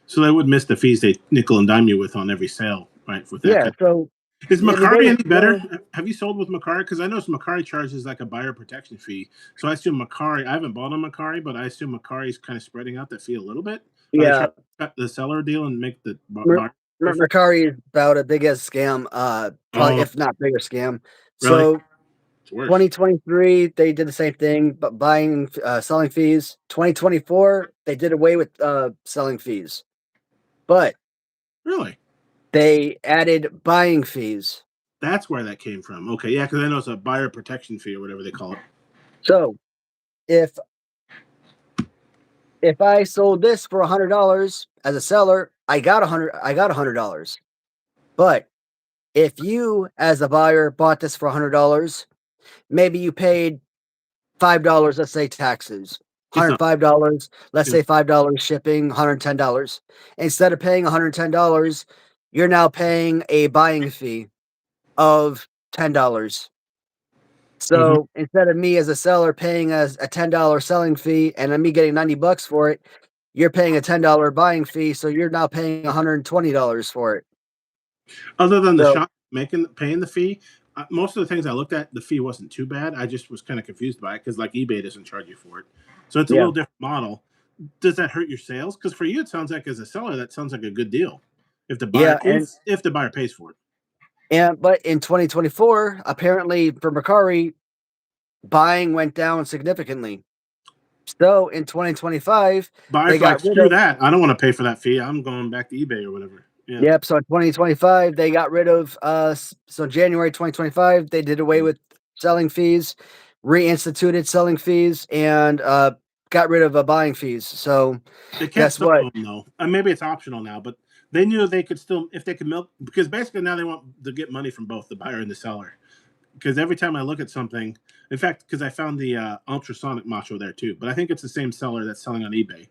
So they would miss the fees they nickel and dime you with on every sale, right? With that yeah, kind so Is I mean Macari any better? still, Have you sold with Macari? Because I know Macari charges like a buyer protection fee. So I assume Macari. I haven't bought on Macari, but I assume Macari is kind of spreading out that fee a little bit. Are they yeah, trying to cut the seller deal and make the Mer- buyer pay for it? Mercari is about a big as scam, probably Oh, if not bigger scam. really? So It's worse. 2023, they did the same thing, but selling fees. 2024, they did away with selling fees, but Really? they added buying fees. That's where that came from. Okay, yeah, because I know it's a buyer protection fee or whatever they call it. So if I sold this for $100 as a seller, I got $100. But if you as a buyer bought this for $100, maybe you paid $5, let's say taxes, It's not. $105, let's Yeah. say $5 shipping, $110. Instead of paying $110, you're now paying a buying fee of $10. Mm-hmm. So instead of me as a seller paying as a $10 selling fee and then me getting $90 for it, you're paying a $10 buying fee. So you're now paying $120 for it. Other than the So shop paying the fee, most of the things I looked at, the fee wasn't too bad. I just was kind of confused by it because like eBay doesn't charge you for it, so it's a yeah, little different model. Does that hurt your sales? Because for you, it sounds like as a seller, that sounds like a good deal. If the buyer yeah, and if the buyer pays for it, but in 2024, apparently for Mercari, buying went down significantly. So in 2025, they buyers like got rid screw of that. I don't want to pay for that fee. I'm going back to eBay or whatever. Yeah. yep. So in 2025, they got rid of so January 2025, they did away with selling fees, reinstituted selling fees, and got rid of buying fees. So They kept guess some what? of them though. Maybe it's optional now, but they knew they could still if they could milk because basically now they want to get money from both the buyer and the seller. Because every time I look at something, in fact, because I found the ultrasonic macho there too, but I think it's the same seller that's selling on eBay.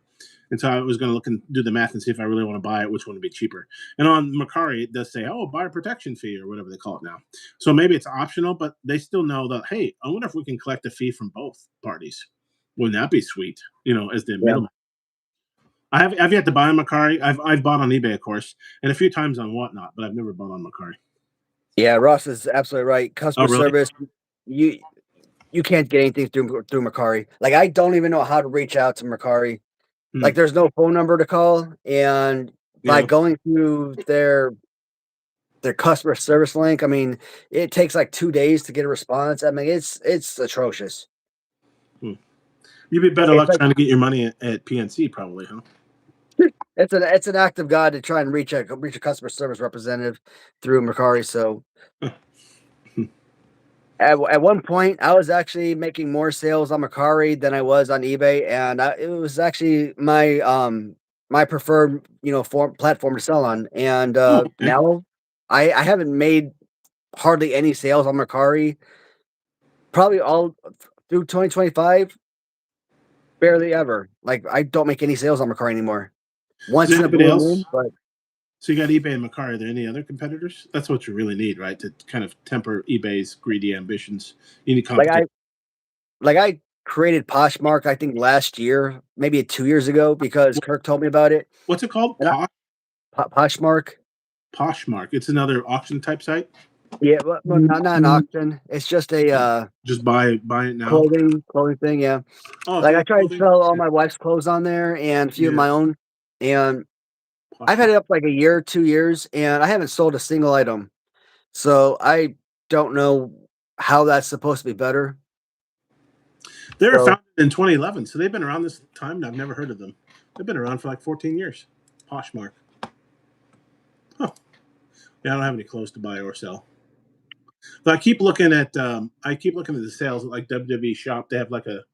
And so I was going to look and do the math and see if I really want to buy it, which one would be cheaper. And on Macari, it does say, oh, buyer protection fee or whatever they call it now. So maybe it's optional, but they still know that, hey, I wonder if we can collect a fee from both parties. Wouldn't that be sweet? As the Yeah. middleman. I've yet to buy on Macari. I've bought on eBay, of course, and a few times on Whatnot, but I've never bought on Macari. Yeah, Ross is absolutely right. Oh, Customer really? service, you you can't get anything through Macari. Like, I don't even know how to reach out to Macari. Hmm. Like, there's no phone number to call, and by Yeah. going through their customer service link, I mean, it takes like 2 days to get a response. I mean, it's atrocious. Hmm. You'd be better It's luck like trying to get your money at PNC, probably, huh? it's an act of God to try and reach a customer service representative through Macari. So at one point, I was actually making more sales on Macari than I was on eBay, and it was actually my preferred platform to sell on. And Oh, okay. now I haven't made hardly any sales on Macari, probably all through 2025, barely ever. Like, I don't make any sales on Macari anymore. Is there Once in a anybody blue else? moon, but So you got eBay and Macari. Are there any other competitors? That's what you really need, right? To kind of temper eBay's greedy ambitions. You need like competition. I created Poshmark, I think last year, maybe 2 years ago, because Kirk told me about it. What's it called? And Poshmark. Poshmark. It's another auction type site. Yeah, well, not an auction. It's just a Just buy it now. clothing thing. Yeah, Oh, like I just try to clothing. sell all my wife's clothes on there and a few of Yeah, my own. And I've had Poshmark. it up like a year, 2 years, and I haven't sold a single item. So I don't know how that's supposed to be better. They were So founded in 2011, so they've been around this time, and I've never heard of them. They've been around for like 14 years. Poshmark. Huh. Yeah, I don't have any clothes to buy or sell. But I keep looking at the sales at like WWE Shop. They have like a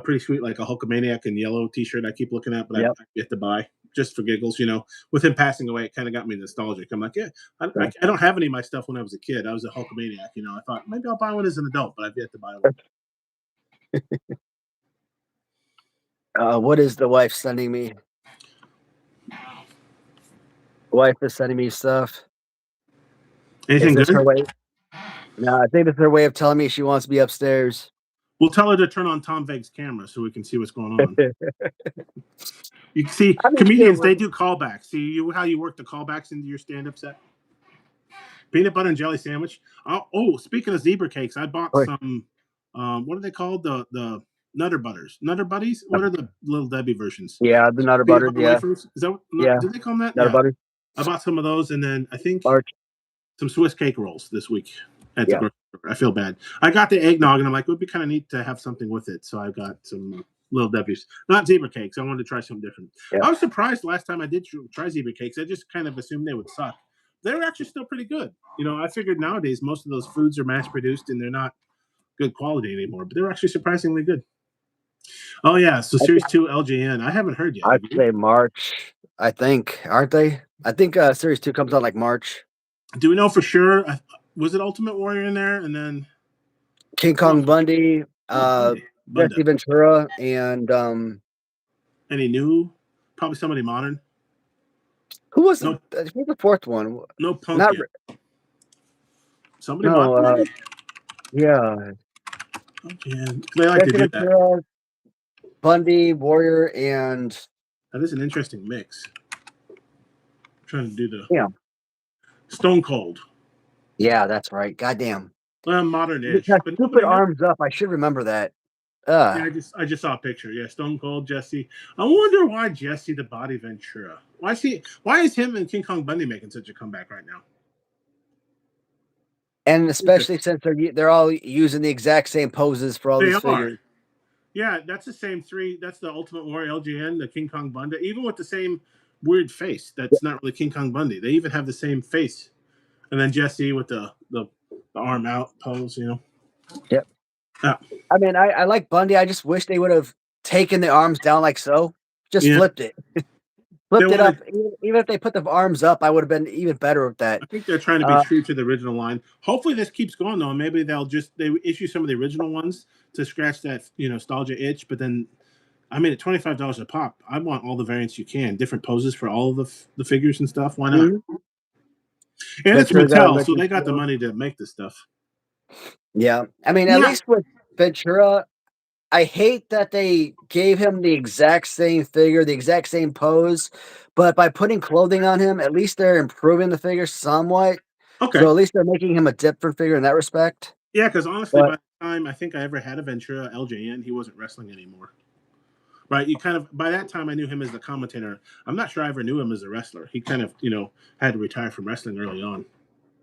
pretty sweet like a Hulkamaniac in yellow T-shirt. I keep looking at, but yep. I've yet to buy just for giggles. With him passing away, it kind of got me nostalgic. I'm like, yeah, I don't have any of my stuff when I was a kid. I was a Hulkamaniac. I thought maybe I'll buy one as an adult, but I've yet to buy one. What is the wife sending me? Wife is sending me stuff. Is Anything this her good? way? No, I think it's her way of telling me she wants to be upstairs. We'll tell her to turn on Tom Vegg's camera so we can see what's going on. I You can see mean, comedians, they shit, do callbacks. See how you work the callbacks into your stand-up set? Peanut butter and jelly sandwich. Oh, speaking of zebra cakes, I bought some. What are they called? The Nutter Butters, Nutter Buddies. What are the Little Debbie versions? yeah, the Nutter Peanut Butter, butter yeah, wafers. Is that yeah, did they call them that? Nutter Yeah, Butter, I bought some of those, and then I think large, some Swiss cake rolls this week at the yeah. grocery store. I feel bad. I got the eggnog, and I'm like, it would be kind of neat to have something with it. So I got some Little Debbie's, not zebra cakes. I wanted to try something different. Yeah. I was surprised last time I did try zebra cakes. I just kind of assumed they would suck. They were actually still pretty good. I figured nowadays most of those foods are mass produced and they're not good quality anymore, but they were actually surprisingly good. Oh yeah, so Series 2 LJN. I haven't heard yet. I'd Have you? say March. I think, aren't they? I think Series 2 comes out like March. Do we know for sure? Was it Ultimate Warrior in there? And then King Kong Bundy, Bunda. Jesse Ventura, and Any new? Probably somebody modern. who was No, who's the fourth one? no Punk Not yet. Somebody no, modern, maybe. yeah, Yeah, they like to Jesse do that. Ventura, Bundy, Warrior, and That is an interesting mix. I'm trying to do the yeah, Stone Cold. yeah, that's right. Goddamn, Modern-ish, that but stupid nobody new. arms up. I should remember that. Yeah, I just saw a picture. Yeah, Stone Cold Jesse. I wonder why Jesse the Body Ventura. Why is him and King Kong Bundy making such a comeback right now? And especially since they're all using the exact same poses for all They these are. figures. Yeah, that's the same three. That's the Ultimate Warrior LGN, the King Kong Bundy, even with the same weird face. That's not really King Kong Bundy. They even have the same face. And then Jesse with the arm out pose. Yep. Yeah. I mean, I like Bundy. I just wish they would have taken the arms down like so. Just Yeah. flipped it. Flipped it up. Even if they put the arms up, I would have been even better with that. I think they're trying to be true to the original line. Hopefully this keeps going though. Maybe they issue some of the original ones to scratch that nostalgia itch. But then, I mean, at $25 a pop, I want all the variants you can, different poses for all of the figures and stuff. Why not? Mm-hmm. And it's Ventura got a Mattel, so mention they got the too. money to make this stuff. Yeah, I mean, at Yeah, least with Ventura, I hate that they gave him the exact same figure, the exact same pose, but by putting clothing on him, at least they're improving the figure somewhat. Okay. So at least they're making him a different figure in that respect. Yeah, because honestly, But by the time I think I ever had a Ventura LJN, he wasn't wrestling anymore. Right? You kind of by that time I knew him as the commentator. I'm not sure I ever knew him as a wrestler. He kind of had to retire from wrestling early on.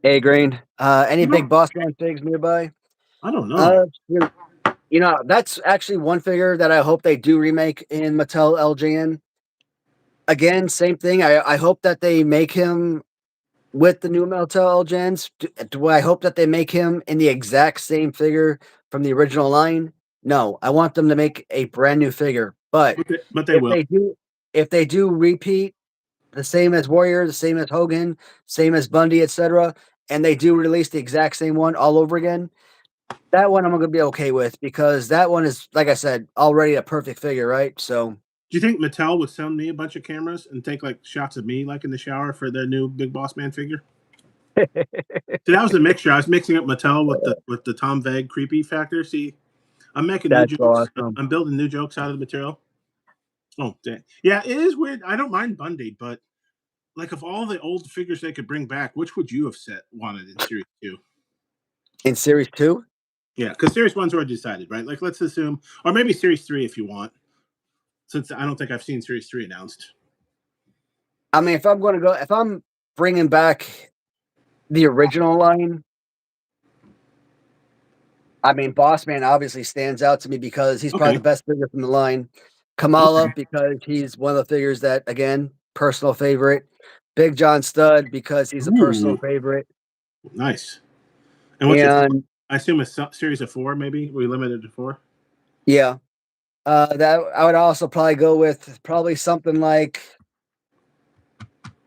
A Green, any big No, boss man figs nearby? I don't know. Uh, that's actually one figure that I hope they do remake in Mattel LJN. Again, same thing. I hope that they make him with the new Mattel LJNs. Do I hope that they make him in the exact same figure from the original line? No, I want them to make a brand new figure. But But they if will. they do, if they do repeat the same as Warrior, the same as Hogan, same as Bundy, etc., and they do release the exact same one all over again, that one I'm gonna be okay with because that one is, like I said, already a perfect figure, right? So Do you think Mattel would send me a bunch of cameras and take like shots of me like in the shower for their new Big Boss Man figure? See, that was the mixture. I was mixing up Mattel with the Tom Veg creepy factor. See, I'm making new that's jokes. awesome. I'm building new jokes out of the material. Oh, dang. Yeah, it is weird. I don't mind Bundy, but like of all the old figures they could bring back, which would you have wanted in Series 2? In Series 2, Yeah, because Series 1's already decided, right? Like, let's assume, or maybe Series 3 if you want, since I don't think I've seen Series 3 announced. I mean, if I'm bringing back the original line, I mean, Boss Man obviously stands out to me because he's probably Okay. the best figure from the line. Kamala, Okay. because he's one of the figures that, again, personal favorite. Big John Stud, because he's a personal Ooh, favorite. nice. And what's your And I assume a series of 4, maybe? We limited to 4? yeah, that I would also probably go with probably something like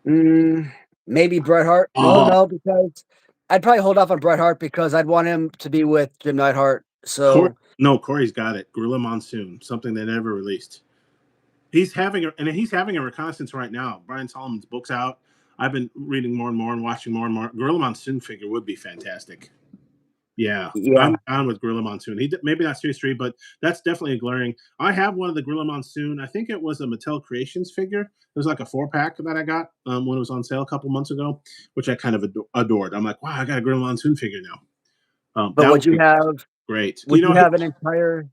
maybe Bret Hart. Well, Oh, no, because I'd probably hold off on Bret Hart because I'd want him to be with Jim Neidhart. Corey, So no, Corey's got it. Gorilla Monsoon, something they never released. He's having a reconnaissance right now. Brian Solomon's book's out. I've been reading more and more and watching more and more. Gorilla Monsoon figure would be fantastic. Yeah, yeah, I'm down with Gorilla Monsoon. Maybe not Series 3, but that's definitely a glaring. I have one of the Gorilla Monsoon. I think it was a Mattel Creations figure. It was like a 4-pack that I got when it was on sale a couple months ago, which I kind of adored. I'm like, wow, I got a Gorilla Monsoon figure now. but That would be great. would you have an entire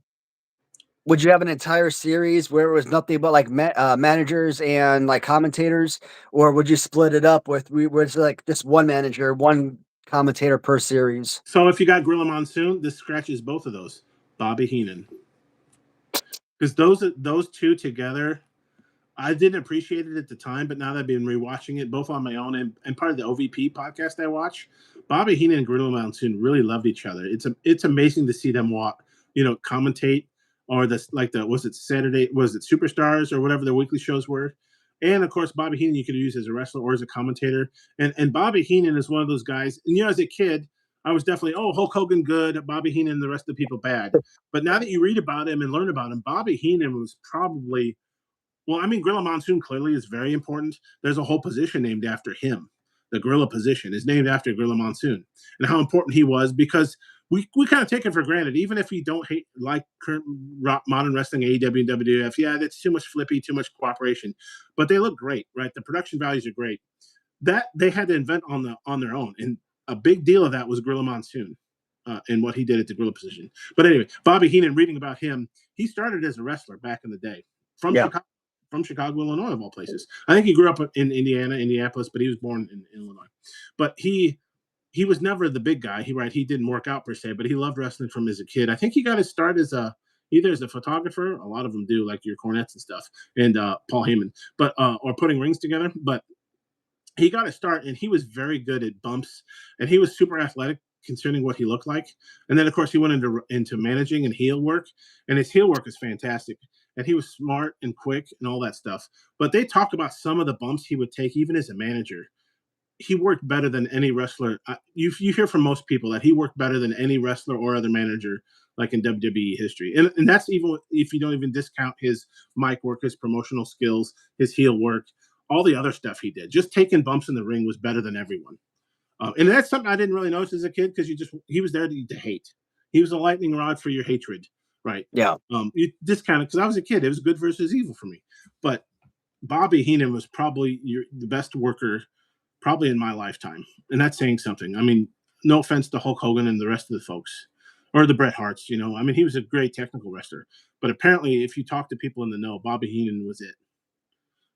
would you have an entire series where it was nothing but like managers and like commentators, or would you split it up where it's like just one manager, one commentator per series? So if you got Gorilla Monsoon, this scratches both of those. Bobby Heenan, because those two together, I didn't appreciate it at the time, but now that I've been rewatching it, both on my own and part of the OVP podcast I watch, Bobby Heenan and Gorilla Monsoon really loved each other. It's amazing to see them commentate, or was it Saturday, was it Superstars or whatever their weekly shows were. And of course, Bobby Heenan you could use as a wrestler or as a commentator. And Bobby Heenan is one of those guys. And as a kid, I was definitely, Hulk Hogan good, Bobby Heenan and the rest of the people bad. But now that you read about him and learn about him, Bobby Heenan was probably, well, I mean, Gorilla Monsoon clearly is very important. There's a whole position named after him. The gorilla position is named after Gorilla Monsoon, and how important he was, because we kind of take it for granted, even if you don't like current modern wrestling, AEW and WWF. Yeah, that's too much flippy, too much cooperation, but they look great, right? The production values are great. That they had to invent on their own, and a big deal of that was Gorilla Monsoon. And what he did at the gorilla position. But anyway, Bobby Heenan, reading about him, he started as a wrestler back in the day from Yeah, Chicago, Illinois, of all places. I think he grew up in Indianapolis, but he was born in Illinois. But he was never the big guy. He didn't work out per se, but he loved wrestling from as a kid. I think he got his start as either as a photographer. A lot of them do, like your Cornettes and stuff, and Paul Heyman, but or putting rings together. But he got a start, and he was very good at bumps, and he was super athletic considering what he looked like. And then of course he went into managing and heel work, and his heel work is fantastic. And he was smart and quick and all that stuff. But they talk about some of the bumps he would take even as a manager. He worked better than any wrestler. You hear from most people that he worked better than any wrestler or other manager like in WWE history. And that's even if you don't even discount his mic work, his promotional skills, his heel work, all the other stuff he did. Just taking bumps in the ring was better than everyone. And that's something I didn't really notice as a kid, because he was there to hate. He was a lightning rod for your hatred, right? Yeah. You discounted because I was a kid. It was good versus evil for me. But Bobby Heenan was probably the best worker probably in my lifetime, and that's saying something. I mean, no offense to Hulk Hogan and the rest of the folks, or the Bret Harts. I mean, he was a great technical wrestler, but apparently, if you talk to people in the know, Bobby Heenan was it.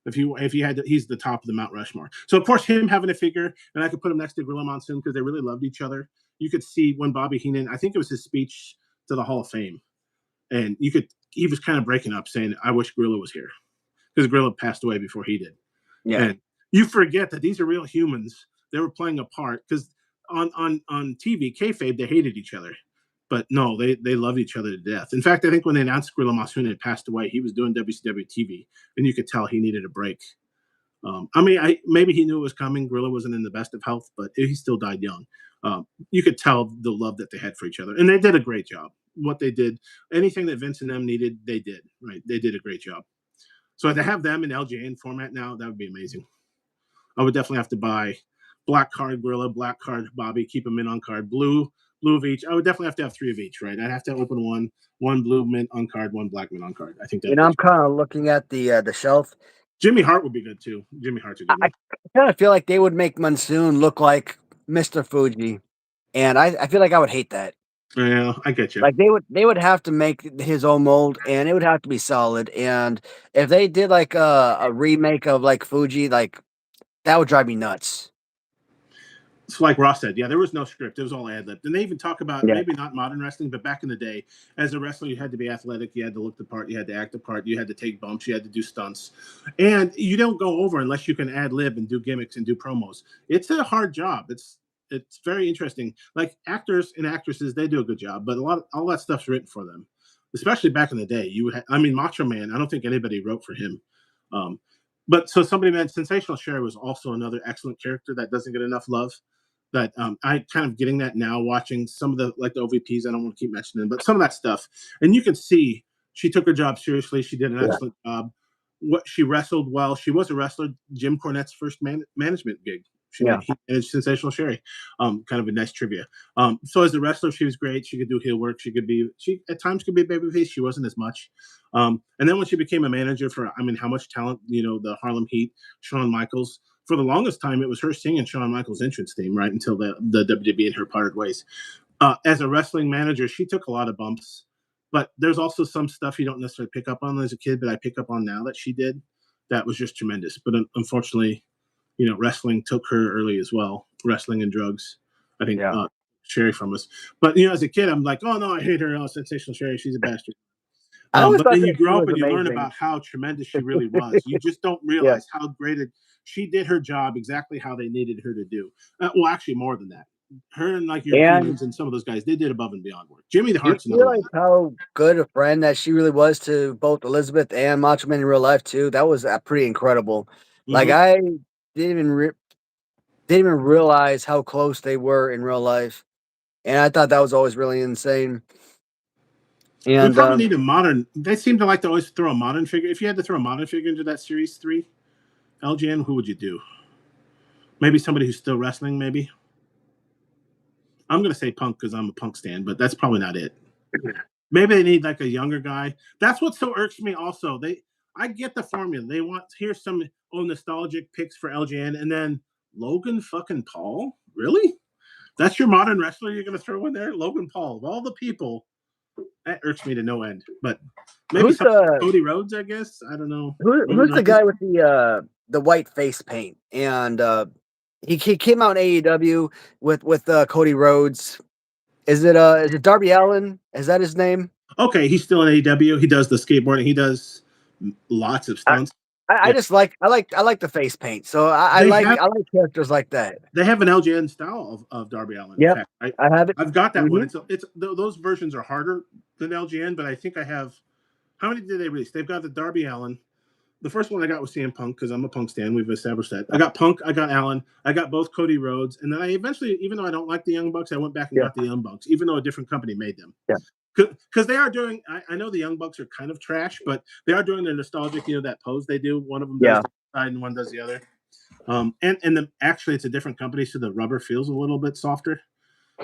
If you had to, he's the top of the Mount Rushmore. So of course, him having a figure, and I could put him next to Gorilla Monsoon because they really loved each other. You could see when Bobby Heenan, I think it was his speech to the Hall of Fame, and he was kind of breaking up, saying, "I wish Gorilla was here," because Gorilla passed away before he did. Yeah. And you forget that these are real humans. They were playing a part because on TV, kayfabe, they hated each other. But no, they loved each other to death. In fact, I think when they announced Gorilla Monsoon had passed away, he was doing WCW TV, and you could tell he needed a break. I mean, maybe he knew it was coming. Gorilla wasn't in the best of health, but he still died young. You could tell the love that they had for each other, and they did a great job. What they did, anything that Vince and them needed, they did. Right? They did a great job. So to have them in LJN format now, that would be amazing. I would definitely have to buy black card Gorilla, black card Bobby, keep them in on card, blue of each. I would definitely have to have 3 of each, right? I'd have to open one blue mint on card, one black mint on card. I think that. I'm kind of looking at the shelf. Jimmy Hart would be good too. Jimmy Hart's a good one. I kind of feel like they would make Monsoon look like Mr. Fuji, and I feel like I would hate that. Yeah, I get you. Like they would have to make his own mold, and it would have to be solid. And if they did like a remake of like Fuji, like that would drive me nuts. It's like Ross said, yeah, there was no script. It was all ad lib. And they even talk about maybe not modern wrestling, but back in the day, as a wrestler, you had to be athletic, you had to look the part, you had to act the part, you had to take bumps, you had to do stunts, and you don't go over unless you can ad lib and do gimmicks and do promos. It's a hard job. It's very interesting. Like actors and actresses, they do a good job, but all that stuff's written for them. Especially back in the day, Macho Man. I don't think anybody wrote for him. But so somebody meant Sensational Sherry was also another excellent character that doesn't get enough love. That I kind of getting that now, watching some of the OVPs. I don't want to keep mentioning, but some of that stuff, and you can see she took her job seriously. She did an excellent job. She wrestled well. She was a wrestler. Jim Cornette's first management gig. And it's Sensational Sherry. Kind of a nice trivia. So as a wrestler, she was great. She could do heel work. She at times could be a babyface. She wasn't as much. And then when she became a manager for, how much talent, the Harlem Heat, Shawn Michaels. For the longest time, it was her singing Shawn Michaels' entrance theme, right, until the WWE and her parted ways. As a wrestling manager, she took a lot of bumps, but there's also some stuff you don't necessarily pick up on as a kid, but I pick up on now that she did. That was just tremendous. But unfortunately, wrestling took her early as well. Wrestling and drugs, I think, Sherry from us. But, as a kid, I'm like, oh, no, I hate her. Oh, Sensational Sherry. She's a bastard. But then you grow up and you learn about how tremendous she really was. You just don't realize how great she did her job exactly how they needed her to do. Well, actually, more than that. Her and your Heenans and some of those guys, they did above and beyond work. Jimmy the Hart's another one. How good a friend that she really was to both Elizabeth and Macho Man in real life too. That was pretty incredible. Mm-hmm. Like I didn't even realize how close they were in real life, and I thought that was always really insane. And we probably need a modern. They seem to like to always throw a modern figure. If you had to throw a modern figure into that Series 3 LGN, who would you do? Maybe somebody who's still wrestling. Maybe I'm going to say Punk because I'm a Punk stan, but that's probably not it. Maybe they need like a younger guy. That's what so irks me. Also, I get the formula. They want here's some nostalgic picks for LGN, and then Logan fucking Paul. Really? That's your modern wrestler you're going to throw in there? Logan Paul of all the people. That irks me to no end. But maybe Cody Rhodes, I guess. I don't know. Who's the guy with the white face paint? And he came out in AEW with Cody Rhodes. Is it Darby Allin? Is that his name? Okay, he's still in AEW. He does the skateboarding. He does lots of stunts. I just like the face paint. So I like characters like that. They have an LJN style of Darby Allin. Yeah, I have it. I've got that one. It's those versions are harder than LJN, but I think I have. How many did they release? They've got the Darby Allin. The first one I got was CM Punk because I'm a Punk stan. We've established that. I got Punk. I got Allin. I got both Cody Rhodes, and then I eventually, even though I don't like the Young Bucks, I went back and got the Young Bucks, even though a different company made them. Yeah. Because they are doing, I know the Young Bucks are kind of trash, but they are doing the nostalgic, that pose they do. One of them does the side and one does the other. Actually, it's a different company, so the rubber feels a little bit softer.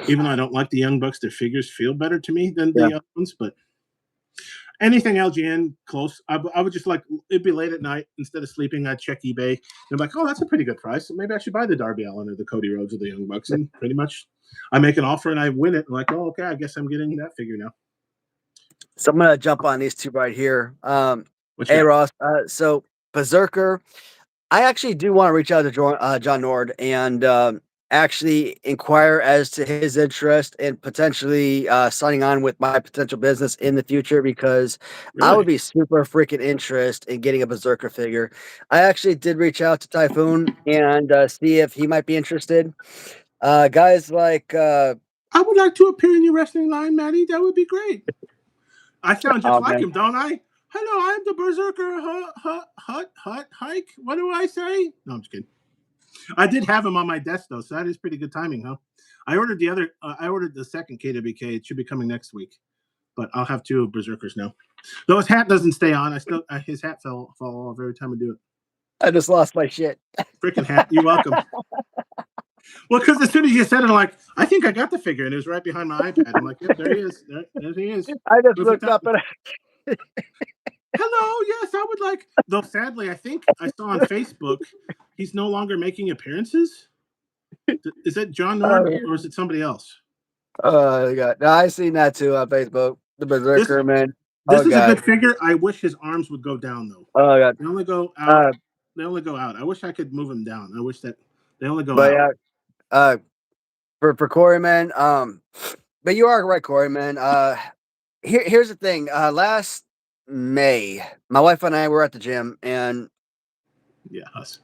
Even though I don't like the Young Bucks, their figures feel better to me than the other ones. But anything LGN close. I would just like, it'd be late at night. Instead of sleeping, I'd check eBay. And I'm like, oh, that's a pretty good price. Maybe I should buy the Darby Allin or the Cody Rhodes or the Young Bucks. And pretty much I make an offer and I win it. I'm like, oh, okay, I guess I'm getting that figure now. So I'm gonna jump on these two right here. Hey Got? Ross, so Berserker, I actually do want to reach out to John Nord and actually inquire as to his interest in potentially signing on with my potential business in the future, because I Really? would be super freaking interested in getting a Berserker figure. I actually did reach out to Typhoon and see if he might be interested. Guys like I would like to appear in your wrestling line, Maddie. That would be great. I sound just oh like man, him, don't I? Hello, I'm the Berserker hike. What do I say? No, I'm just kidding. I did have him on my desk though, so that is pretty good timing, huh? I ordered the other. I ordered the second KWK. It should be coming next week, but I'll have 2 Berserkers now. Though his hat doesn't stay on. I still his hat fall off every time I do it. I just lost my shit. Freaking hat. You're welcome. Well, because as soon as you said it, I'm like, I think I got the figure, and it was right behind my iPad. I'm like, yep, there he is. There he is. I just looked up and Hello, yes, I would like. Though sadly, I think I saw on Facebook he's no longer making appearances. Is that John Nord or is it somebody else? oh god, no, I seen that too on Facebook. The Berserker man. This Oh is god. a good figure. I wish his arms would go down though. Oh god. They only go out. They only go out. I wish I could move them down. I wish that they only go but out. yeah, for Corey man, but you are right, Corey man. Here's the thing. Last May, my wife and I were at the gym, and Yeah, us.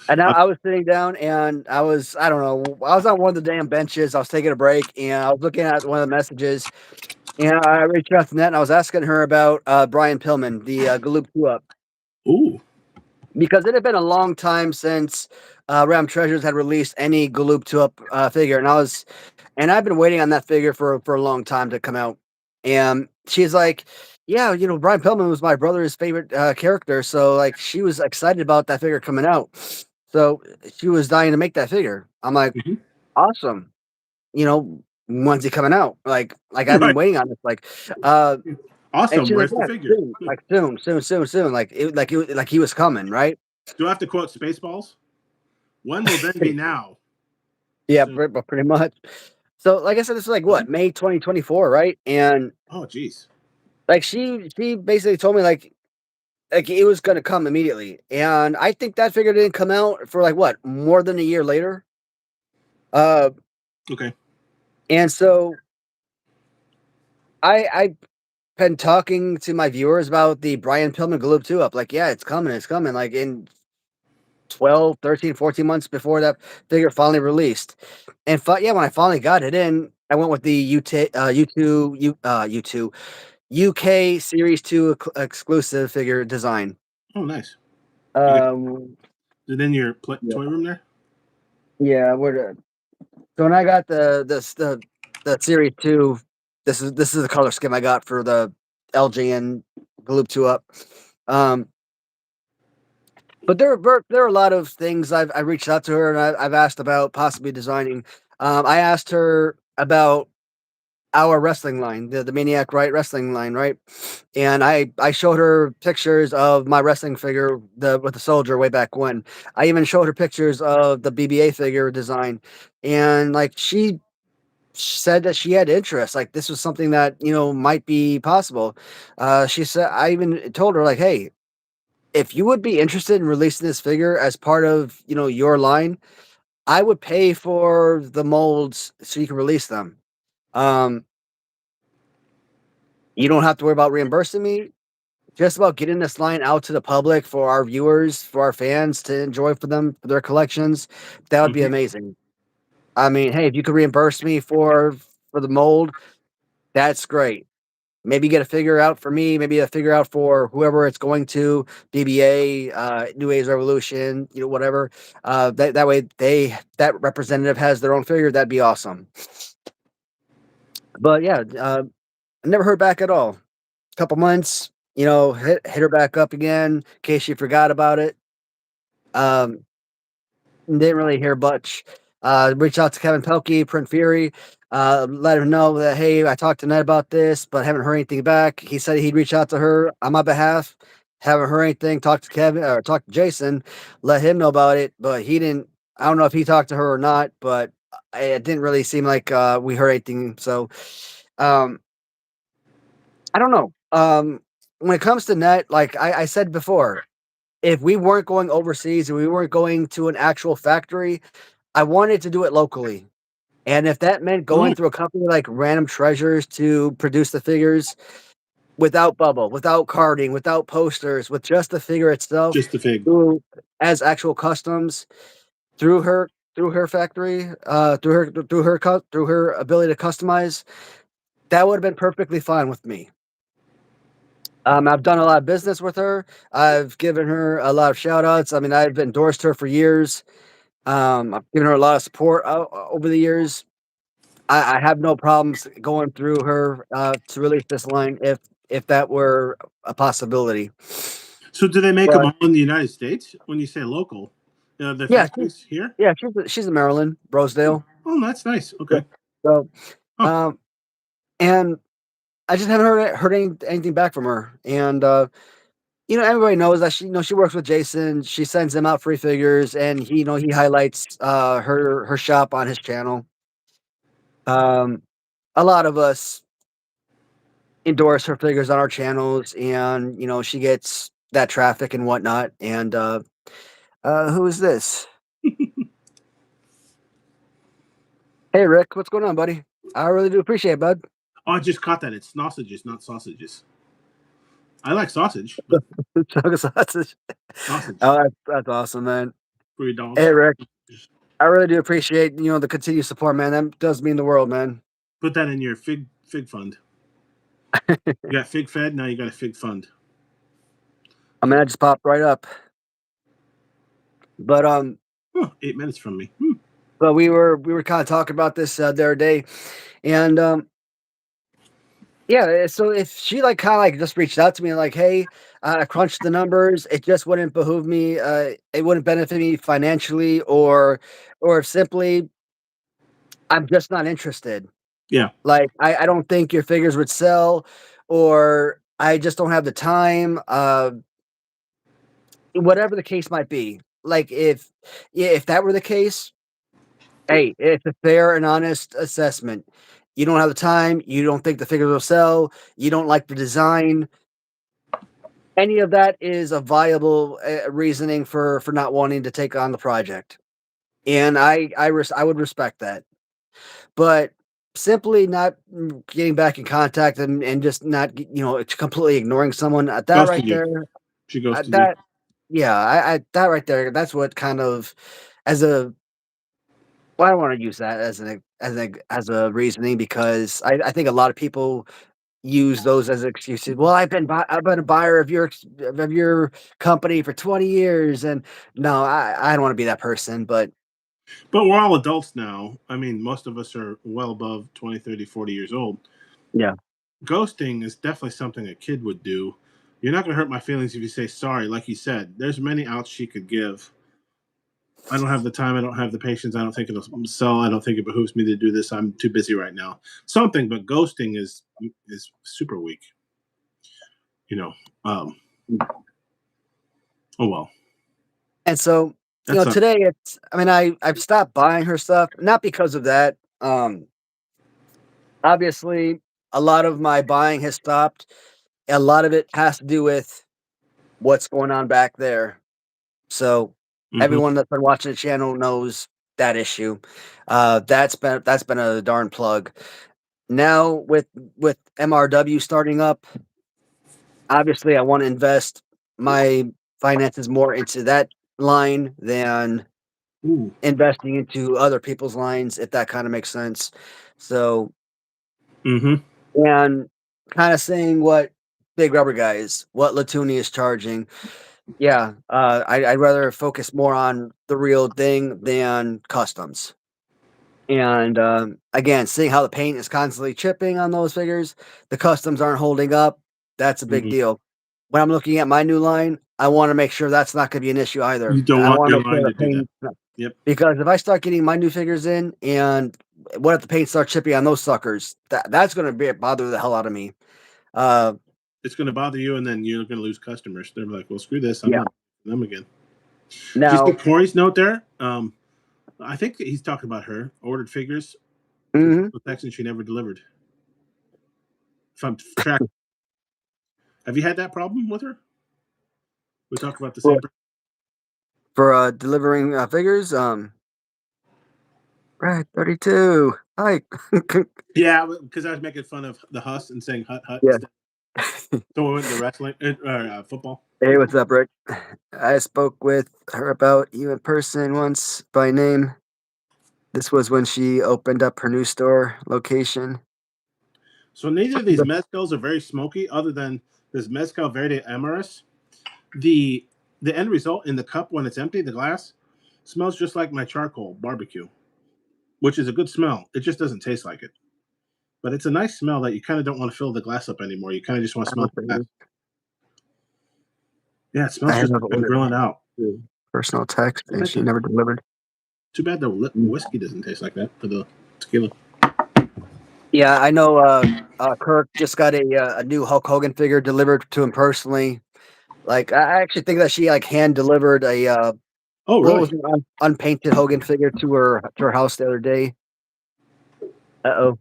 I was sitting down, and I was on one of the damn benches. I was taking a break, and I was looking at one of the messages, and I reached out to Net, and I was asking her about Brian Pillman, the Galoob 2-Up. Ooh. Because it had been a long time since Ram Treasures had released any Galoob 2-Up figure, and I've been waiting on that figure for a long time to come out. And she's like, "Yeah, Brian Pillman was my brother's favorite character, so like she was excited about that figure coming out. So she was dying to make that figure." I'm like, "Awesome, when's he coming out? Like I've been waiting on this, like." And Awesome. she's Where's like, the "Yeah, figure? soon, like soon, like he was coming, right?" Do I have to quote Spaceballs? When will then be now? Yeah, pretty much. So, like I said, this was like what, May 2024, right? And oh, geez, like she basically told me like it was gonna come immediately, and I think that figure didn't come out for like what, more than a year later. Okay. And so I've been talking to my viewers about the Brian Pillman Galoob 2-Up. Like, yeah, it's coming, like in 12, 13, 14 months before that figure finally released. And yeah, when I finally got it in, I went with the UK Series 2 exclusive figure design. Oh, nice. Um, and then your toy room there? Yeah, so when I got the Series 2, this is the color scheme I got for the LJN Galoob 2-Up. But there are a lot of things I reached out to her and I've asked about possibly designing. I asked her about our wrestling line, the Maniac Right wrestling line, right? And I showed her pictures of my wrestling figure, with the soldier way back when. I even showed her pictures of the BBA figure design, and like she said that she had interest. Like this was something that might be possible. She said I even told her like, hey, if you would be interested in releasing this figure as part of your line, I would pay for the molds so you can release them. You don't have to worry about reimbursing me. Just about getting this line out to the public for our viewers, for our fans to enjoy for their collections. That would be amazing. I mean, hey, if you could reimburse me for the mold, that's great. Maybe get a figure out for me, maybe a figure out for whoever it's going to, BBA, New Age Revolution, whatever. That way that representative has their own figure. That'd be awesome. But yeah, I never heard back at all. Couple months, hit her back up again in case she forgot about it. Didn't really hear much. Reach out to Kevin Pelkey, Print Fury, let him know that, hey, I talked to Ned about this, but haven't heard anything back. He said he'd reach out to her on my behalf. Haven't heard anything. Talk to Kevin or talk to Jason, let him know about it, but he didn't. I don't know if he talked to her or not, but it didn't really seem like we heard anything. So, um, I don't know. When it comes to net, like I said before, if we weren't going overseas and we weren't going to an actual factory, I wanted to do it locally. And if that meant going Oh, through a company like Random Treasures to produce the figures without bubble, without carding, without posters, with just the figure itself, just the fig. through as actual customs through her factory, through her ability to customize, that would have been perfectly fine with me. I've done a lot of business with her. I've given her a lot of shout outs. I mean, I've endorsed her for years. I've given her a lot of support over the years. I have no problems going through her to release this line if that were a possibility. So do they make them But all in the United States? When you say local, the yeah, factories here? yeah, she's in Maryland, Oh, Rosedale. oh, that's nice. Yeah. Okay. So, Oh, um, and I just haven't heard anything back from her. And everybody knows that she works with Jason. She sends him out free figures, and he highlights her shop on his channel. A lot of us endorse her figures on our channels, and she gets that traffic and whatnot. And who is this? Hey Rick, what's going on, buddy? I really do appreciate it, bud. oh, I just caught that. It's sausages, not sausages. I like sausage, but Chug of sausage. sausage Oh, that's awesome, man. for your dogs. Hey Rick, I really do appreciate the continued support, man. That does mean the world, man. Put that in your fig fund. You got fig fed, now you got a fig fund. I mean, I just popped right up. But Oh, 8 minutes from me. but we were kind of talking about this the other day, and yeah. So if she like kind of like just reached out to me like, hey, I crunched the numbers. It just wouldn't behoove me. It wouldn't benefit me financially, or simply I'm just not interested. Yeah. Like I don't think your figures would sell, or I just don't have the time. Whatever the case might be. Like if that were the case, hey, it's a fair and honest assessment. You don't have the time, you don't think the figures will sell, you don't like the design. Any of that is a viable reasoning for not wanting to take on the project, and I would respect that. But simply not getting back in contact and just not completely ignoring someone at that right Ghosted you. there, She ghosted you. that yeah, I that right there, that's what kind of as a well, I don't want to use that as a reasoning because I think a lot of people use those as excuses. Well, I've been a buyer of your company for 20 years, and no, I don't want to be that person. But But we're all adults now. I mean, most of us are well above 20, 30, 40 years old. yeah, Ghosting is definitely something a kid would do. You're not going to hurt my feelings if you say sorry. Like you said, there's many outs she could give. I don't have the time. I don't have the patience. I don't think it'll sell. I don't think it behooves me to do this. I'm too busy right now. Something, but ghosting is super weak. You know. Um, oh well. and so That's a today it's. I mean, I've stopped buying her stuff not because of that. Obviously, a lot of my buying has stopped. A lot of it has to do with what's going on back there. So mm-hmm. everyone that's been watching the channel knows that issue. That's been a darn plug. Now with MRW starting up, obviously I want to invest my finances more into that line than Ooh. investing into other people's lines, if that kind of makes sense. So Mm-hmm. and kind of seeing what Big Rubber Guys, what Latoonie is charging. Yeah, I'd rather focus more on the real thing than customs. And again, seeing how the paint is constantly chipping on those figures, the customs aren't holding up. That's a big Mm-hmm. deal. When I'm looking at my new line, I want to make sure that's not going to be an issue either. You don't I want want to your make sure line the to do that. paint. Yep. Because if I start getting my new figures in, and what if the paint starts chipping on those suckers? That's going to bother the hell out of me. It's going to bother you, and then you're going to lose customers. They're like, "Well, screw this. I'm Yeah. not them again." Did you see Now, Corey's note there? I think he's talking about her ordered figures mhm. to text and she never delivered. If I'm tracking, have you had that problem with her? We talked about the same. For delivering figures, right, 32. Hi. Yeah, because I was making fun of the Huss and saying hut hut Yeah. instead. So we went to wrestling or football. Hey, what's up, Rick? I spoke with her about you in person once by name. This was when she opened up her new store location. So neither of these mezcals are very smoky, other than this mezcal verde amaris. The end result in the cup when it's empty, the glass smells just like my charcoal barbecue, which is a good smell. It just doesn't taste like it, but it's a nice smell that you kind of don't want to fill the glass up anymore. You kind of just want to smell the glass. Yeah, it smells I just have like I'm ordered grilling out. personal text, and she never delivered. Too bad the whiskey doesn't taste like that for the tequila. Yeah, I know. Kirk just got a new Hulk Hogan figure delivered to him personally. Like, I actually think that she like hand delivered a Oh, what really? was an unpainted Hogan figure to her house the other day. Uh-oh.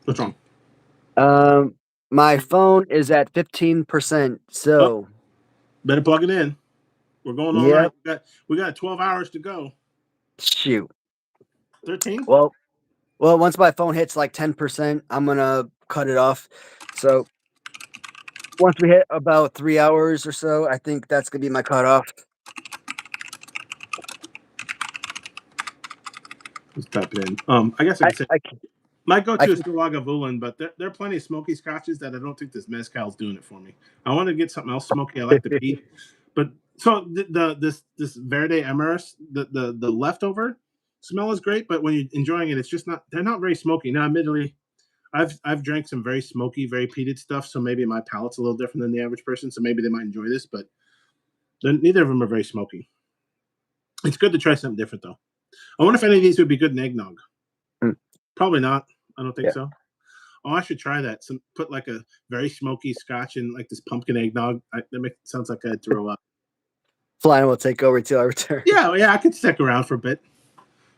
What's wrong? My phone is at 15%. So better plug it in. We're going all yeah. night. We got 12 hours to go. Shoot. 13? Well, once my phone hits like 10%, I'm gonna cut it off. So once we hit about 3 hours or so, I think that's gonna be my cutoff. Let's type it in. I guess I could say my go-to is still Lagavulin, but there are plenty of smoky scotches that I don't think this mezcal is doing it for me. I want to get something else smoky. I like the peat, but so this Verde Amaris, the leftover smell is great, but when you're enjoying it, it's just not. They're not very smoky. Now, admittedly, I've drank some very smoky, very peated stuff, so maybe my palate's a little different than the average person. So maybe they might enjoy this, but neither of them are very smoky. It's good to try something different, though. I wonder if any of these would be good in eggnog. Probably not. I don't think so. Oh, I should try that. Put like a very smoky scotch in like this pumpkin eggnog. Sounds like I'd throw up. Flying will take over till I return. Yeah, I could stick around for a bit.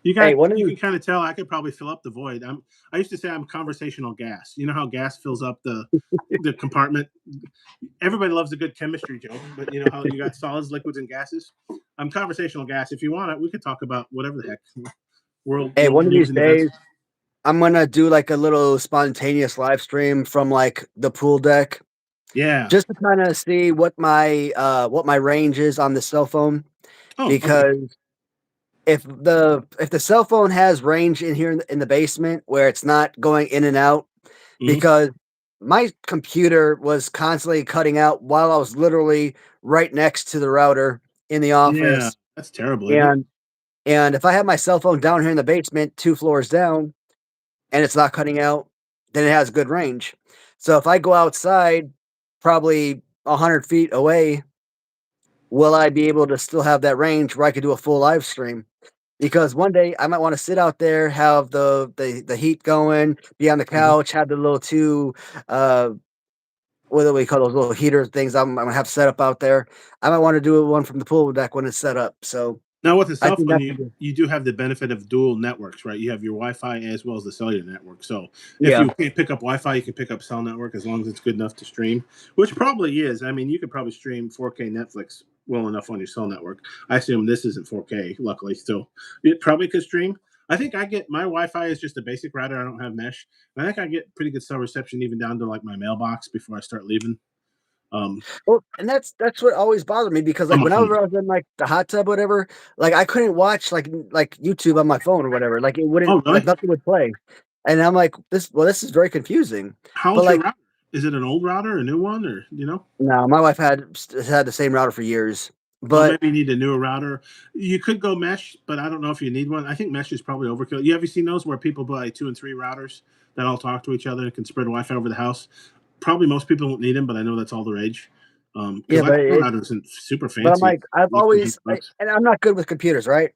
You can kind of tell I could probably fill up the void. I used to say I'm conversational gas. You know how gas fills up the compartment? Everybody loves a good chemistry joke, but you know how you got solids, liquids, and gases? I'm conversational gas. If you want it, we could talk about whatever the heck. Hey, one of these days, I'm gonna do like a little spontaneous live stream from like the pool deck. Yeah. Just to kind of see what my range is on the cell phone. Because if the cell phone has range in here in the basement where it's not going in and out, because my computer was constantly cutting out while I was literally right next to the router in the office. Yeah, that's terrible. Isn't it? And if I have my cell phone down here in the basement, 2 floors down, and it's not cutting out, then it has good range. So if I go outside, probably 100 feet away, will I be able to still have that range where I could do a full live stream? Because one day I might want to sit out there, have the heat going, be on the couch, have the little 2 what do we call those little heater things I'm gonna have set up out there. I might want to do one from the pool deck when it's set up. So now with the cell phone, you do have the benefit of dual networks, right? You have your Wi-Fi as well as the cellular network. So if you can't pick up Wi-Fi, you can pick up cell network as long as it's good enough to stream, which probably is. I mean, you could probably stream 4K Netflix well enough on your cell network. I assume this isn't 4K, luckily. Still, it probably could stream. I think I get my Wi-Fi is just a basic router. I don't have mesh. I think I get pretty good cell reception even down to like my mailbox before I start leaving. Well, and that's what always bothered me because like whenever I was in like the hot tub, or whatever, like I couldn't watch like YouTube on my phone or whatever. Like it wouldn't, like nothing would play. And I'm like, this is very confusing. How's your router? Is it an old router, a new one, or you know? No, my wife had the same router for years. But well, maybe you need a newer router. You could go mesh, but I don't know if you need one. I think mesh is probably overkill. You seen those where people buy 2 and 3 routers that all talk to each other and can spread Wi-Fi over the house? Probably most people won't need them, but I know that's all the rage. Because Yeah, my phone router isn't super but I'm fancy. like, I've Like always, $200. and I'm not good with computers, right?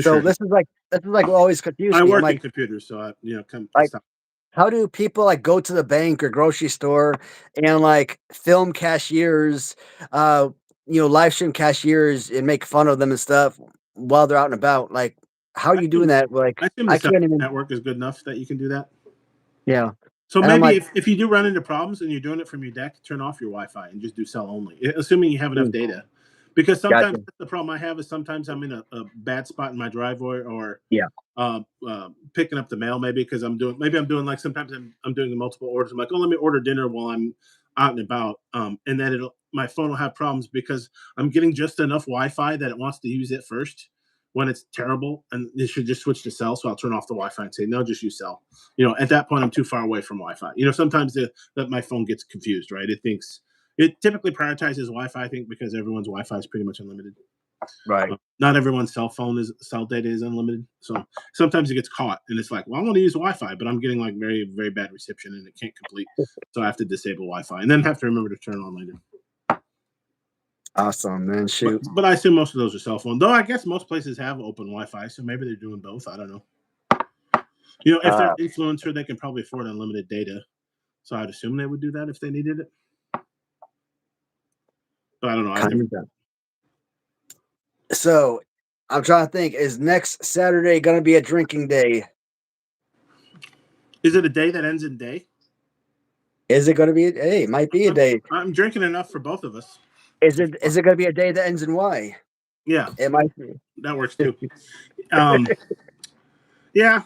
So Sure. this is like what always confused I me. I'm work in like, computers, so come like, stop. how do people like go to the bank or grocery store and like film cashiers, uh, live stream cashiers and make fun of them and stuff while they're out and about? Like, how are I you doing assume, that? Like, I assume the I cell can't even. network is good enough that you can do that. Yeah, So and I'm maybe like, if you do run into problems and you're doing it from your deck, turn off your Wi-Fi and just do cell only, assuming you have enough mm, data. Because sometimes gotcha. the problem I have is sometimes I'm in a bad spot in my driveway or Yeah, picking up the mail maybe because I'm doing like sometimes I'm doing multiple orders. I'm like, oh, let me order dinner while I'm out and about, and then my phone will have problems because I'm getting just enough Wi-Fi that it wants to use it first when it's terrible, and it should just switch to cell. So I'll turn off the Wi-Fi and say no, just use cell. At that point I'm too far away from Wi-Fi. Sometimes that my phone gets confused, right? It typically prioritizes Wi-Fi, I think, because everyone's Wi-Fi is pretty much unlimited. right. Not everyone's cell data is unlimited, so sometimes it gets caught, and it's like, well, I want to use Wi-Fi, but I'm getting like very very bad reception, and it can't complete, so I have to disable Wi-Fi, and then have to remember to turn it on later. Awesome, man. But Shoot. but I assume most of those are cell phone, though. I guess most places have open Wi-Fi, so maybe they're doing both. I don't know. If they're Uh, an influencer, they can probably afford unlimited data, so I'd assume they would do that if they needed it. But I don't know. I've never. kind of. So I'm trying to think, is next Saturday gonna be a drinking day? Is it a day that ends in day? Is it gonna be hey, it might be a day. I'm drinking enough for both of us. Is it gonna be a day that ends in Y? Yeah, It might be. that works too. Um, yeah.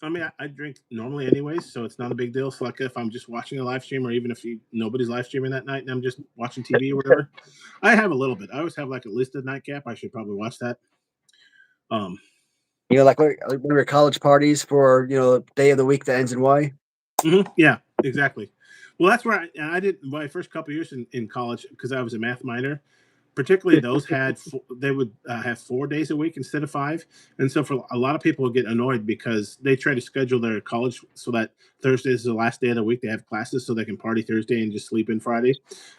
I mean, I drink normally anyways, so it's not a big deal. So like if I'm just watching a live stream, or even if nobody's live streaming that night and I'm just watching TV or whatever, I have a little bit. I always have like a listed nightcap. I should probably watch that. Um, Like one of your college parties for the day of the week that ends in Y. yeah, exactly. Well, that's where I did my first couple years in college because I was a math minor. Particularly those they would have 4 days a week instead of 5, and so for a lot of people would get annoyed because they try to schedule their college so that Thursday is the last day of the week they have classes so they can party Thursday and just sleep in Friday.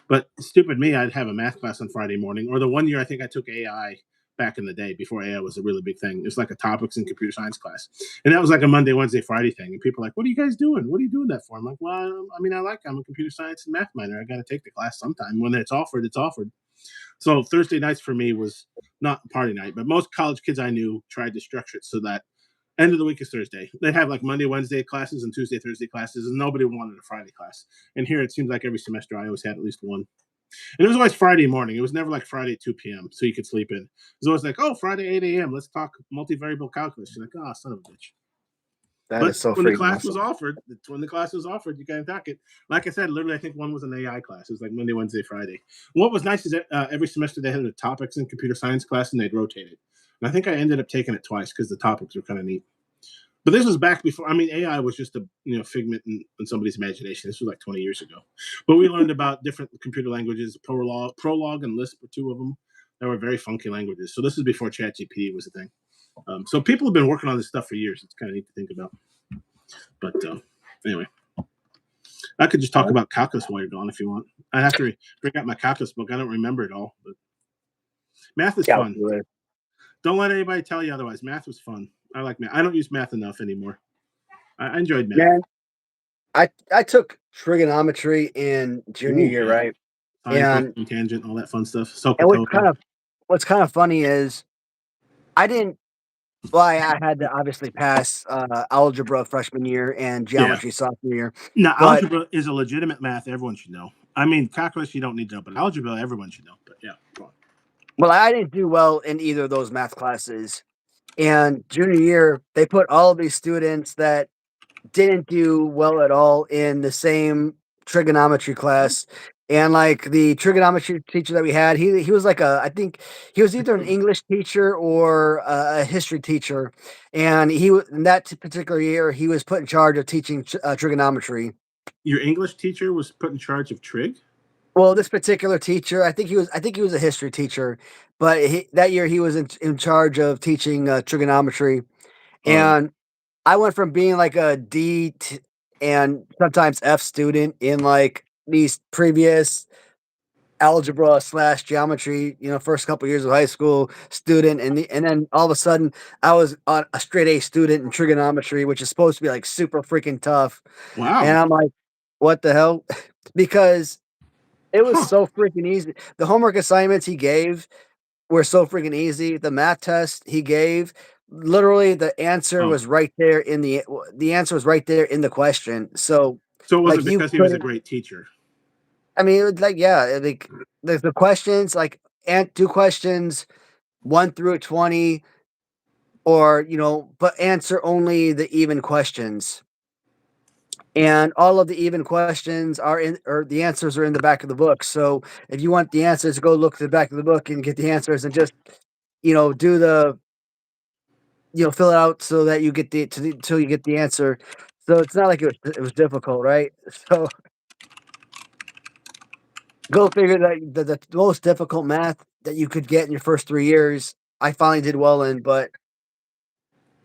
But stupid me, I'd have a math class on Friday morning, or the one year I think I took AI back in the day before AI was a really big thing. It was like a topics and computer science class, and that was like a Monday, Wednesday, Friday thing. And people are like, "What are you guys doing? What are you doing that for?" I'm like, "Well, I mean, I'm a computer science and math minor. I got to take the class sometime. When it's offered, it's offered." So Thursday nights for me was not party night, but most college kids I knew tried to structure it so that end of the week is Thursday. They'd have like Monday, Wednesday classes and Tuesday, Thursday classes, and nobody wanted a Friday class. And here it seems like every semester I always had at least one. And it was always Friday morning. It was never like Friday at 2 p.m. so you could sleep in. It was always like, oh, Friday 8 a.m. Let's talk multivariable calculus. You're like, oh, son of a bitch. That But is so when the freaking class was awesome. offered, you can attack it. Like I said, literally, I think one was an AI class. It was like Monday, Wednesday, Friday. What was nice is that every semester they had a topics in computer science class and they'd rotate it. And I think I ended up taking it twice because the topics were kind of neat. But this was back before. I mean, AI was just a figment in somebody's imagination. This was like 20 years ago. But we learned about different computer languages. Prolog, and Lisp were two of them. They were very funky languages. So this is before ChatGPT was a thing. So people have been working on this stuff for years. It's kind of neat to think about. But anyway, I could just talk about calculus while you're gone if you want. I'd have to bring out my calculus book. I don't remember it all, but math is fun. Calculus. Don't let anybody tell you otherwise. Math was fun. I like math. I don't use math enough anymore. I enjoyed math. Man, I took trigonometry in junior Ooh, year, yeah. right? Sine, And cosine, tangent, all that fun stuff. and SOHCAHTOA. what's kind of funny is I didn't. Well, I had to obviously pass algebra freshman year and Yeah. geometry sophomore year, Now, but algebra is a legitimate math everyone should know. I mean, calculus you don't need to know, but algebra everyone should know. But yeah, go on. I didn't do well in either of those math classes. And junior year, they put all of these students that didn't do well at all in the same trigonometry class. And like the trigonometry teacher that we had, he was like I think he was either an English teacher or a history teacher, and in that particular year he was put in charge of teaching trigonometry. Your English teacher was put in charge of trig? Well, this particular teacher, I think he was a history teacher, but that year he was in charge of teaching trigonometry, Oh, and I went from being like a and sometimes F student in like these previous algebra / geometry, first couple years of high school student, and then all of a sudden I was a straight A student in trigonometry, which is supposed to be like super freaking tough. And Wow. I'm like, what the hell? Because it was Huh. so freaking easy. The homework assignments he gave were so freaking easy. The math test he gave, literally the answer Oh, was right there the answer was right there in the question. So so it like wasn't you because he was a couldn't, great teacher. I mean, it was like, yeah, like the questions, like, and do questions 1 through 20, or but answer only the even questions. And all of the even questions are in, or the answers are in the back of the book. So if you want the answers, go look at the back of the book and get the answers, and just do the fill it out so that you get till you get the answer. So it's not like it was difficult, right? So go figure that the most difficult math that you could get in your first 3 years, I finally did well in. But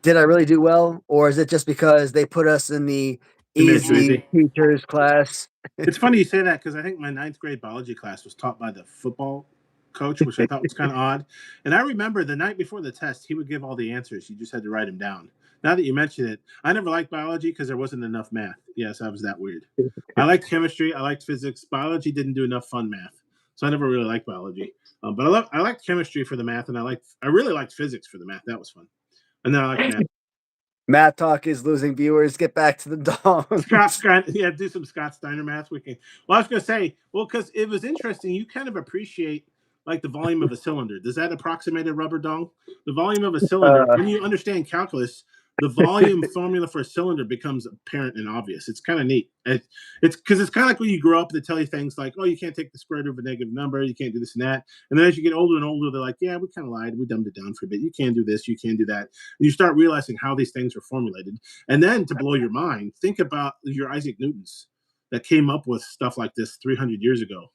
did I really do well, or is it just because they put us in the He made it too easy easy. teachers class? It's funny you say that because I think my ninth grade biology class was taught by the football coach, which I thought was kind of odd. And I remember the night before the test, he would give all the answers. You just had to write them down. Now that you mention it, I never liked biology because there wasn't enough math. Yes, I was that weird. I liked chemistry. I liked physics. Biology didn't do enough fun math, so I never really liked biology. But I liked chemistry for the math, and I really liked physics for the math. That was fun. And then I liked math. Math Talk is losing viewers. Get back to the dongs. Scott, yeah, do some Scott Steiner math. We can. Well, I was going to say, well, because it was interesting. You kind of appreciate like the volume of a cylinder. Does that approximate a rubber dong? The volume of a cylinder. Uh, When you understand calculus, the volume formula for a cylinder becomes apparent and obvious. It's kind of neat. It's because it's kind of like when you grow up, they tell you things like, "Oh, you can't take the square root of a negative number. You can't do this and that." And then as you get older and older, they're like, "Yeah, we kind of lied. We dumbed it down for a bit. You can't do this. You can't do that." And you start realizing how these things are formulated. And then to blow your mind, think about your Isaac Newtons that came up with stuff like this 300 years ago.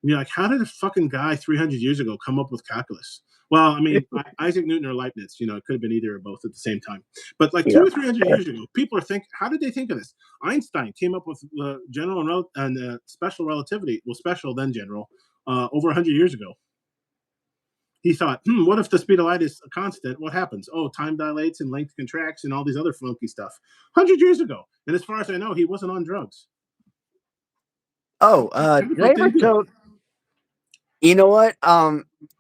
And you're like, how did a fucking guy 300 years ago come up with calculus? Well, I mean, Isaac Newton or Leibniz, it could have been either or both at the same time. But like yeah. 200 or 300 years ago, people are thinking, how did they think of this? Einstein came up with general and special relativity, well, special then general, over 100 years ago. He thought, what if the speed of light is a constant? What happens? Oh, time dilates and length contracts and all these other funky stuff. 100 years ago. And as far as I know, he wasn't on drugs. Oh, did I What did ever he do? tell? You know what?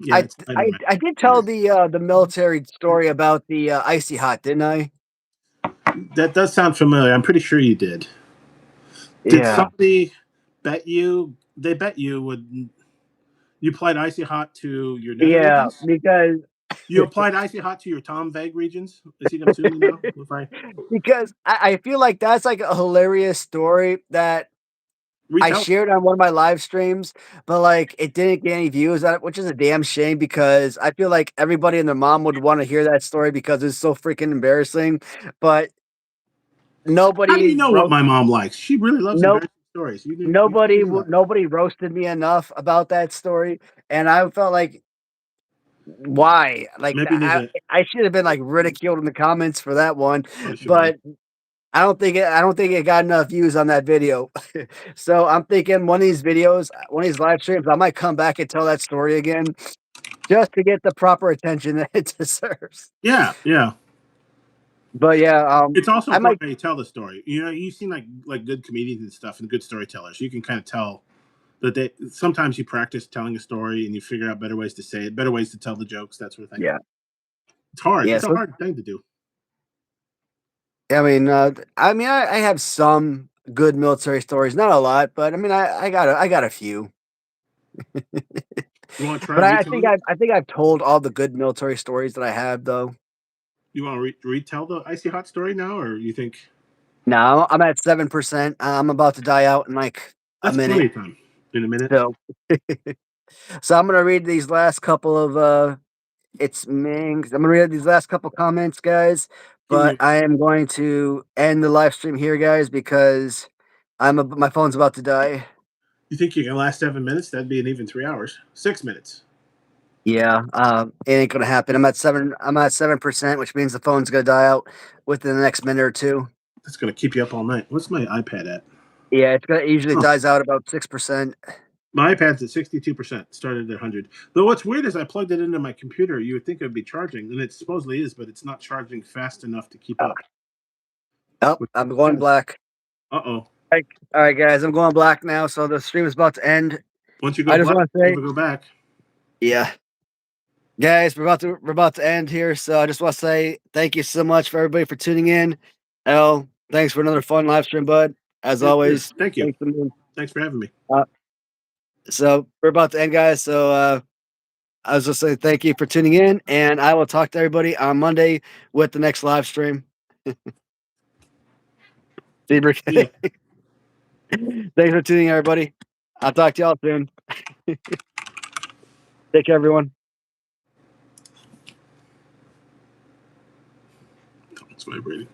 Yeah, I it's Spider I Man. I did tell the military story about the icy hot, didn't I? That does sound familiar. I'm pretty sure you did. Did Yeah. somebody bet you? They bet you would. You applied icy hot to your nether Yeah, regions. because You applied icy hot to your Tom Vague regions. Is he going to sue me now? If I I feel like that's like a hilarious story that I retell, shared on one of my live streams, but like it didn't get any views on it, which is a damn shame because I feel like everybody and their mom would want to hear that story because it's so freaking embarrassing. But how do nobody you know what wrote my mom likes? She really loves no embarrassing stories. You should do that. nobody roasted me enough about that story, and I felt like why? Like Maybe you need I to. I should have been like ridiculed in the comments for that one, Probably should have been. but I don't think it got enough views on that video. So I'm thinking one of these live streams, I might come back and tell that story again just to get the proper attention that it deserves. Yeah, yeah. But yeah, It's also I might. important how you tell the story. You seem like good comedians and stuff and good storytellers. You can kind of tell that they sometimes you practice telling a story and you figure out better ways to say it, better ways to tell the jokes, that sort of thing. Yeah, It's hard. yeah. It's a So hard thing to do. I have some good military stories, not a lot, but I got a few. You want to try But I think retelling it? I've told all the good military stories that I have, though. You want to retell the icy hot story now, or you think Now I'm at 7%. I'm about to die out in like a that's plenty minute. of time in a minute? So, so I'm gonna read these last couple of it's Mings. I'm gonna read these last couple comments, guys. Give But me. I am going to end the live stream here, guys, because my phone's about to die. You think you can last 7 minutes? That'd be an even 3 hours. 6 minutes. Yeah, it ain't gonna happen. I'm at 7%, which means the phone's gonna die out within the next minute or two. That's gonna keep you up all night. What's my iPad at? Yeah, it usually Oh, dies out about 6%. My iPad's at 62%, started at 100. Though what's weird is I plugged it into my computer. You would think it would be charging, and it supposedly is, but it's not charging fast enough to keep up. Oh, I'm going black. Uh-oh. All right, guys, I'm going black now, so the stream is about to end. Once you go I just black, want to say, never go back. yeah, guys, we're about to end here, so I just want to say thank you so much for everybody for tuning in. L, thanks for another fun live stream, bud. As always, Thank you. Thanks for having me. So we're about to end, guys. So I was just saying thank you for tuning in, and I will talk to everybody on Monday with the next live stream. Thanks for tuning in, everybody. I'll talk to y'all soon. Take care, everyone. It's vibrating.